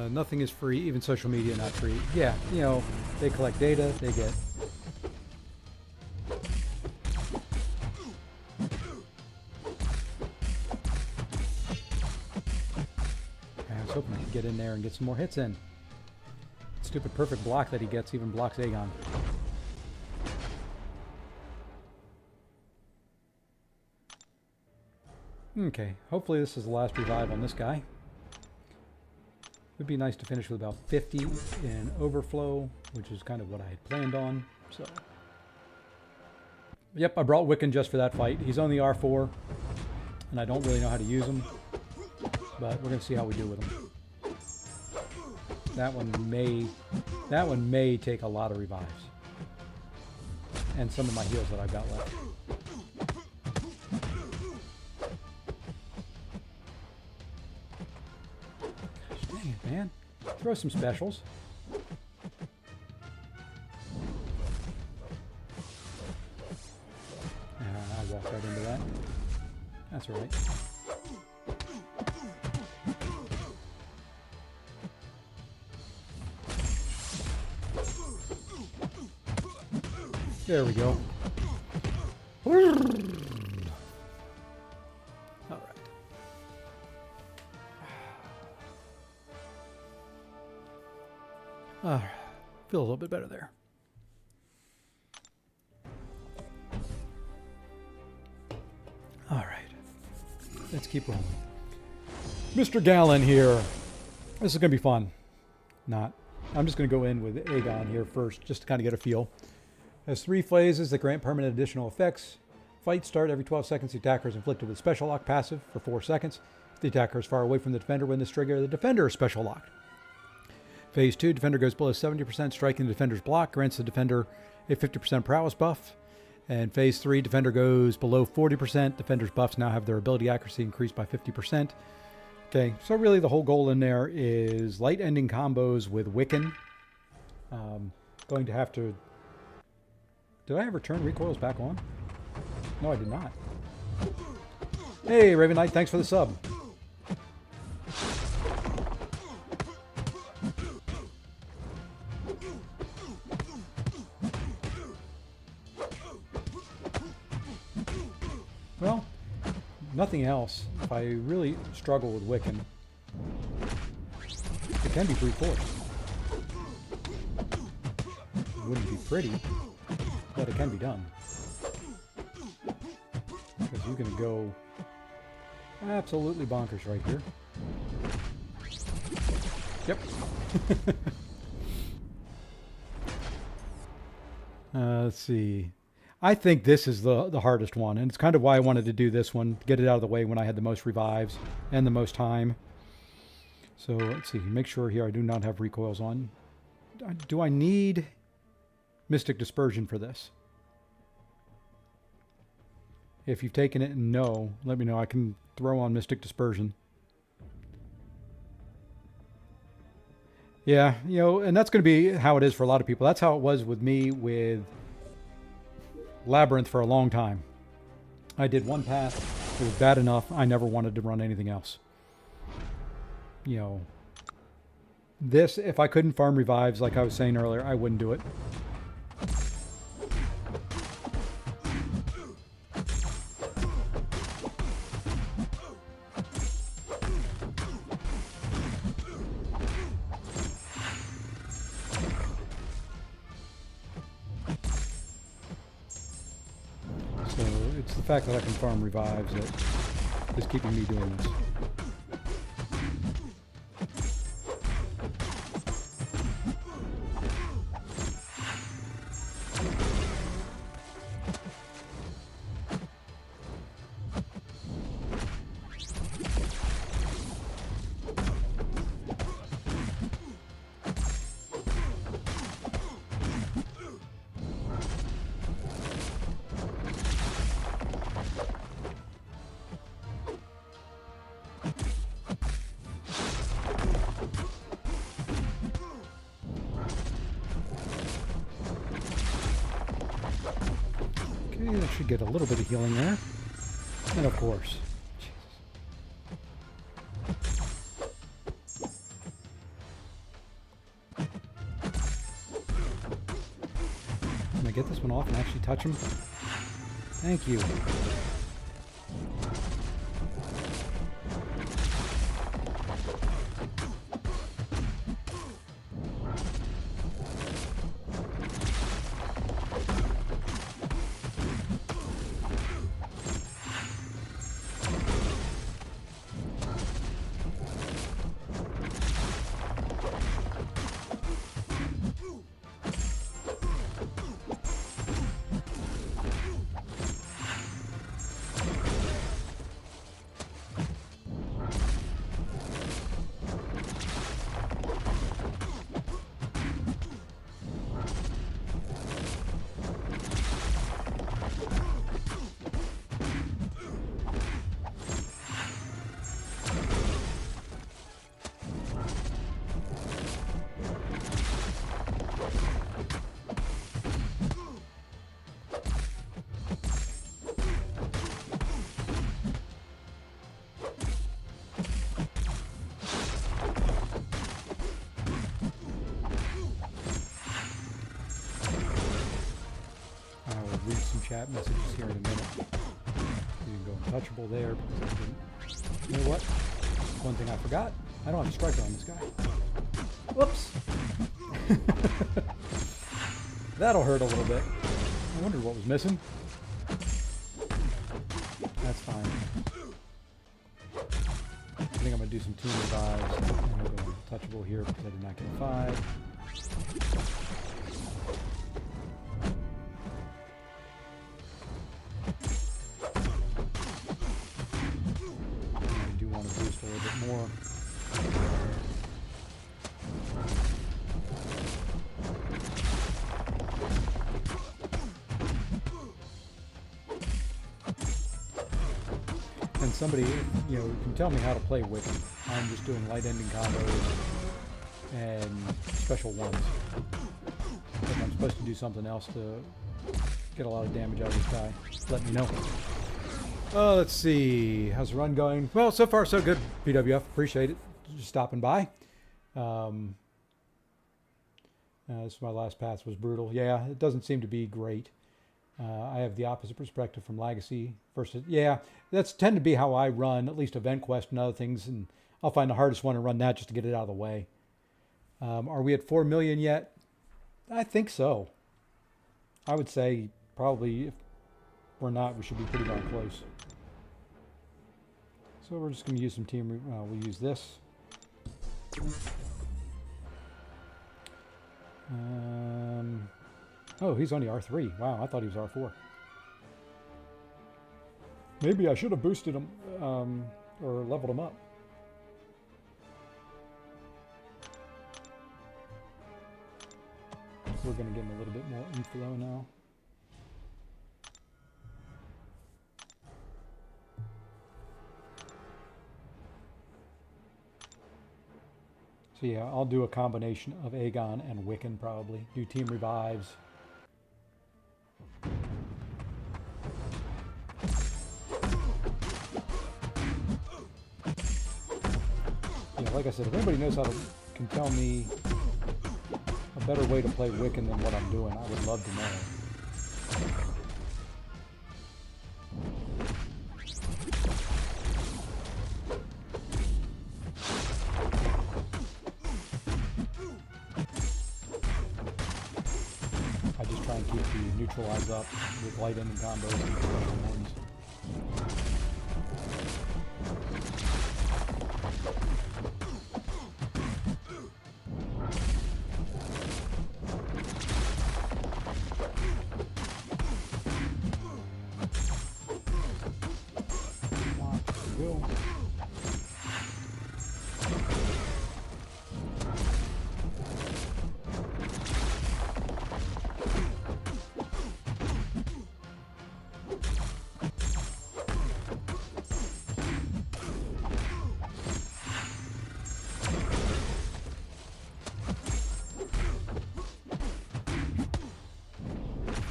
Nothing is free, even social media not free. Yeah, you know, they collect data, they get... I was hoping I could get in there and get some more hits in. Stupid perfect block that he gets even blocks Aegon. Okay, hopefully this is the last revive on this guy. It would be nice to finish with about 50 in overflow, which is kind of what I had planned on. So, yep, I brought Wiccan just for that fight. He's on the R4, and I don't really know how to use him, but we're going to see how we do with him. That one may take a lot of revives, and some of my heals that I've got left. Man, throw some specials. I walked right into that. That's all right. There we go. Feel a little bit better there. All right. Let's keep rolling. Mr. Gallon here. This is going to be fun. Not. I'm just going to go in with Aegon here first, just to kind of get a feel. Has 3 phases that grant permanent additional effects. Fights start every 12 seconds. The attacker is inflicted with special lock passive for 4 seconds. If the attacker is far away from the defender when this trigger, the defender is special locked. Phase 2, defender goes below 70%, striking the defender's block, grants the defender a 50% prowess buff. And phase 3, defender goes below 40%, defender's buffs now have their ability accuracy increased by 50%. Okay, so really the whole goal in there is light ending combos with Wiccan. Going to have to... Did I ever turn recoils back on? No, I did not. Hey, Raven Knight, thanks for the sub. Well, nothing else. If I really struggle with Wiccan, it can be brute force. It wouldn't be pretty, but it can be done. Because you can go absolutely bonkers right here. Yep. Let's see. I think this is the hardest one, and it's kind of why I wanted to do this one, to get it out of the way when I had the most revives and the most time. So let's see, make sure here I do not have recoils on. Do I need Mystic Dispersion for this? If you've taken it and no, let me know. I can throw on Mystic Dispersion. Yeah, you know, and that's going to be how it is for a lot of people. That's how it was with me with Labyrinth for a long time. I did one path. It was bad enough. I never wanted to run anything else. You know, this, if I couldn't farm revives, like I was saying earlier, I wouldn't do it. So it's the fact that I can farm revives that is keeping me doing this. Okay, that should get a little bit of healing there. And of course. Can I get this one off and actually touch him? Thank you. Chat messages here in a minute. You can go untouchable there because I didn't. You know what? One thing I forgot. I don't have a striker on this guy. Whoops. That'll hurt a little bit. I wondered what was missing. That's fine. I think I'm going to do some team revives. I'm going to go untouchable here because I did not get 5. More. And somebody, you know, can tell me how to play Wiccan. I'm just doing light ending combos and special ones. If I'm supposed to do something else to get a lot of damage out of this guy, let me know. Let's see. How's the run going? Well, so far so good, PWF. Appreciate it. Just stopping by. This is my last pass was brutal. Yeah, it doesn't seem to be great. I have the opposite perspective from Legacy versus... Yeah, that's tend to be how I run, at least Event Quest and other things, and I'll find the hardest one to run that just to get it out of the way. Are we at 4 million yet? I think so. I would say probably if we're not, we should be pretty darn close. So we're just going to use some team... we'll use this. Oh, he's only R3. Wow, I thought he was R4. Maybe I should have boosted him or leveled him up. We're going to give him a little bit more inflow now. So yeah, I'll do a combination of Aegon and Wiccan probably. Do team revives. Yeah, like I said, if anybody knows how to can tell me a better way to play Wiccan than what I'm doing, I would love to know. I just try and keep the neutralize up with light ending combos and special ones.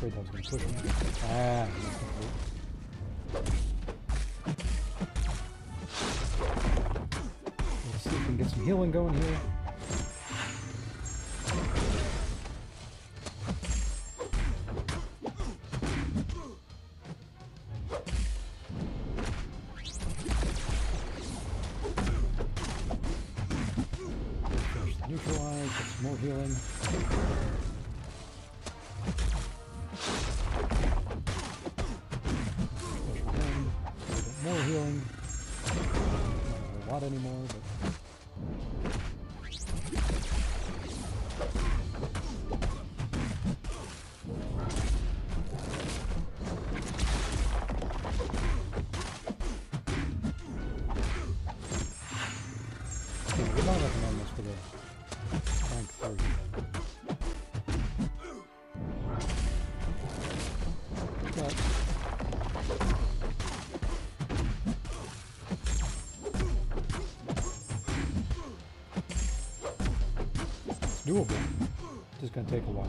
Afraid I was going to push him. Ah, let's see if we can get some healing going here. Neutralize, get some more healing. More healing. Not a lot anymore, but yeah, we don't recommend this for the rank 3. But doable. Just gonna take a while.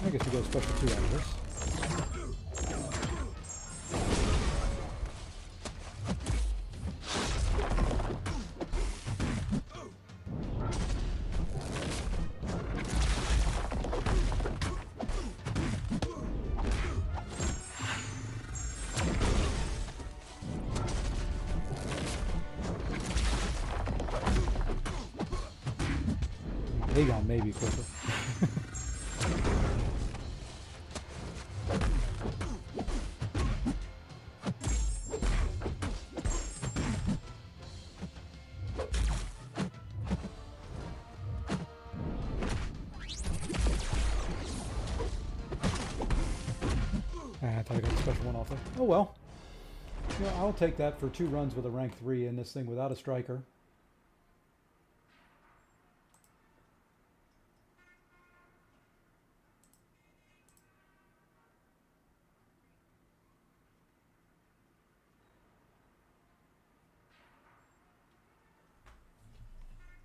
I guess we go special 2 out of this. Aegon may be quicker. I thought I got a special one off there. Oh well. You know, I'll take that for 2 runs with a rank 3 in this thing without a striker.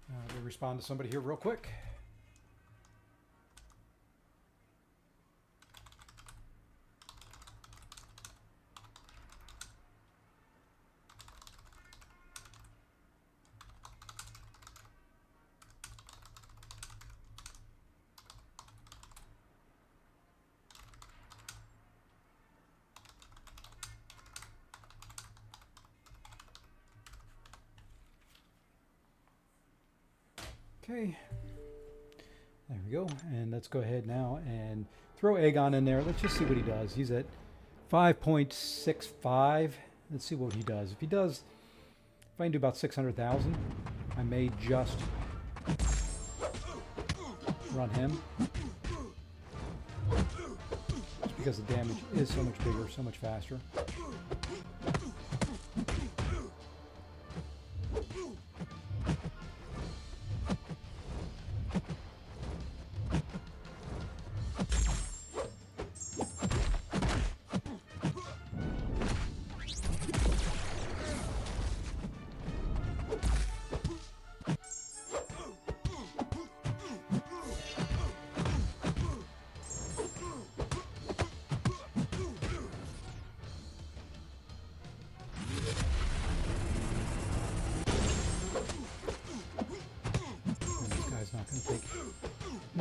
Let me respond to somebody here real quick. Okay. There we go. And let's go ahead now and throw Aegon in there. Let's just see what he does. He's at 5.65. Let's see what he does. If I can do about 600,000, I may just run him. Just because the damage is so much bigger, so much faster.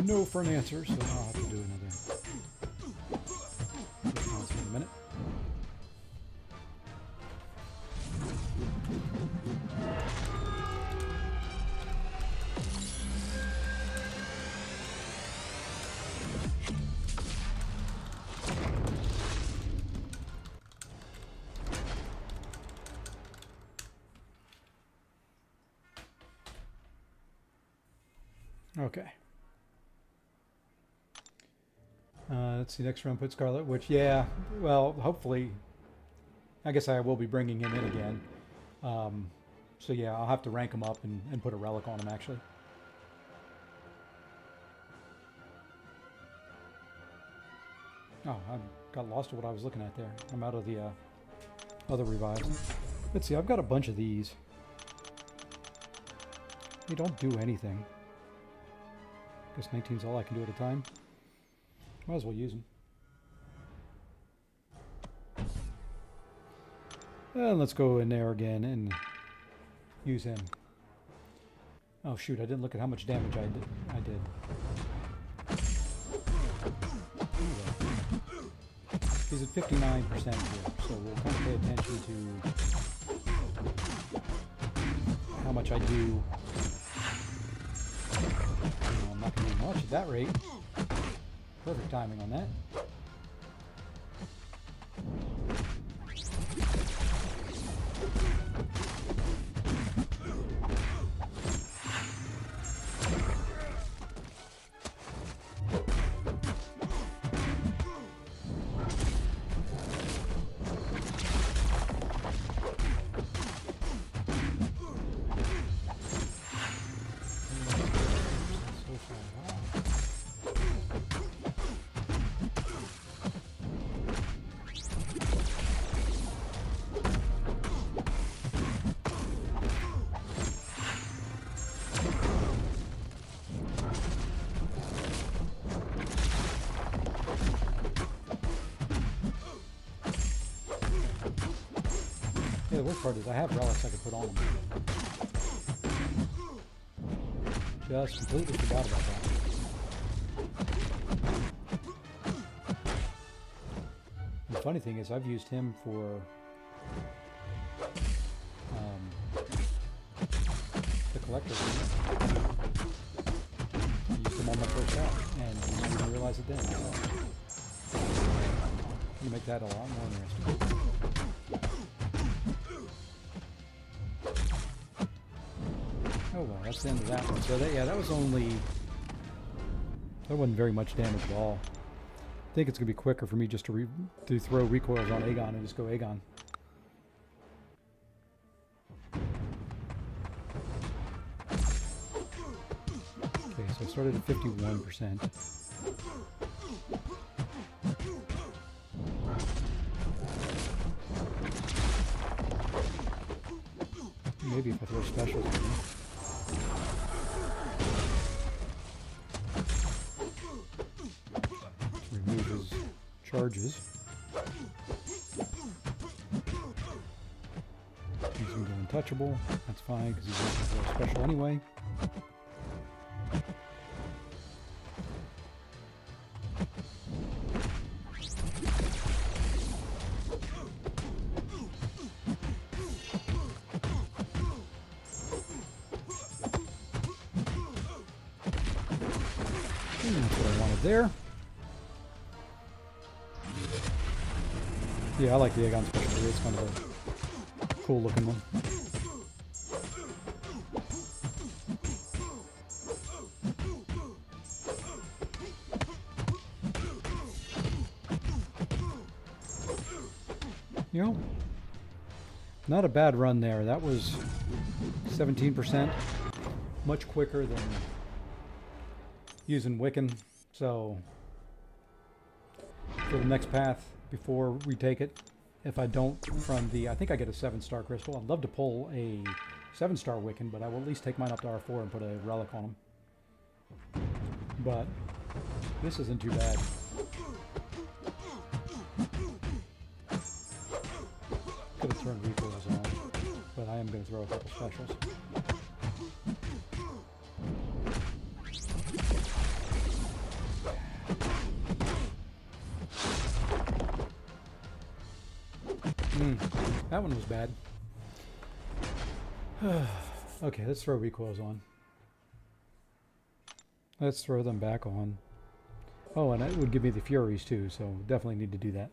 No for an answer, so I'll have to do another response in a minute. Okay. Let's see, next round put Scarlet Witch. Yeah, well, hopefully, I guess I will be bringing him in again. So yeah, I'll have to rank him up and put a relic on him, actually. Oh, I got lost to what I was looking at there. I'm out of the other revives. Let's see, I've got a bunch of these. They don't do anything. I guess 19's all I can do at a time. Might as well use them. And let's go in there again and use him. Oh shoot, I didn't look at how much damage I did. He's at 59% here, so we'll kind of pay attention to how much I do. I'm not going to do much at that rate. Perfect timing on that. The worst part is I have relics I could put on them. Just completely forgot about that. The funny thing is I've used him for the collector. I used him on my first shot and didn't even realize it then. So you make that a lot more interesting. Oh well, that's the end of that one. So that, yeah, that wasn't very much damage at all. I think it's gonna be quicker for me just to throw recoils on Aegon and just go Aegon. Okay, so I started at 51%. Maybe if I throw specials. Remove his charges. He's going to go untouchable. That's fine because he's going to throw a special anyway. That's what I wanted there. Yeah, I like the Aegon special. It's kind of a cool looking one. You know, not a bad run there. That was 17%. Much quicker than using Wiccan. So for the next path, before we take it, if I don't from the, I think I get a 7-star crystal. I'd love to pull a 7-star Wiccan, but I will at least take mine up to R4 and put a relic on them. But this isn't too bad. Could have turned recoils on, but I am going to throw a couple specials. That one was bad. Okay, let's throw recoils on. Let's throw them back on. Oh, and it would give me the Furies too, so definitely need to do that.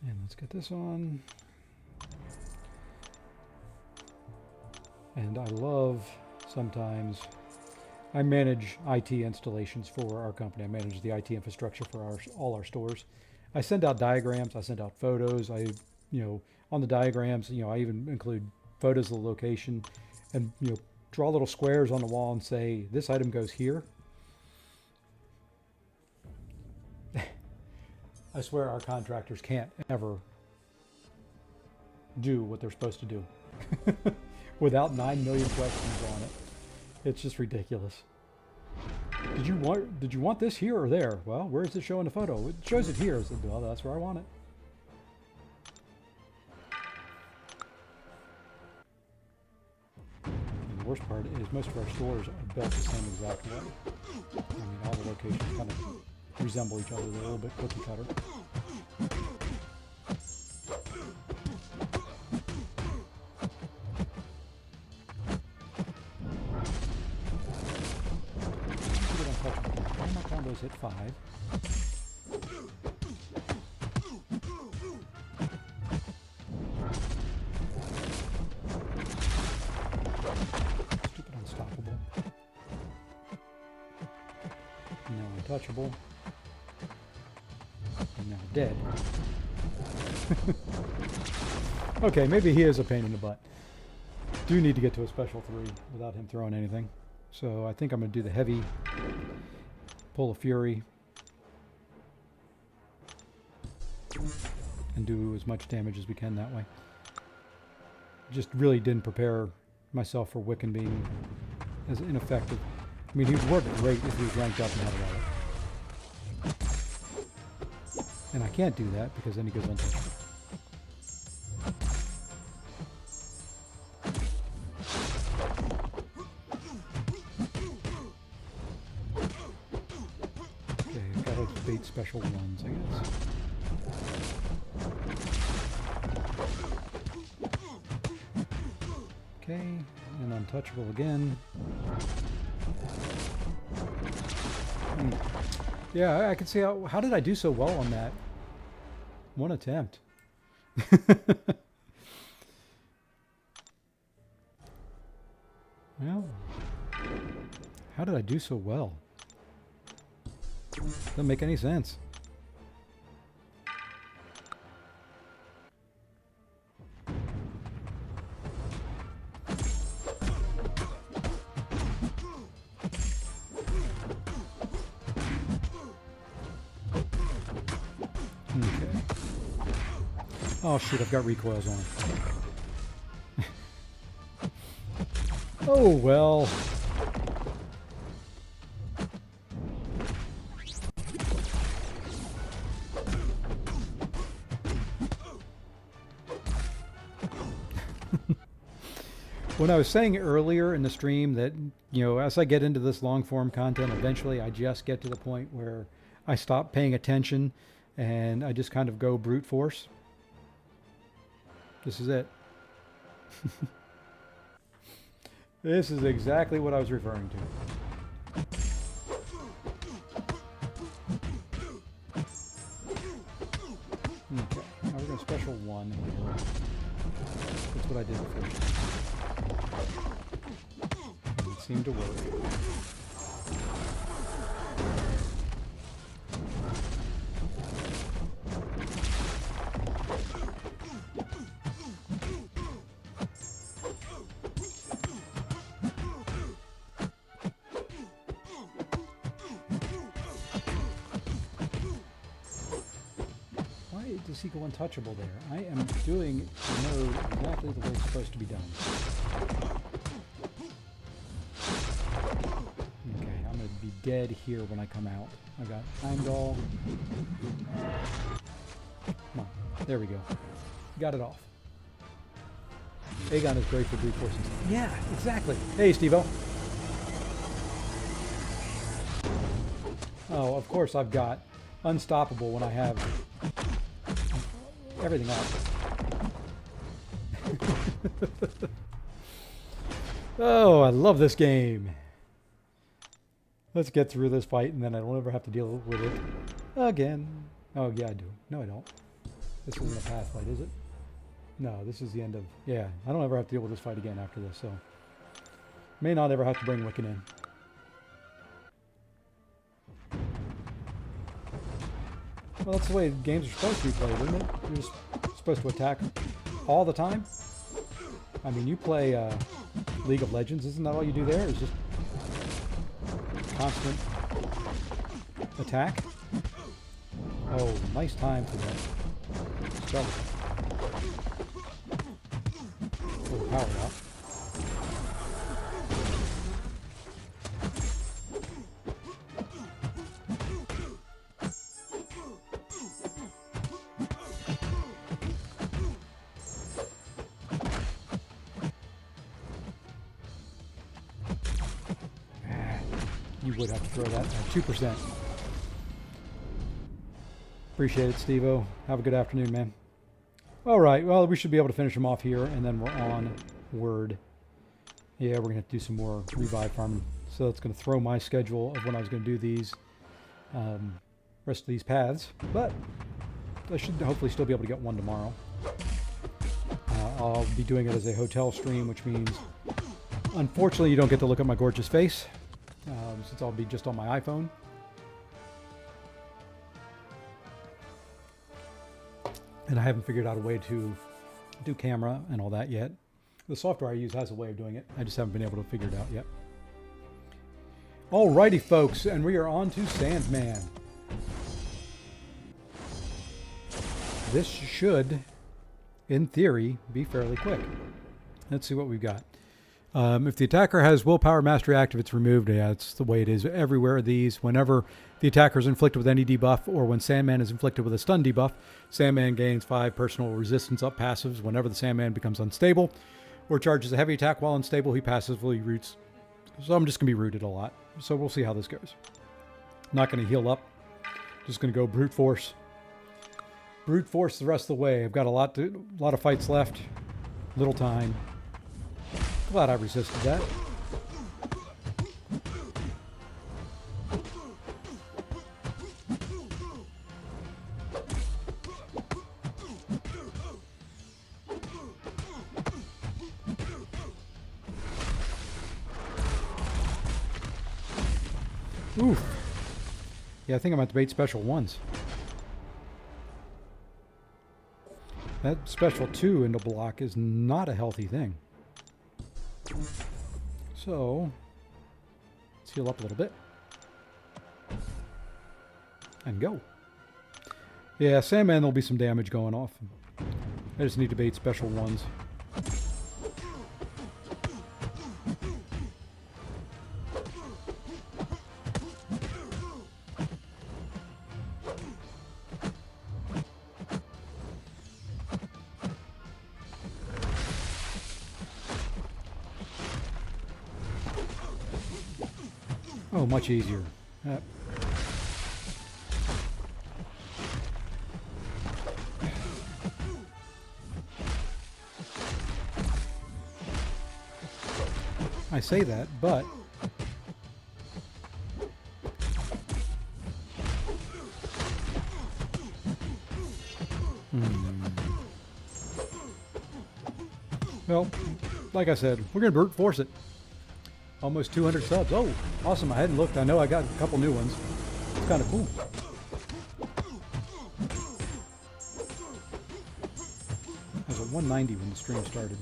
And let's get this on. And I love, sometimes, I manage IT installations for our company. I manage the IT infrastructure for all our stores. I send out diagrams, I send out photos. On the diagrams, I even include photos of the location and, draw little squares on the wall and say, this item goes here. I swear our contractors can't ever do what they're supposed to do without 9 million questions on it. It's just ridiculous. Did you want this here or there? Well, where is it showing the photo? It shows it here. I said, well, that's where I want it. And the worst part is most of our stores are built the same exact way. I mean, all the locations kind of resemble each other. They're a little bit cookie cutter. My combos hit 5. Stupid unstoppable. Now untouchable. And now dead. Okay, maybe he is a pain in the butt. Do need to get to a special 3 without him throwing anything. So I think I'm going to do the heavy, pull a Fury, and do as much damage as we can that way. Just really didn't prepare myself for Wiccan being as ineffective. I mean, he would work great if he was ranked up and had a relic. And I can't do that because then he goes untouchable. Bait special ones, I guess. Okay, and untouchable again. Yeah, I can see how did I do so well on that? One attempt. Well, how did I do so well? Doesn't make any sense. Okay. Oh shoot, I've got recoils on. Oh, well. When I was saying earlier in the stream that, you know, as I get into this long form content, eventually I just get to the point where I stop paying attention and I just kind of go brute force. This is it. This is exactly what I was referring to. Okay, now we're going to special one here. That's what I did before. It seemed to work. Why does he go untouchable there? I am doing the mode exactly the way it's supposed to be done. Okay, I'm going to be dead here when I come out. I got Heimdall. Come on, there we go. Got it off. Aegon is great for brute force. Yeah, exactly. Hey, Steve-O. Oh, of course I've got Unstoppable when I have everything else. Oh, I love this game. Let's get through this fight and then I don't ever have to deal with it again. Oh, yeah, I do. No, I don't. This isn't a path fight, is it? No, this is the end of... Yeah, I don't ever have to deal with this fight again after this, so... May not ever have to bring Wiccan in. Well, that's the way games are supposed to be played, isn't it? You're just supposed to attack all the time. I mean, you play League of Legends. Isn't that all you do there? Is just constant attack? Oh, nice time for that. Spell. Pull the power out. You would have to throw that at 2%. Appreciate it, Steve-O. Have a good afternoon, man. All right, well, we should be able to finish them off here, and then we're on Word. Yeah, we're going to have to do some more revive farming. So that's going to throw my schedule of when I was going to do these rest of these paths. But I should hopefully still be able to get one tomorrow. I'll be doing it as a hotel stream, which means, unfortunately, you don't get to look at my gorgeous face. Since I'll be just on my iPhone. And I haven't figured out a way to do camera and all that yet. The software I use has a way of doing it. I just haven't been able to figure it out yet. Alrighty, folks, and we are on to Sandman. This should, in theory, be fairly quick. Let's see what we've got. If the attacker has willpower mastery active, it's removed. Yeah, it's the way it is everywhere. These, whenever the attacker is inflicted with any debuff, or when Sandman is inflicted with a stun debuff, Sandman gains 5 personal resistance up passives. Whenever the Sandman becomes unstable, or charges a heavy attack while unstable, he passively roots. So I'm just going to be rooted a lot. So we'll see how this goes. Not going to heal up. Just going to go brute force. Brute force the rest of the way. I've got a lot of fights left. Little time. Glad I resisted that. Oof. Yeah, I think I'm at the bait special ones. That special 2 into block is not a healthy thing. So, let's heal up a little bit. And go. Yeah, Sandman, there'll be some damage going off. I just need to bait special ones. Oh, much easier. I say that, but well, like I said, we're going to brute force it. Almost 200 subs. Oh, awesome. I hadn't looked. I know I got a couple new ones. It's kind of cool. I was at 190 when the stream started.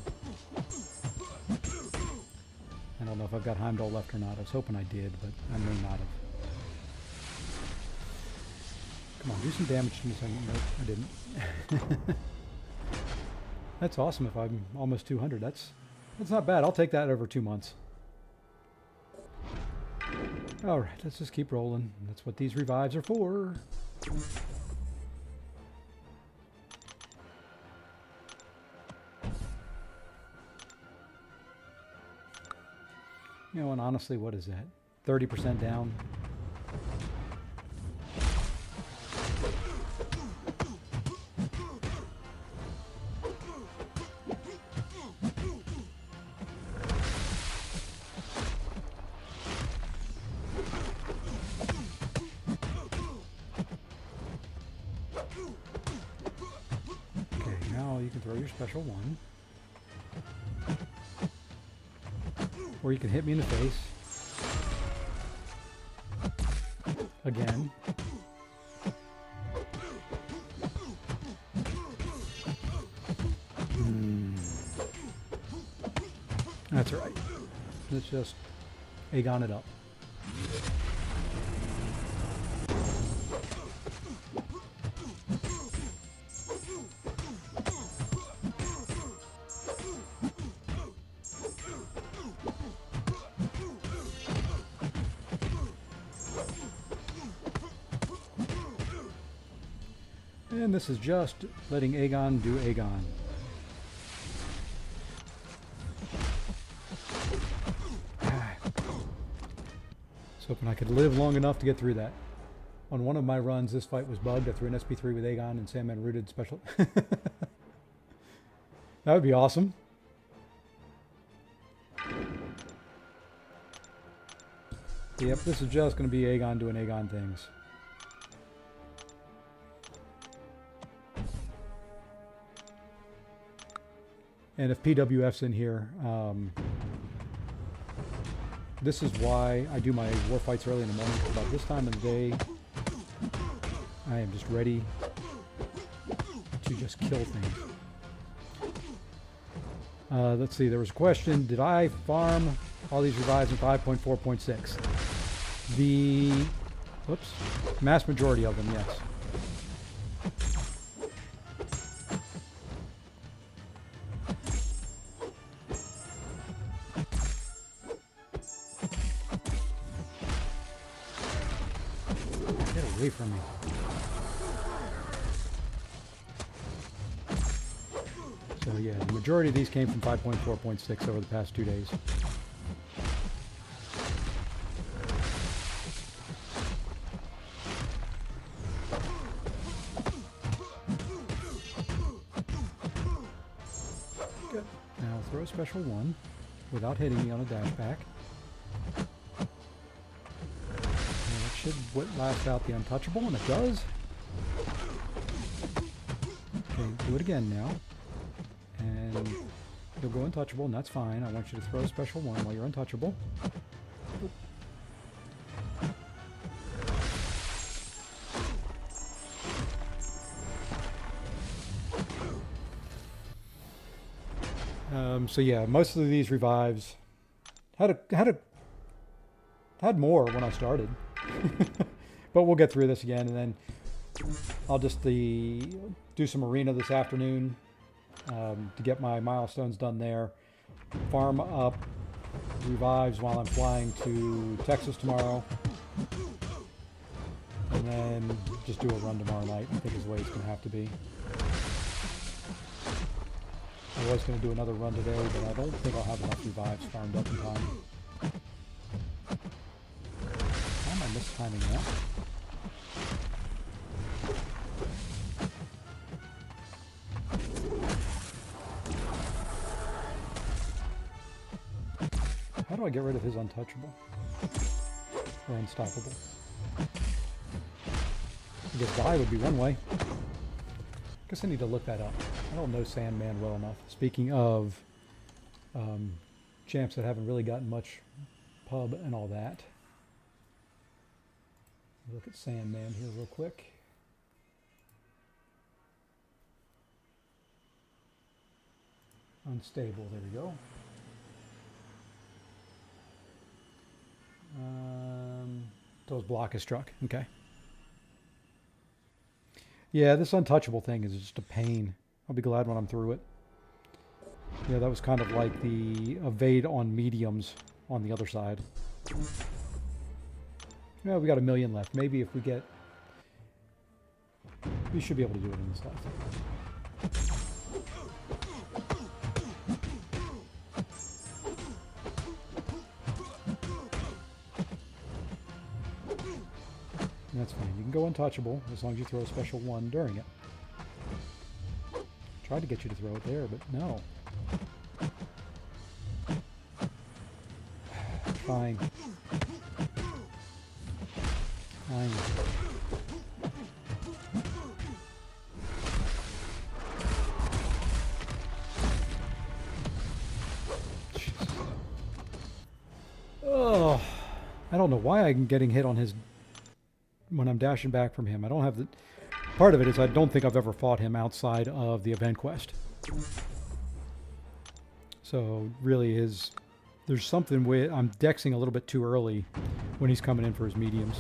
I don't know if I've got Heimdall left or not. I was hoping I did, but I may not have. Come on, do some damage to me. Nope, I didn't. That's awesome if I'm almost 200. That's not bad. I'll take that over 2 months. Alright, let's just keep rolling. That's what these revives are for. You know, and honestly, what is that? 30% down? Throw your special one. Or you can hit me in the face. Again. That's right. Let's just Aegon it up. And this is just letting Aegon do Aegon. I was hoping I could live long enough to get through that. On one of my runs, this fight was bugged. I threw an SP3 with Aegon and Sandman rooted special. That would be awesome. Yep, this is just going to be Aegon doing Aegon things. And if PWF's in here, this is why I do my war fights early in the morning. About this time of the day, I am just ready to just kill things. Let's see, there was a question. Did I farm all these revives in 5.4.6? The mass majority of them, yes. Get away from me. So yeah, the majority of these came from 5.4.6 over the past 2 days. Good. Now throw a special one without hitting me on a dash back. And it should last out the untouchable, and it does. Okay, do it again now. And you'll go untouchable, and that's fine. I want you to throw a special one while you're untouchable. So yeah, most of these revives had more when I started, but we'll get through this again, and then I'll just do some arena this afternoon. To get my milestones done there, farm up revives while I'm flying to Texas tomorrow, and then just do a run tomorrow night. I think is the way it's going to have to be. I was going to do another run today, but I don't think I'll have enough revives farmed up in time. timing that. How do I get rid of his untouchable? Or unstoppable? I guess die would be one way. I guess I need to look that up. I don't know Sandman well enough. Speaking of champs that haven't really gotten much pub and all that. Look at Sandman here real quick. Unstable, there we go. Those block is struck. Okay. Yeah, this untouchable thing is just a pain. I'll be glad when I'm through it. Yeah, that was kind of like the evade on mediums on the other side. Yeah, we got 1 million left. Maybe if we get... We should be able to do it in this life. That's fine. You can go untouchable as long as you throw a special 1 during it. Tried to get you to throw it there, but no. Fine. Fine. Oh, I don't know why I'm getting hit on his... when I'm dashing back from him. I don't have the... Part of it is I don't think I've ever fought him outside of the event quest. So really is... There's something with... I'm dexing a little bit too early when he's coming in for his mediums.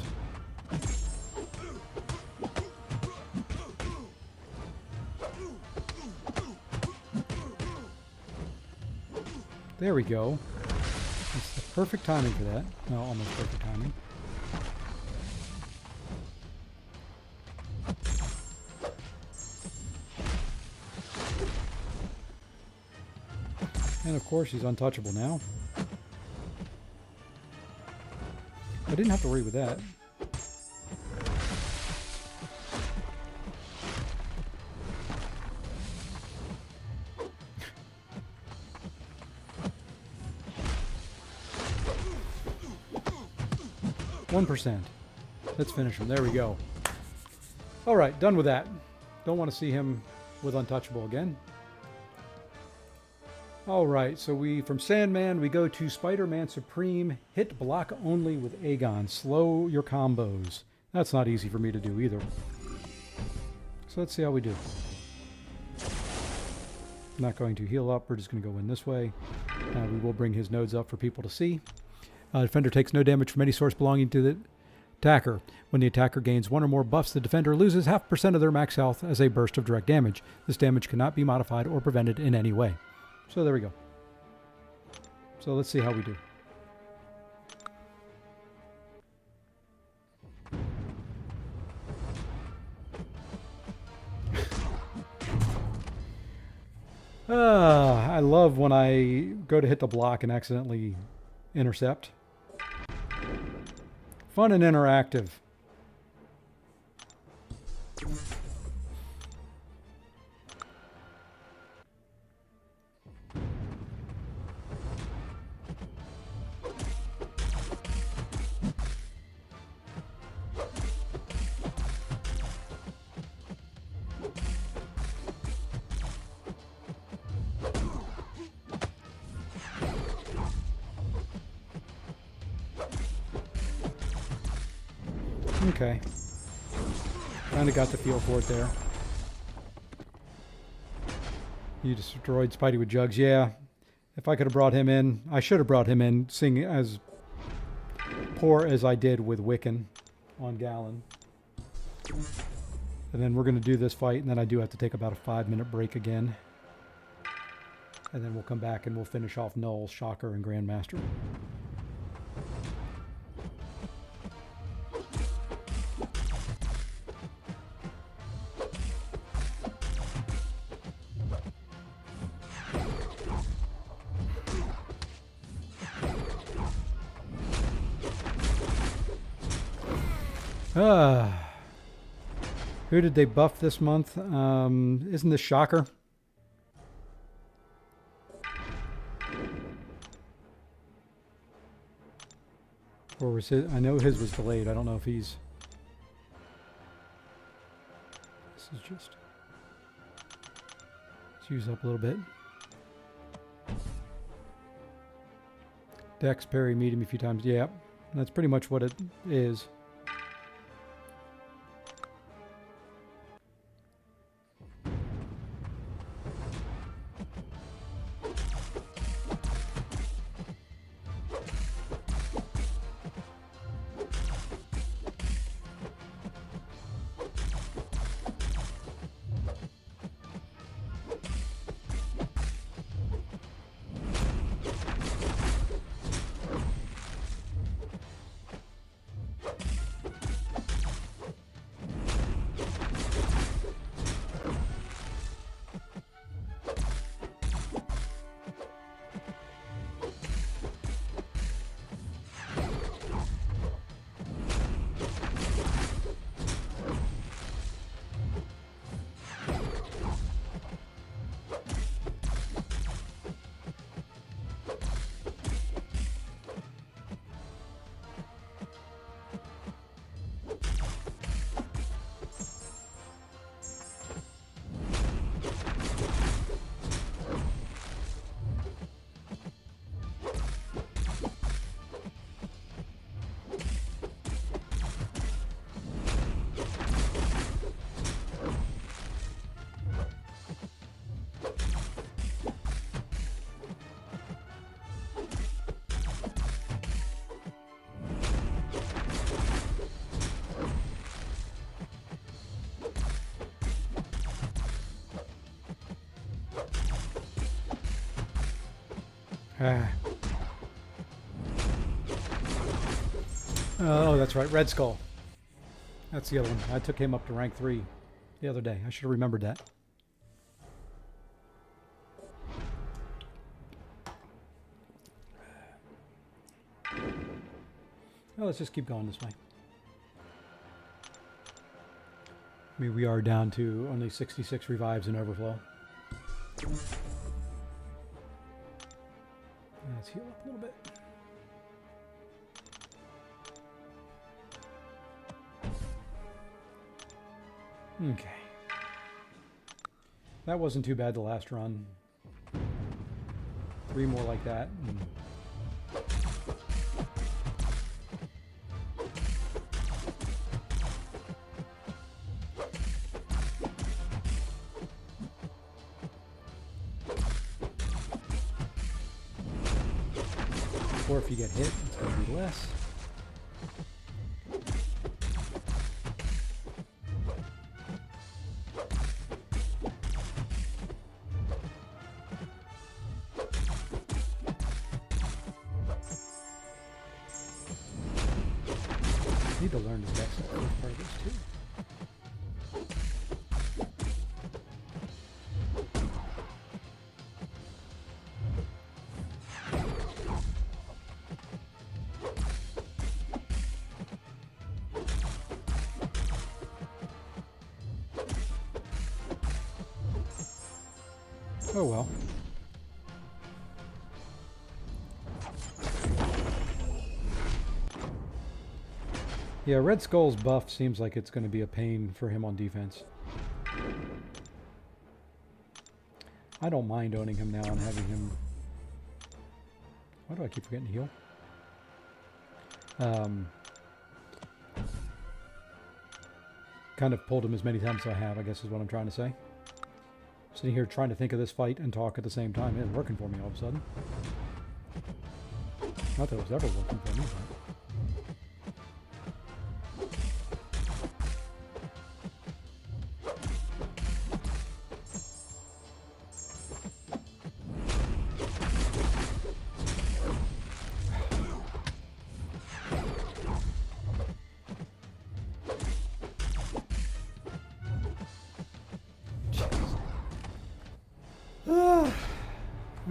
There we go. It's the perfect timing for that. No, almost perfect timing. And of course he's untouchable now. I didn't have to worry with that. %. Let's finish him. There we go. All right, done with that. Don't want to see him with untouchable again. All right, so from Sandman, we go to Spider-Man Supreme. Hit block only with Aegon. Slow your combos. That's not easy for me to do either. So let's see how we do. Not going to heal up. We're just going to go in this way. We will bring his nodes up for people to see. Defender takes no damage from any source belonging to the attacker. When the attacker gains 1 or more buffs, the defender loses 0.5% of their max health as a burst of direct damage. This damage cannot be modified or prevented in any way. So there we go. So let's see how we do. I love when I go to hit the block and accidentally intercept. Fun and interactive. Okay. Kind of got the feel for it there. You destroyed Spidey with jugs. Yeah. If I could have brought him in, I should have brought him in, seeing as poor as I did with Wiccan on Gallon. And then we're going to do this fight, and then I do have to take about a 5-minute break again. And then we'll come back and we'll finish off Null, Shocker, and Grandmaster. Who did they buff this month? Isn't this Shocker? Or was his? I know his was delayed. I don't know if he's... This is just... Let's use up a little bit. Dex, parry, meet him a few times. Yeah, that's pretty much what it is. Oh, that's right. Red Skull. That's the other one. I took him up to rank 3 the other day. I should have remembered that. Well, let's just keep going this way. I mean, we are down to only 66 revives in overflow. Let's heal up a little bit. Okay. That wasn't too bad the last run. 3 more like that. Or if you get hit, it's going to be less. I need to learn the dex in the first part of this too. Oh well. Yeah, Red Skull's buff seems like it's going to be a pain for him on defense. I don't mind owning him now and having him... Why do I keep forgetting to heal? Kind of pulled him as many times as I have, I guess is what I'm trying to say. Sitting here trying to think of this fight and talk at the same time. It's working for me all of a sudden. Not that it was ever working for me, but...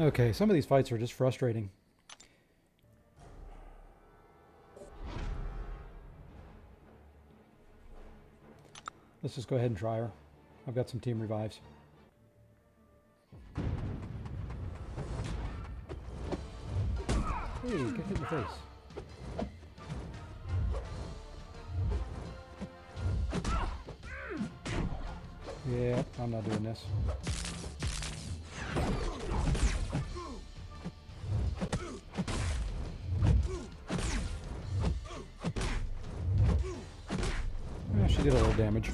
Okay, some of these fights are just frustrating. Let's just go ahead and try her. I've got some team revives. Hey, get hit in the face. Yeah, I'm not doing this. Yeah, she did a little damage.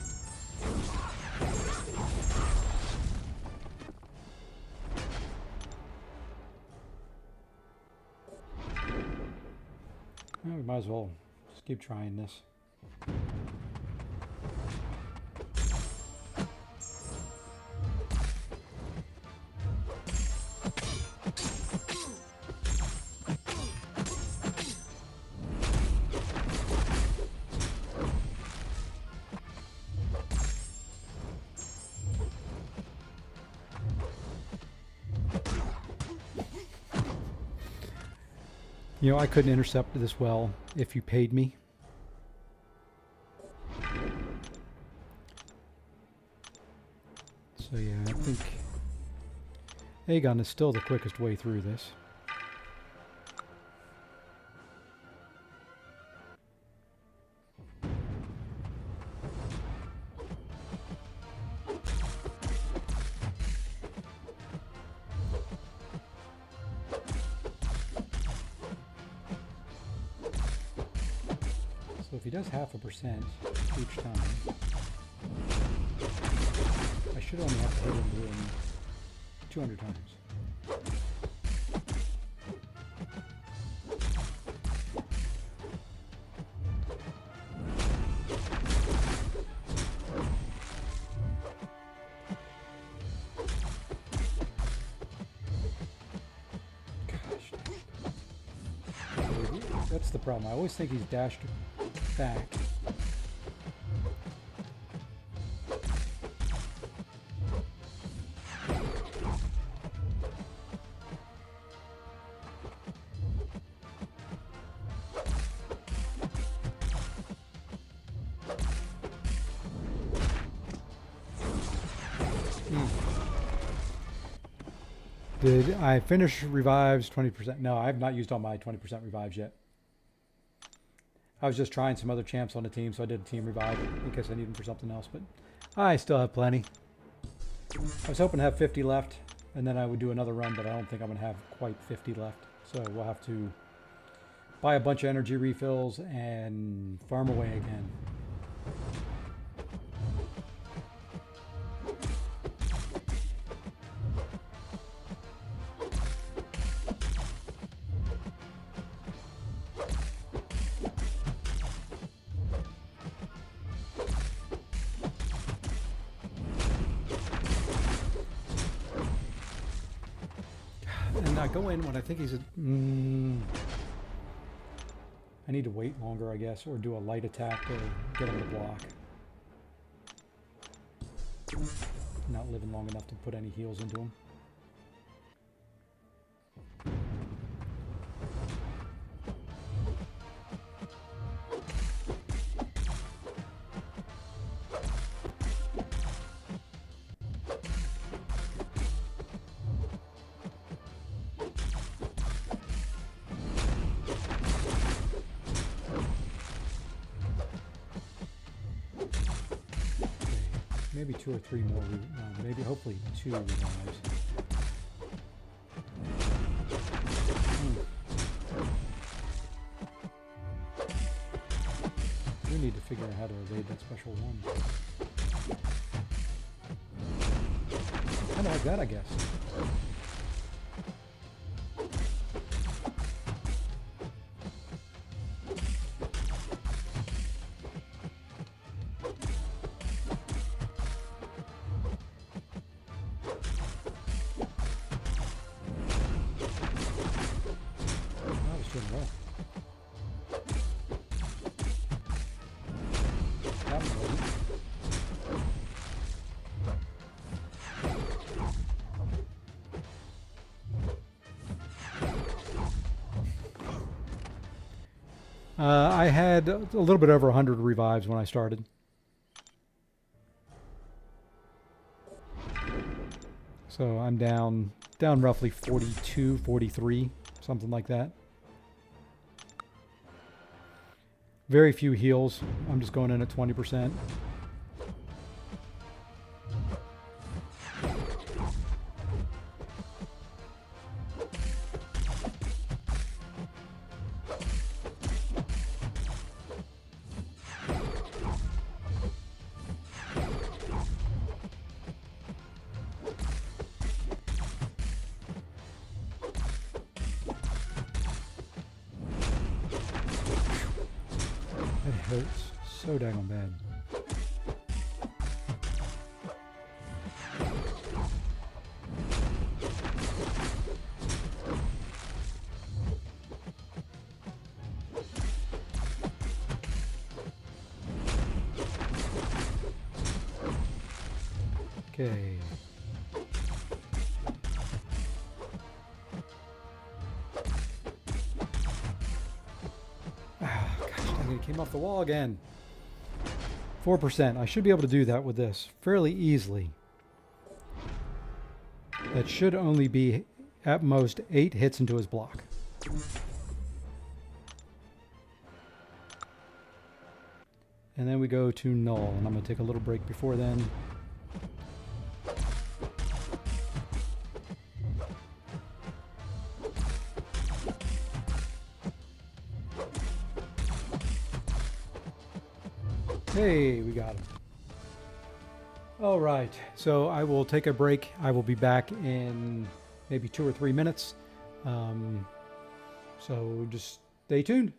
Well, we might as well just keep trying this. You know, I couldn't intercept this well if you paid me. So yeah, I think Aegon is still the quickest way through this. So if he does 0.5% each time, I should only have to hit him 200 times. Gosh. That's the problem. I always think he's dashed back. Did I finish revives 20%? No, I have not used all my 20% revives yet. I was just trying some other champs on the team, so I did a team revive in case I need them for something else, but I still have plenty. I was hoping to have 50 left, and then I would do another run, but I don't think I'm going to have quite 50 left. So we'll have to buy a bunch of energy refills and farm away again. And I go in when I think he's a... I need to wait longer, I guess, or do a light attack to get him to block. Not living long enough to put any heals into him. Maybe 2 or 3 more, maybe hopefully 2 revives. We need to figure out how to evade that special one. Kind of like that, I guess. I had a little bit over 100 revives when I started. So I'm down roughly 42, 43, something like that. Very few heals. I'm just going in at 20%. That hurts so daggone bad. Okay. Ah, gosh dang it, it came off the wall again. 4%. I should be able to do that with this fairly easily. That should only be at most 8 hits into his block. And then we go to Null, and I'm going to take a little break before then. Hey, we got him. All right, so I will take a break. I will be back in maybe 2 or 3 minutes. So just stay tuned.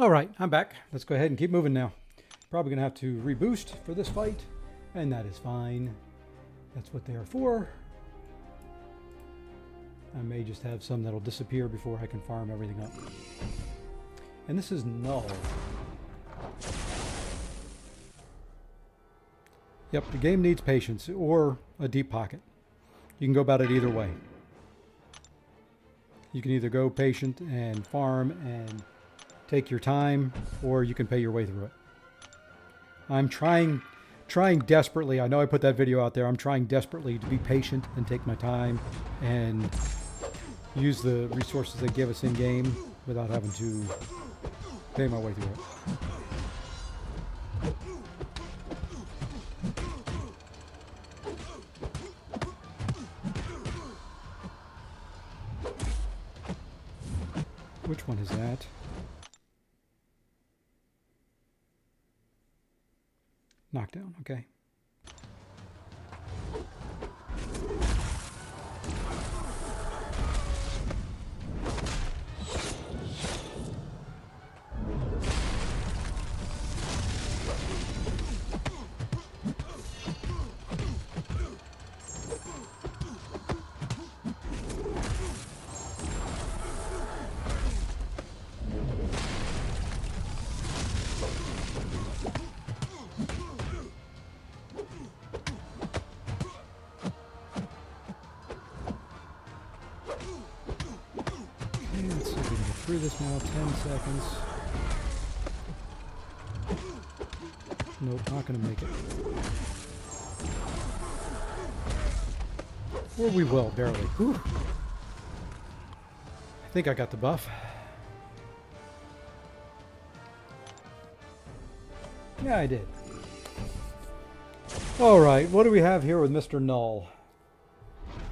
All right, I'm back. Let's go ahead and keep moving now. Probably gonna have to reboost for this fight, and that is fine. That's what they are for. I may just have some that'll disappear before I can farm everything up. And this is Null. Yep, the game needs patience or a deep pocket. You can go about it either way. You can either go patient and farm and take your time, or you can pay your way through it. I'm trying desperately. I know I put that video out there. I'm trying desperately to be patient and take my time and use the resources they give us in game without having to pay my way through it. Which one is that? Knockdown, okay. Through this now, 10 seconds. Nope, not gonna make it. Or we will, barely. Whew. I think I got the buff. Yeah, I did. Alright, what do we have here with Mr. Null?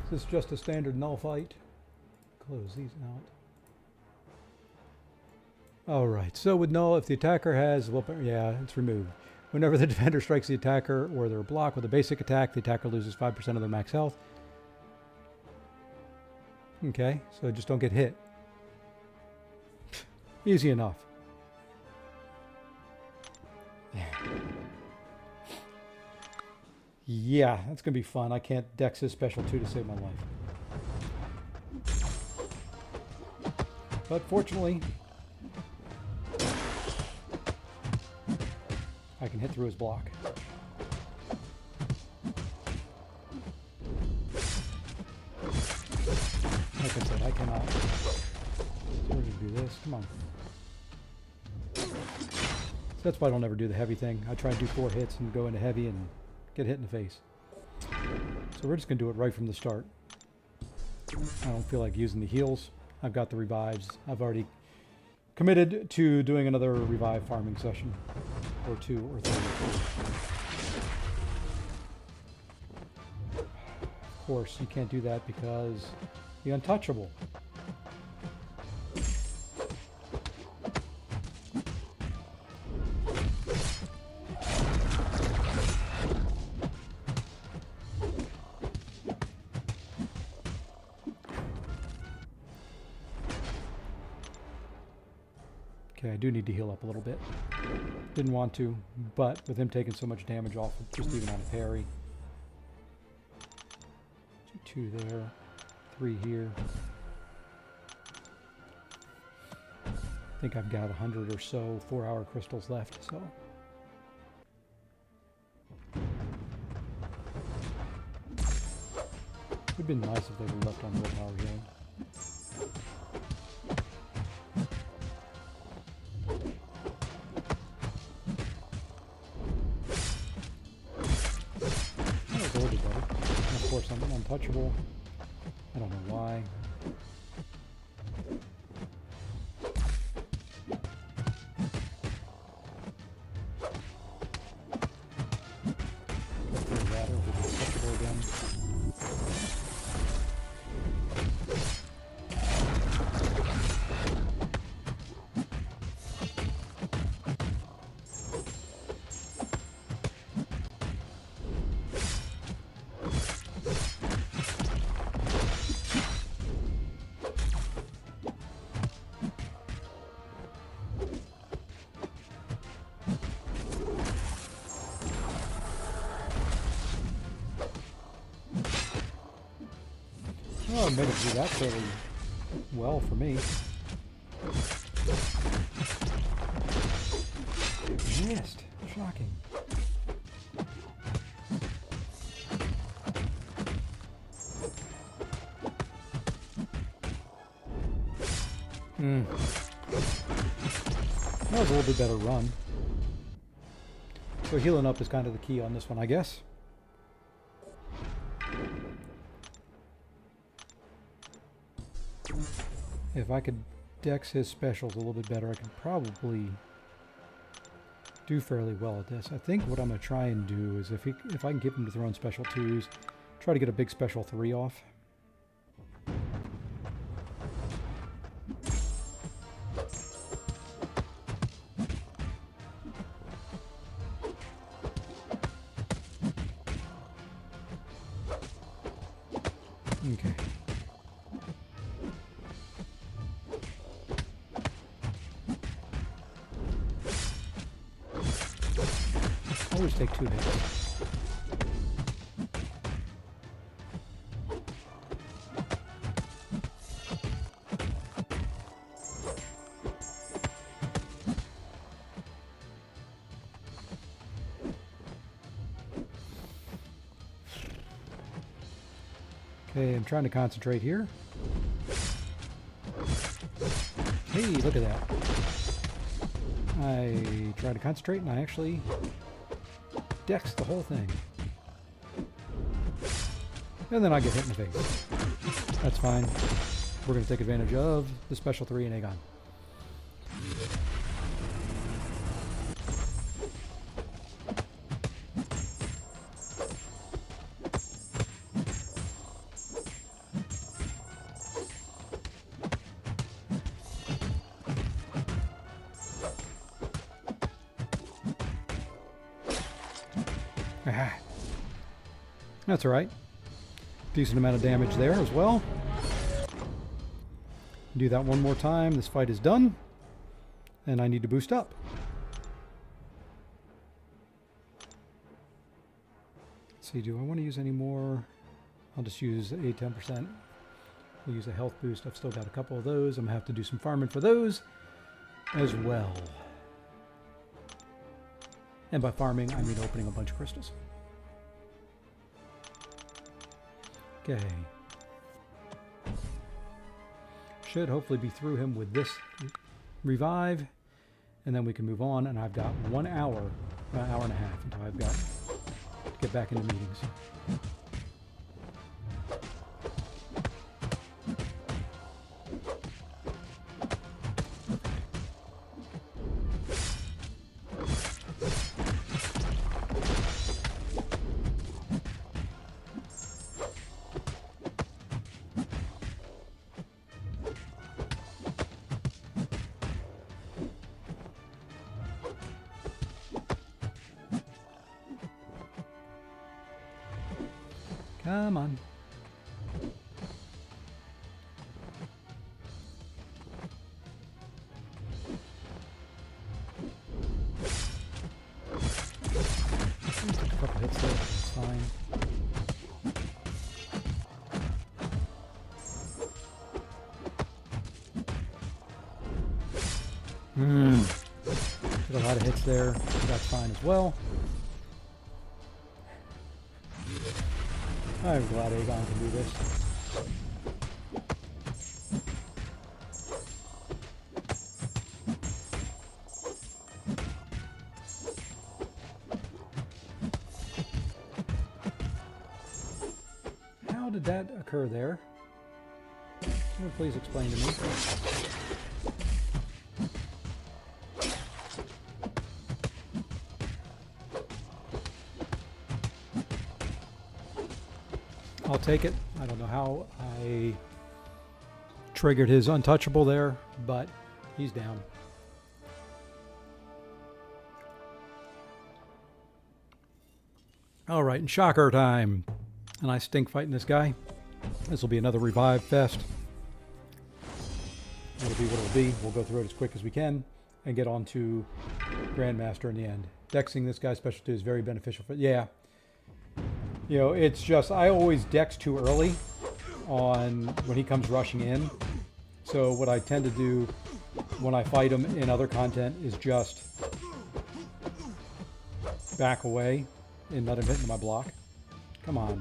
Is this just a standard Null fight? Close these out. Alright, so with Null, if the attacker has, well, yeah, it's removed. Whenever the defender strikes the attacker or their block with a basic attack, the attacker loses 5% of their max health. Okay, so just don't get hit. Easy enough. Yeah, that's going to be fun. I can't dex his special 2 to save my life. But fortunately, I can hit through his block. Like I said, I cannot. So we're going to do this. Come on. So that's why I don't ever do the heavy thing. I try to do 4 hits and go into heavy and get hit in the face. So we're just going to do it right from the start. I don't feel like using the heals. I've got the revives. I've already committed to doing another revive farming session. Or 2 or 3. Of course, you can't do that because the untouchable. Okay, I do need to heal up a little bit. Didn't want to, but with him taking so much damage off, just even on a parry. 2 there, 3 here. I think I've got 100 or so 4-hour crystals left, so. It would have been nice if they were left on willpower healing. Of course, I'm untouchable. I don't know why. That will be untouchable again. I managed to do that fairly well for me. Missed. Shocking. That was a little bit better run. So healing up is kind of the key on this one, I guess. If I could dex his specials a little bit better, I could probably do fairly well at this. I think what I'm going to try and do is if I can get him to throw in special 2s, try to get a big special 3 off. Okay. Always take 2 hits. Okay, I'm trying to concentrate here. Hey, look at that. I tried to concentrate and I actually dex the whole thing. And then I get hit in the face. That's fine. We're going to take advantage of the special 3 in Aegon. That's all right. Decent amount of damage there as well. Do that one more time. This fight is done. And I need to boost up. Let's see, do I want to use any more? I'll just use a 10%. We'll use a health boost. I've still got a couple of those. I'm going to have to do some farming for those as well. And by farming, I mean opening a bunch of crystals. Okay. Should hopefully be through him with this revive, and then we can move on, and I've got 1 hour, an hour and a half until I've got to get back into meetings. Come on. Took a couple hits there, that's fine. Took a lot of hits there, that's fine as well. I'm glad Aegon can do this. How did that occur there? Someone please explain to me. I'll take it. I don't know how I triggered his untouchable there, but he's down. All right, and shocker time. And I stink fighting this guy. This will be another revive fest. It'll be what it'll be. We'll go through it as quick as we can and get on to Grandmaster in the end. Dexing this guy's special 2 is very beneficial for... Yeah. You know, it's just, I always dex too early. on when he comes rushing in. So what I tend to do when I fight him in other content is just back away and let him hit into my block. Come on.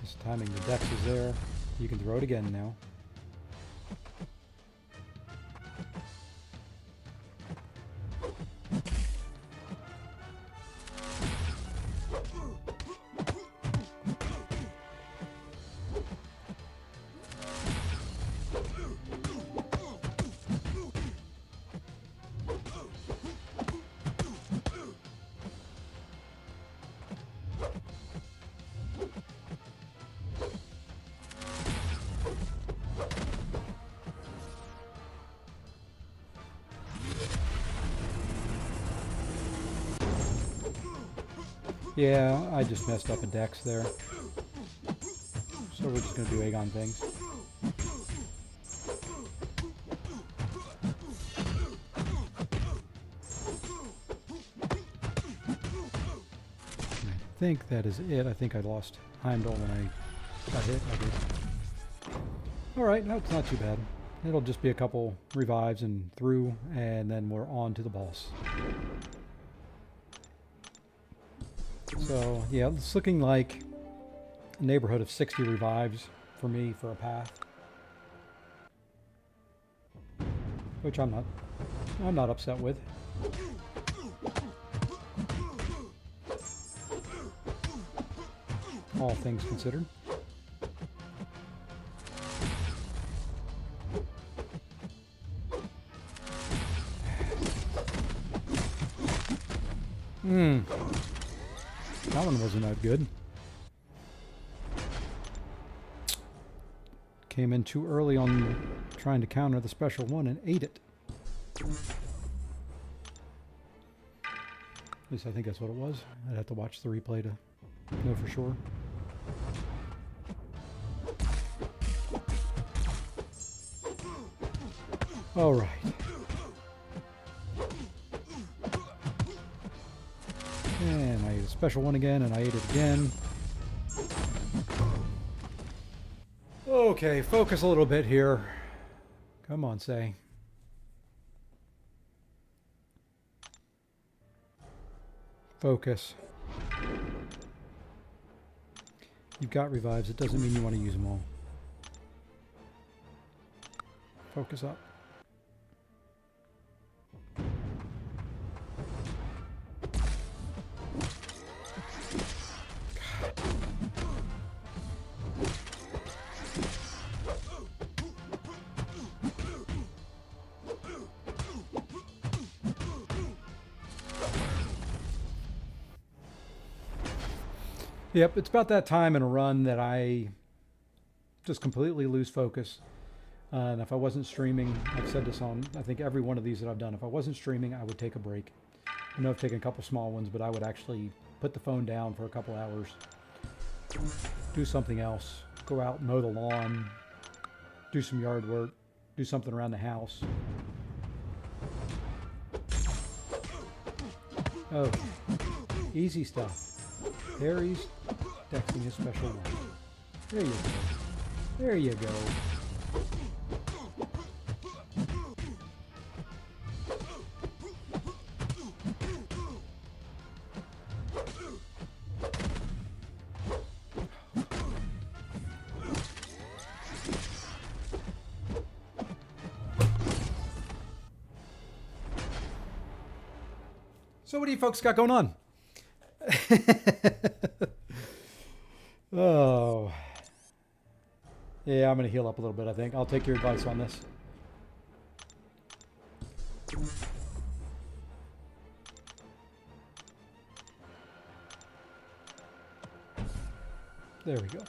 This timing, the dex is there. You can throw it again now. Yeah, I just messed up a dex there. So we're just going to do Aegon things. I think that is it. I think I lost Heimdall when I got hit. I did. Alright, no, it's not too bad. It'll just be a couple revives and through, and then we're on to the boss. So, yeah, it's looking like a neighborhood of 60 revives for me for a path. Which I'm not upset with. All things considered. That one wasn't that good. Came in too early on trying to counter the special one and ate it. At least I think that's what it was. I'd have to watch the replay to know for sure. All right. And I ate a special one again, and I ate it again. Okay, focus a little bit here. Come on, say. Focus. You've got revives. It doesn't mean you want to use them all. Focus up. Yep, it's about that time in a run that I just completely lose focus. And if I wasn't streaming, I've said this on, I think, every one of these that I've done. If I wasn't streaming, I would take a break. I know I've taken a couple small ones, but I would actually put the phone down for a couple hours. Do something else. Go out, mow the lawn. Do some yard work. Do something around the house. Okay. Easy stuff. Harry's dexing his special one. There you go. There you go. So what do you folks got going on? Oh. Yeah, I'm going to heal up a little bit, I think. I'll take your advice on this. There we go.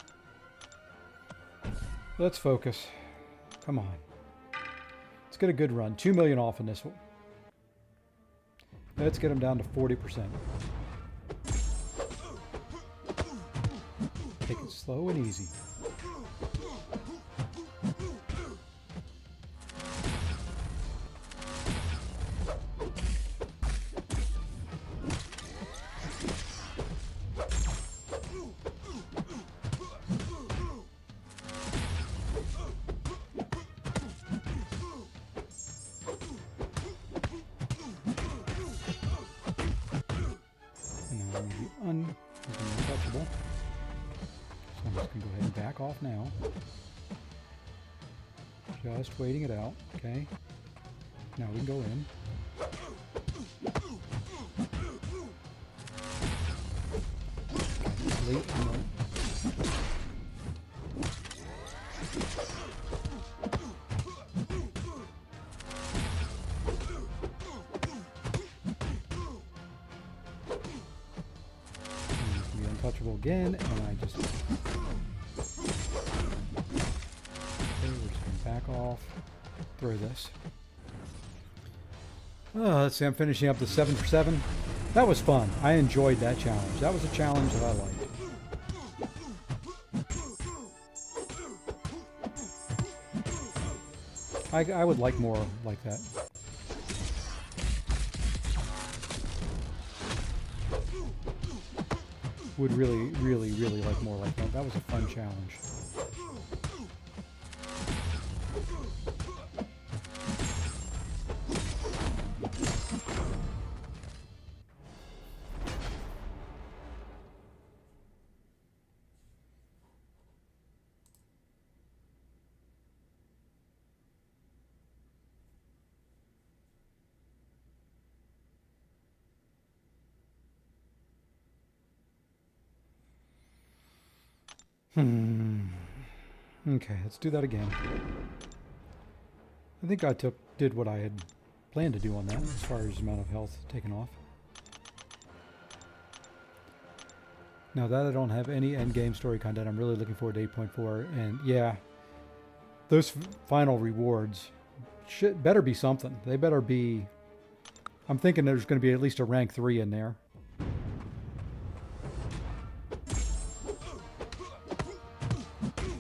Let's focus. Come on. Let's get a good run. 2 million off in this one. Let's get him down to 40%. Take it slow and easy. one is untouchable. So I'm just going to go ahead and back off now. Just waiting it out. Okay. Now we can go in. Okay, late. No. Untouchable again, and I just... Okay, we're just going to back off. Throw this. Let's see, I'm finishing up the 7 for 7. That was fun. I enjoyed that challenge. That was a challenge that I liked. I would like more like that. Would really, really, really like more like that. That was a fun challenge. Okay, let's do that again. I think I did what I had planned to do on that as far as amount of health taken off. Now that I don't have any endgame story content, I'm really looking forward to 8.4. And yeah, those final rewards better be something. They better be... I'm thinking there's going to be at least a rank 3 in there.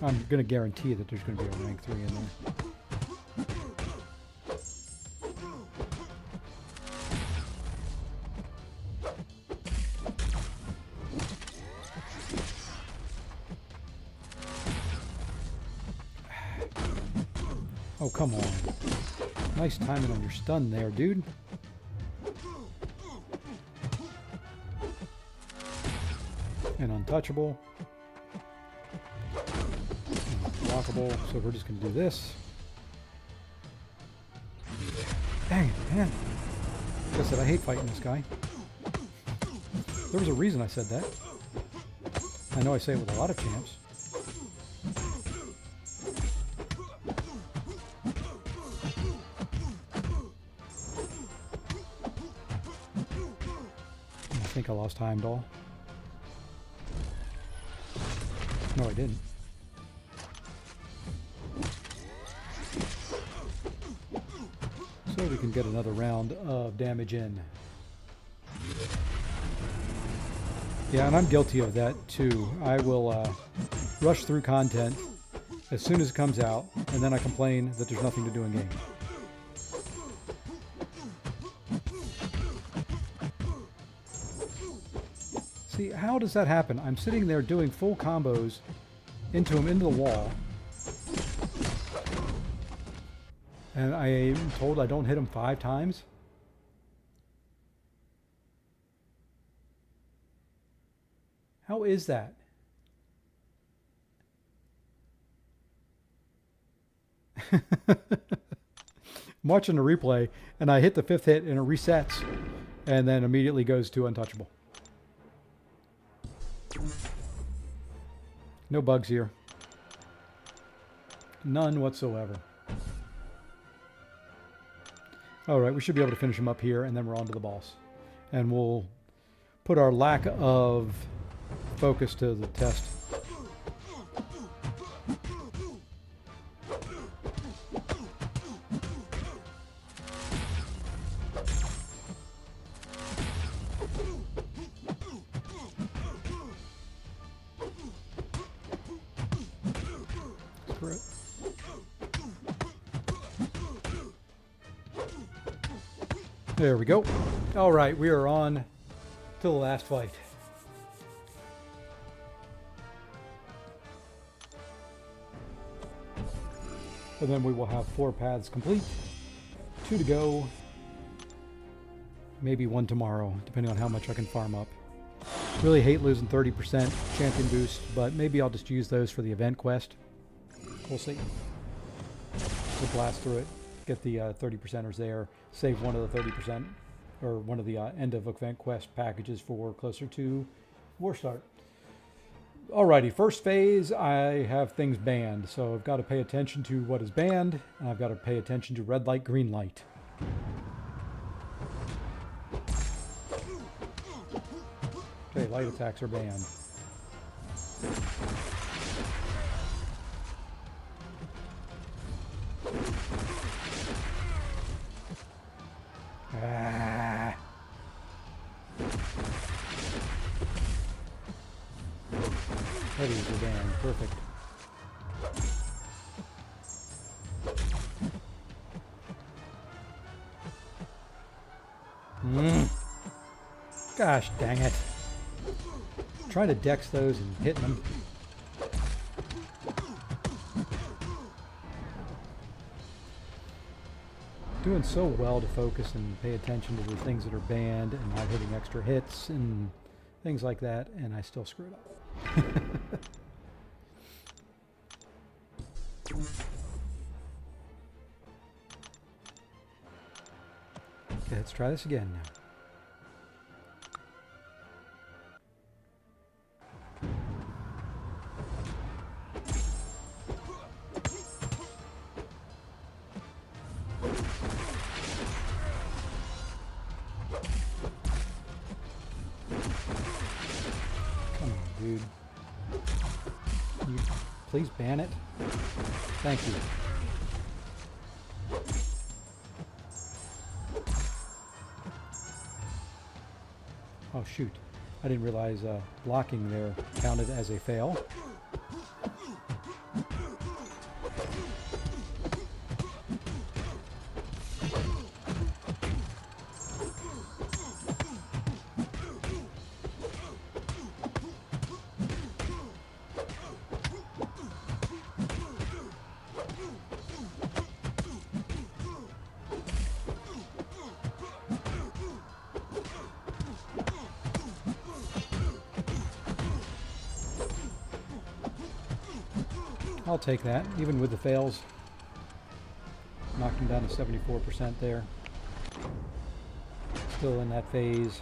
I'm going to guarantee that there's going to be a rank 3 in there. Oh, come on. Nice timing on your stun there, dude. And untouchable. Blockable, so we're just going to do this. Dang it, man. Like I said, I hate fighting this guy. There was a reason I said that. I know I say it with a lot of champs. I think I lost Heimdall. No, I didn't. So we can get another round of damage in. Yeah, and I'm guilty of that too. I will rush through content as soon as it comes out, and then I complain that there's nothing to do in game. See, how does that happen? I'm sitting there doing full combos into him, into the wall. And I am told I don't hit him 5 times? How is that? I'm watching the replay, and I hit the 5th hit, and it resets, and then immediately goes to untouchable. No bugs here. None whatsoever. Alright, we should be able to finish him up here, and then we're on to the boss. And we'll put our lack of focus to the test. There we go. All right, we are on to the last fight. And then we will have 4 paths complete. 2 to go. Maybe 1 tomorrow, depending on how much I can farm up. Really hate losing 30% champion boost, but maybe I'll just use those for the event quest. We'll see. We'll blast through it, get the 30%ers there, save one of the 30%, or one of the end of event quest packages for closer to war start. Alrighty, first phase, I have things banned, so I've got to pay attention to what is banned, and I've got to pay attention to red light, green light. Okay, light attacks are banned. Ah. Heavies are banned. Perfect. Gosh dang it. Trying to dex those and hitting them. Doing so well to focus and pay attention to the things that are banned and not hitting extra hits and things like that, and I still screwed up. Okay, let's try this again now. Dude. Can you please ban it? Thank you. Oh shoot. I didn't realize blocking there counted as a fail. I'll take that, even with the fails. Knocked him down to 74% there. Still in that phase.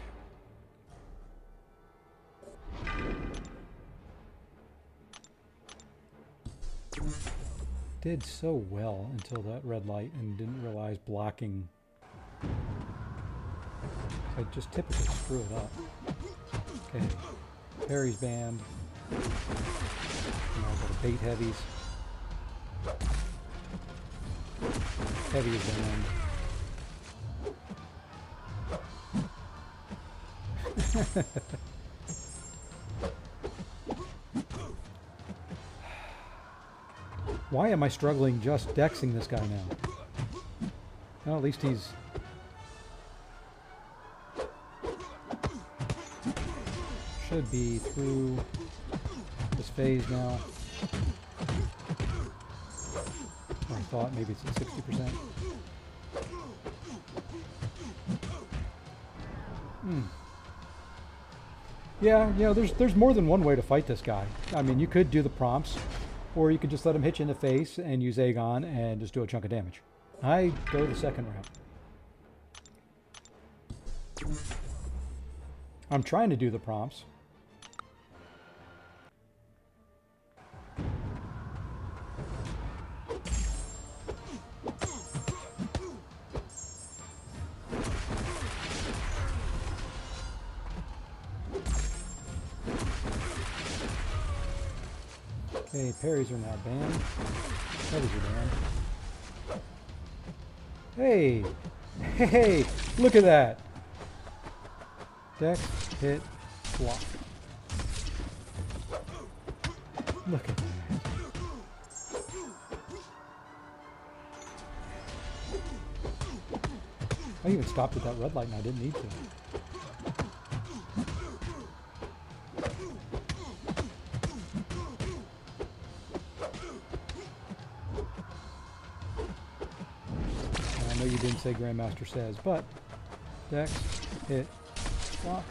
Did so well until that red light and didn't realize blocking. I just typically screw it up. Okay, parry's banned. Now I've got to bait heavies. Heavy is banned. Why am I struggling just dexing this guy now? Well, at least he's... should be through this phase now. Or I thought maybe it's at 60%. Yeah, you know, there's more than one way to fight this guy. I mean, you could do the prompts, or you could just let him hit you in the face and use Aegon and just do a chunk of damage. I go the second route. I'm trying to do the prompts. Okay, parries are now banned. Heavies are banned. Hey! Hey! Look at that! Dex, hit, block. Look at that. I even stopped at that red light and I didn't need to. I know you didn't say Grandmaster says, but Dex, hit, block.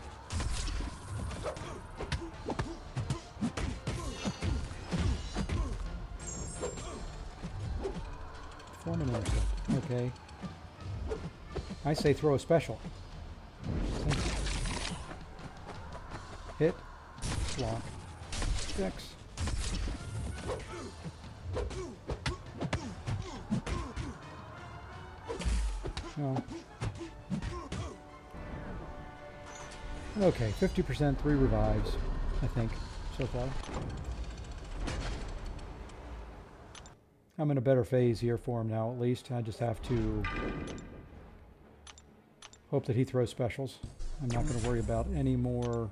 and intercept. Okay. I say throw a special. Thank you. Hit. Block. Dex. No. Okay, 50%, 3 revives, I think, so far. I'm in a better phase here for him now, at least. I just have to hope that he throws specials. I'm not going to worry about any more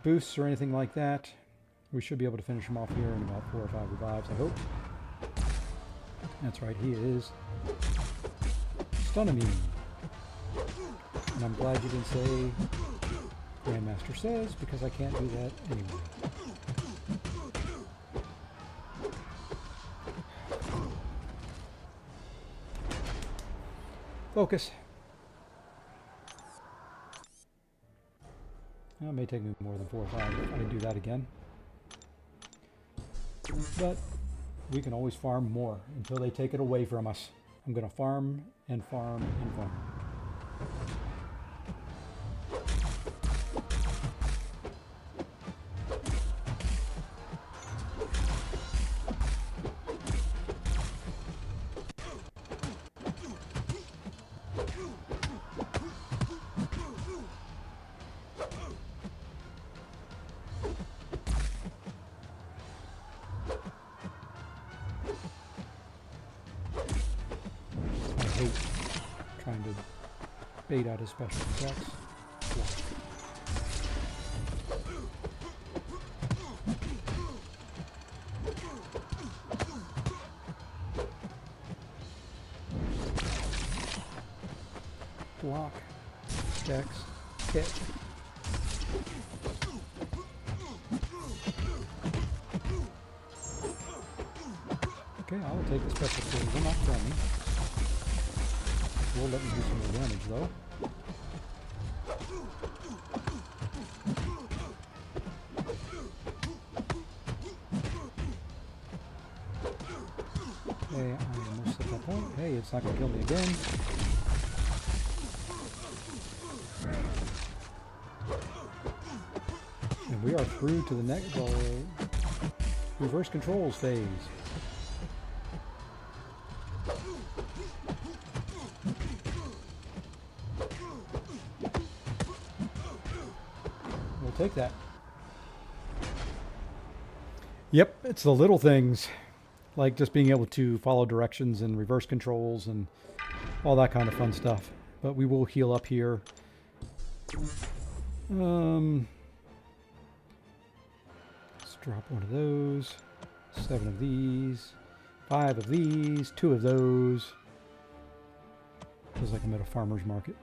boosts or anything like that. We should be able to finish him off here in about 4 or 5 revives, I hope. That's right, he is stun immune. And I'm glad you didn't say Grandmaster says, because I can't do that anyway. Focus. Well, it may take me more than 4 or 5 if I do that again. But we can always farm more until they take it away from us. I'm going to farm and farm and farm. Trying to bait out his special attacks. Block. Dex. Hit. Okay, I'll take the special tools. They're not friendly. Will let me do some more damage though. Okay, I'm almost at that point. Hey, it's not going to kill me again. And we are through to the next reverse controls phase. Take that. Yep, it's the little things, like just being able to follow directions and reverse controls and all that kind of fun stuff. But we will heal up here. Let's drop one of those, 7 of these, 5 of these, 2 of those. Feels like I'm at a farmer's market.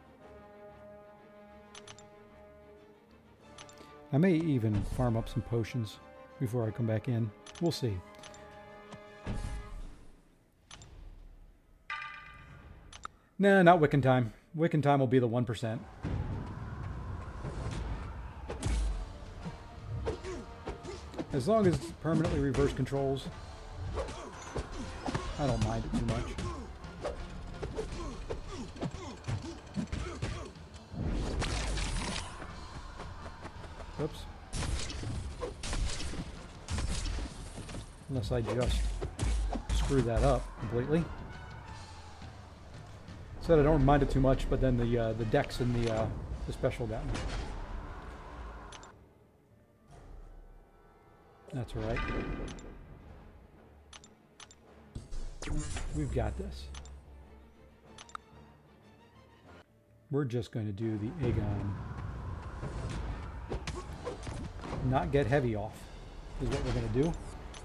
I may even farm up some potions before I come back in. We'll see. Nah, not Wiccan time. Wiccan time will be the 1%. As long as it's permanently reverse controls, I don't mind it too much. Oops. Unless I just screw that up completely. Said I don't mind it too much, but then the dex and the special got me. That's all right. We've got this. We're just going to do the Aegon. Not get heavy off is what we're going to do.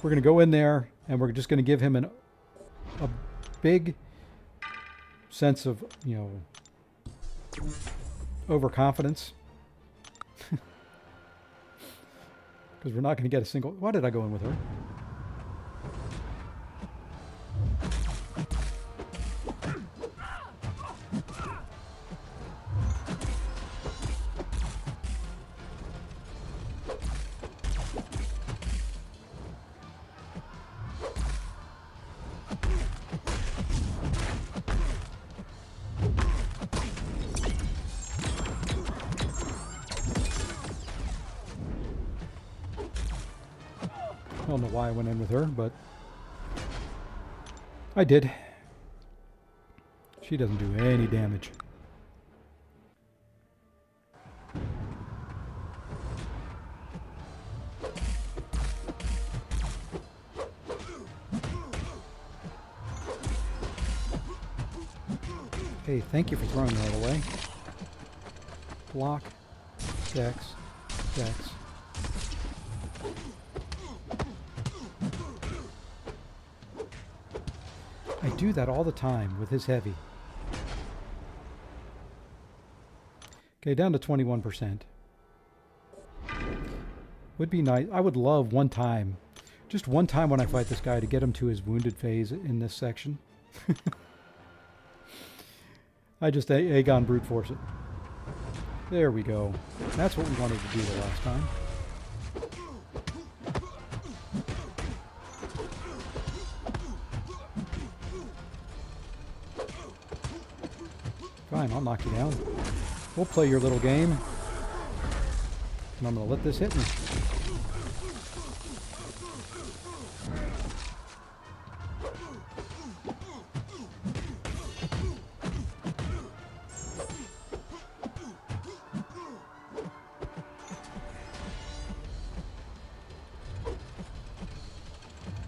We're going to go in there and we're just going to give him a big sense of, you know, overconfidence. Because we're not going to get a single... Why did I go in with her? Don't know why I went in with her, but I did. She doesn't do any damage. Hey, thank you for throwing that away. Block, Dex, Dex. I do that all the time with his heavy. Okay, down to 21%. Would be nice. I would love one time, just one time when I fight this guy, to get him to his wounded phase in this section. I just Aegon brute force it. There we go. That's what we wanted to do the last time. Fine, I'll knock you down. We'll play your little game. And I'm going to let this hit me.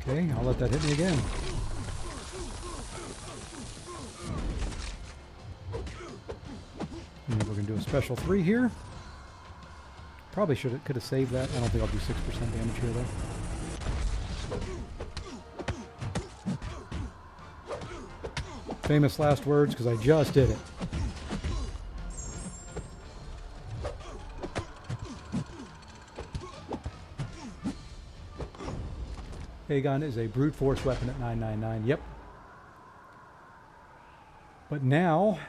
Okay, I'll let that hit me again. And we're going to do a special 3 here. Probably could have saved that. I don't think I'll do 6% damage here though. Famous last words, because I just did it. Aegon is a brute force weapon at 999. Yep. But now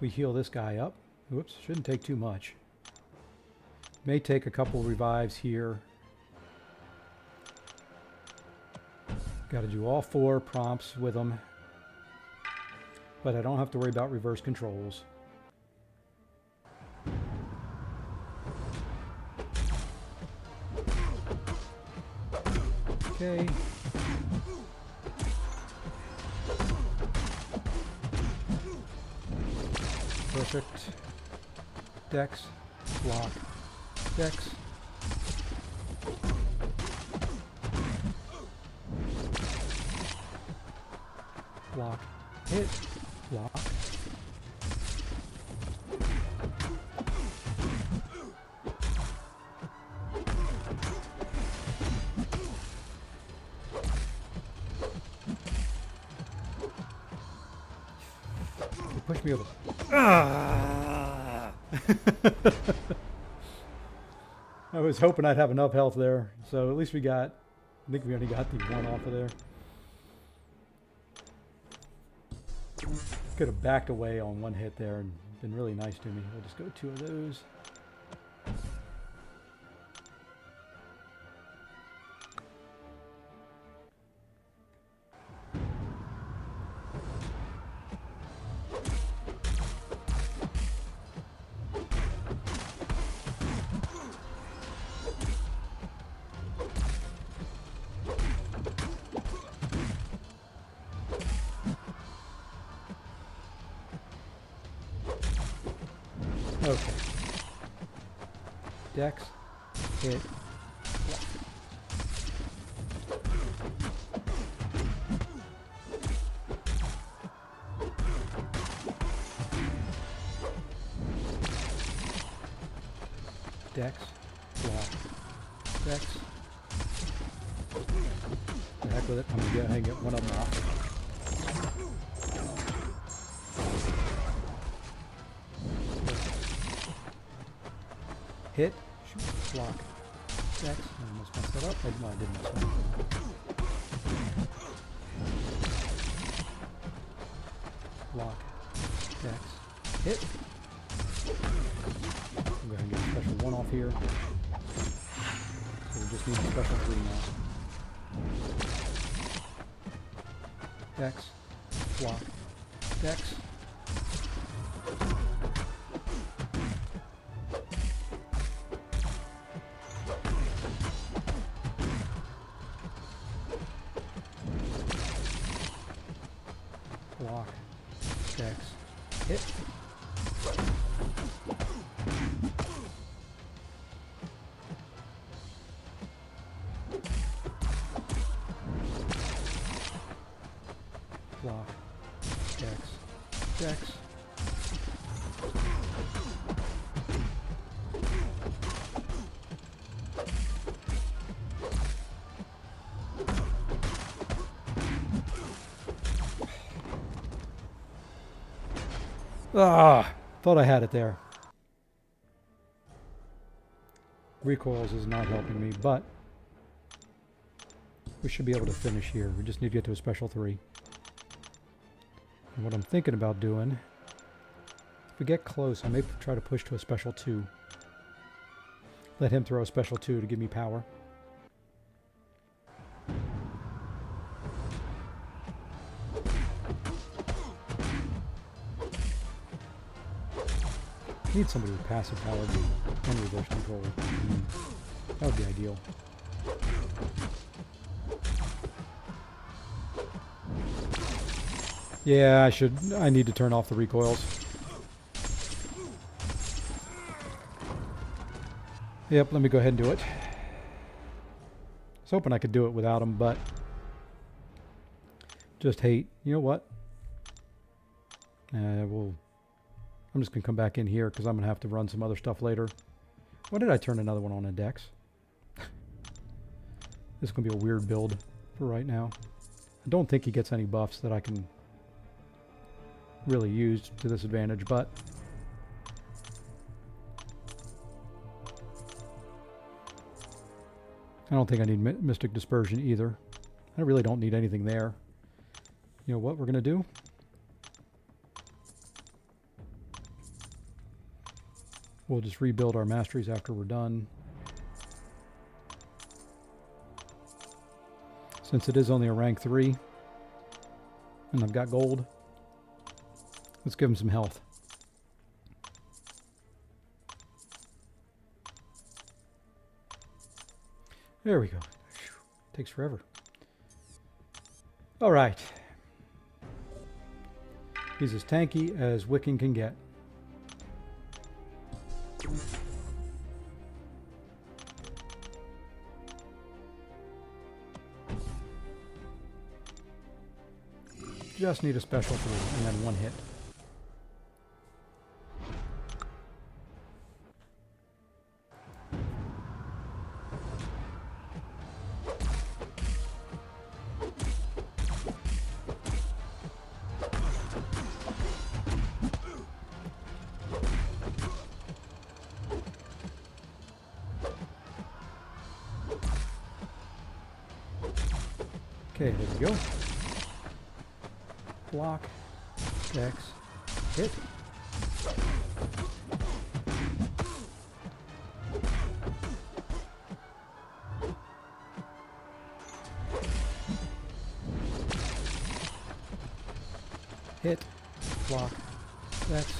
we heal this guy up. Whoops, shouldn't take too much. May take a couple revives here. Got to do all 4 prompts with them. But I don't have to worry about reverse controls. Okay. Perfect. Dex. Block. Dex. Block. Hit. Block. Push me over. Ah! I was hoping I'd have enough health there. So at least we got, I think we only got the 1 off of there. Could have backed away on 1 hit there and been really nice to me. We'll just go 2 of those. Okay. Dex, hit, block. Dex, block, Dex. The heck with it, I'm gonna go ahead and get one of them off. Hit, shoot, block, Dex. I almost messed that up. No, I didn't mess that up. Block, Dex, hit. I'm going to get a special 1 off here. So we just need a special 3 now. Dex, block, Dex. Block. Dex. Hit. Block. Dex. Dex. Ah, thought I had it there. Recoils is not helping me, but we should be able to finish here. We just need to get to a special 3. And what I'm thinking about doing, if we get close, I may try to push to a special 2. Let him throw a special 2 to give me power. Need somebody with passive power and reverse control. That would be ideal. Yeah, I need to turn off the recoils. Yep, let me go ahead and do it. I was hoping I could do it without him, but just hate. You know what? I'm just going to come back in here because I'm going to have to run some other stuff later. Why did I turn another one on in Dex? This is going to be a weird build for right now. I don't think he gets any buffs that I can really use to this advantage, but I don't think I need Mystic Dispersion either. I really don't need anything there. You know what we're going to do? We'll just rebuild our masteries after we're done. Since it is only a rank 3, and I've got gold, let's give him some health. There we go. Takes forever. All right. He's as tanky as Wiccan can get. Just need a special 3 and then 1 hit. Okay, there we go. Block, Dex, hit. Hit, block, Dex.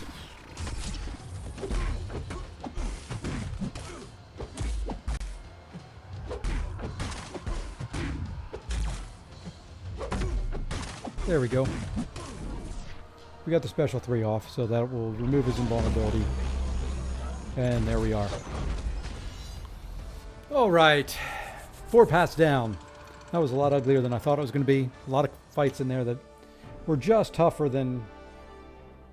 There we go. We got the special 3 off, so that will remove his invulnerability. And there we are. All right. 4 paths down. That was a lot uglier than I thought it was going to be. A lot of fights in there that were just tougher than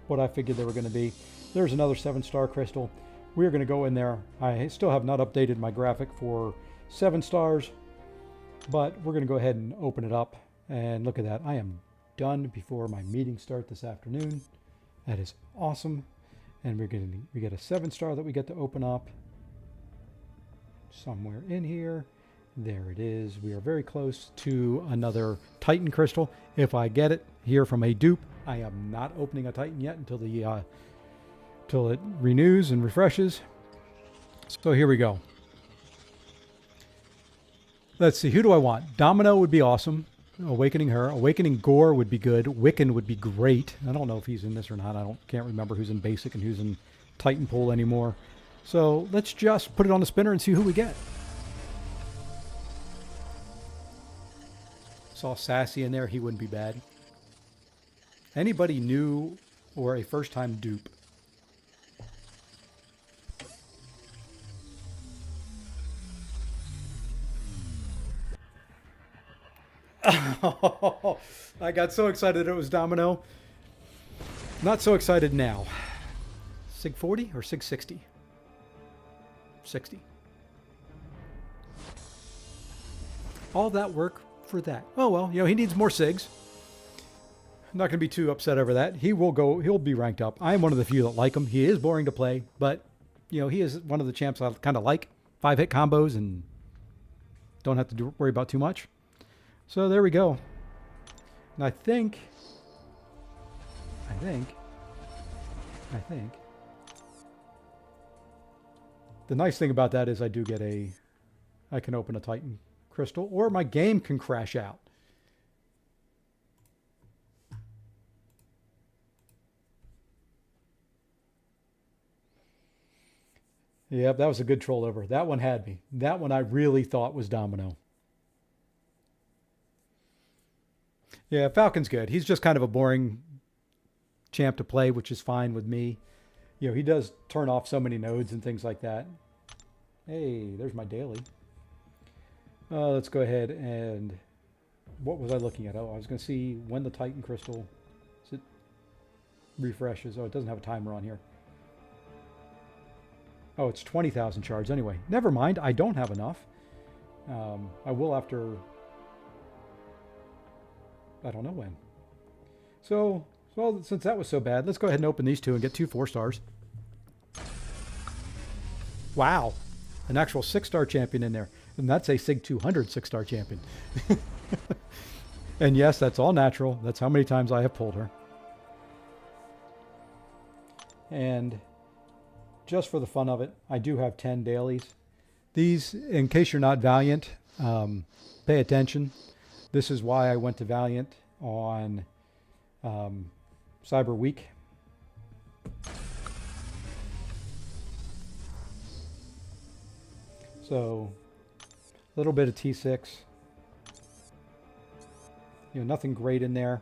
what I figured they were going to be. There's another 7-star crystal. We're going to go in there. I still have not updated my graphic for 7 stars, but we're going to go ahead and open it up. And look at that. I am done before my meeting start this afternoon. That is awesome. And we get a 7-star that we get to open up somewhere in here. There it is. We are very close to another Titan crystal. If I get it here from a dupe, I am not opening a Titan yet until the till it renews and refreshes. So here we go. Let's see. Who do I want? Domino would be awesome. Awakening her. Awakening Gore would be good. Wiccan would be great. I don't know if he's in this or not. Can't remember who's in basic and who's in Titan pool anymore. So let's just put it on the spinner and see who we get. Saw Sassy in there. He wouldn't be bad. Anybody new or a first-time dupe? I got so excited it was Domino. Not so excited now. Sig 40 or Sig 60? 60. All that work for that. Oh well, you know, he needs more Sigs. I'm not going to be too upset over that. He'll be ranked up. I'm one of the few that like him. He is boring to play, but you know, he is one of the champs I kind of like. 5-hit combos and don't have to worry about too much. So there we go. And I think the nice thing about that is I can open a Titan Crystal, or my game can crash out. Yep, that was a good troll over. That one had me. That one I really thought was Domino. Yeah, Falcon's good. He's just kind of a boring champ to play, which is fine with me. You know, he does turn off so many nodes and things like that. Hey, there's my daily. Let's go ahead and... What was I looking at? Oh, I was going to see when the Titan Crystal refreshes. Oh, it doesn't have a timer on here. Oh, it's 20,000 shards anyway. Never mind, I don't have enough. I will after... I don't know when. So, since that was so bad, let's go ahead and open these two and get 2 4-stars. Wow. An actual 6-star champion in there. And that's a Sig 200 6-star champion. And yes, that's all natural. That's how many times I have pulled her. And just for the fun of it, I do have 10 dailies. These, in case you're not Valiant, pay attention. This is why I went to Valiant on Cyber Week. So, a little bit of T6. You know, nothing great in there.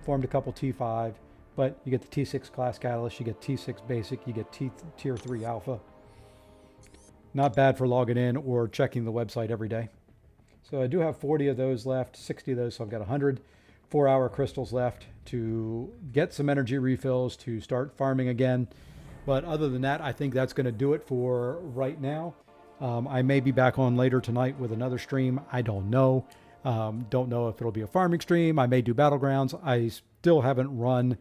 Formed a couple T5, but you get the T6 class catalyst, you get T6 basic, you get tier 3 alpha. Not bad for logging in or checking the website every day. So I do have 40 of those left, 60 of those, so I've got 100 4-hour crystals left to get some energy refills to start farming again. But other than that, I think that's going to do it for right now. I may be back on later tonight with another stream. I don't know. Don't know if it'll be a farming stream. I may do Battlegrounds. I still haven't run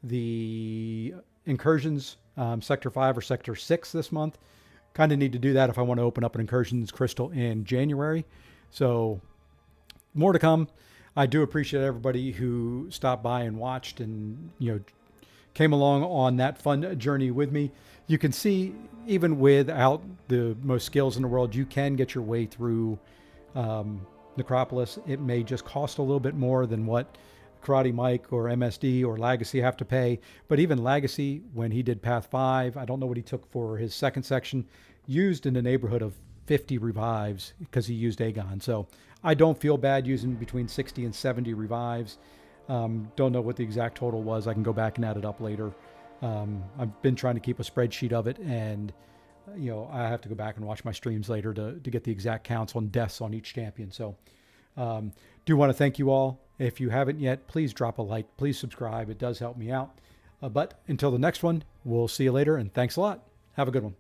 the Incursions Sector 5 or Sector 6 this month. Kind of need to do that if I want to open up an Incursions crystal in January. So more to come. I do appreciate everybody who stopped by and watched and, you know, came along on that fun journey with me. You can see, even without the most skills in the world, you can get your way through Necropolis. It may just cost a little bit more than what Karate Mike or MSD or Legacy have to pay. But even Legacy, when he did Path 5, I don't know what he took for his second section, used in the neighborhood of 50 revives because he used Aegon. So I don't feel bad using between 60 and 70 revives. Don't know what the exact total was. I can go back and add it up later. I've been trying to keep a spreadsheet of it, and you know, I have to go back and watch my streams later to get the exact counts on deaths on each champion. So do want to thank you all. If you haven't yet, please drop a like, please subscribe. It does help me out. But until the next one, we'll see you later, and thanks a lot. Have a good one.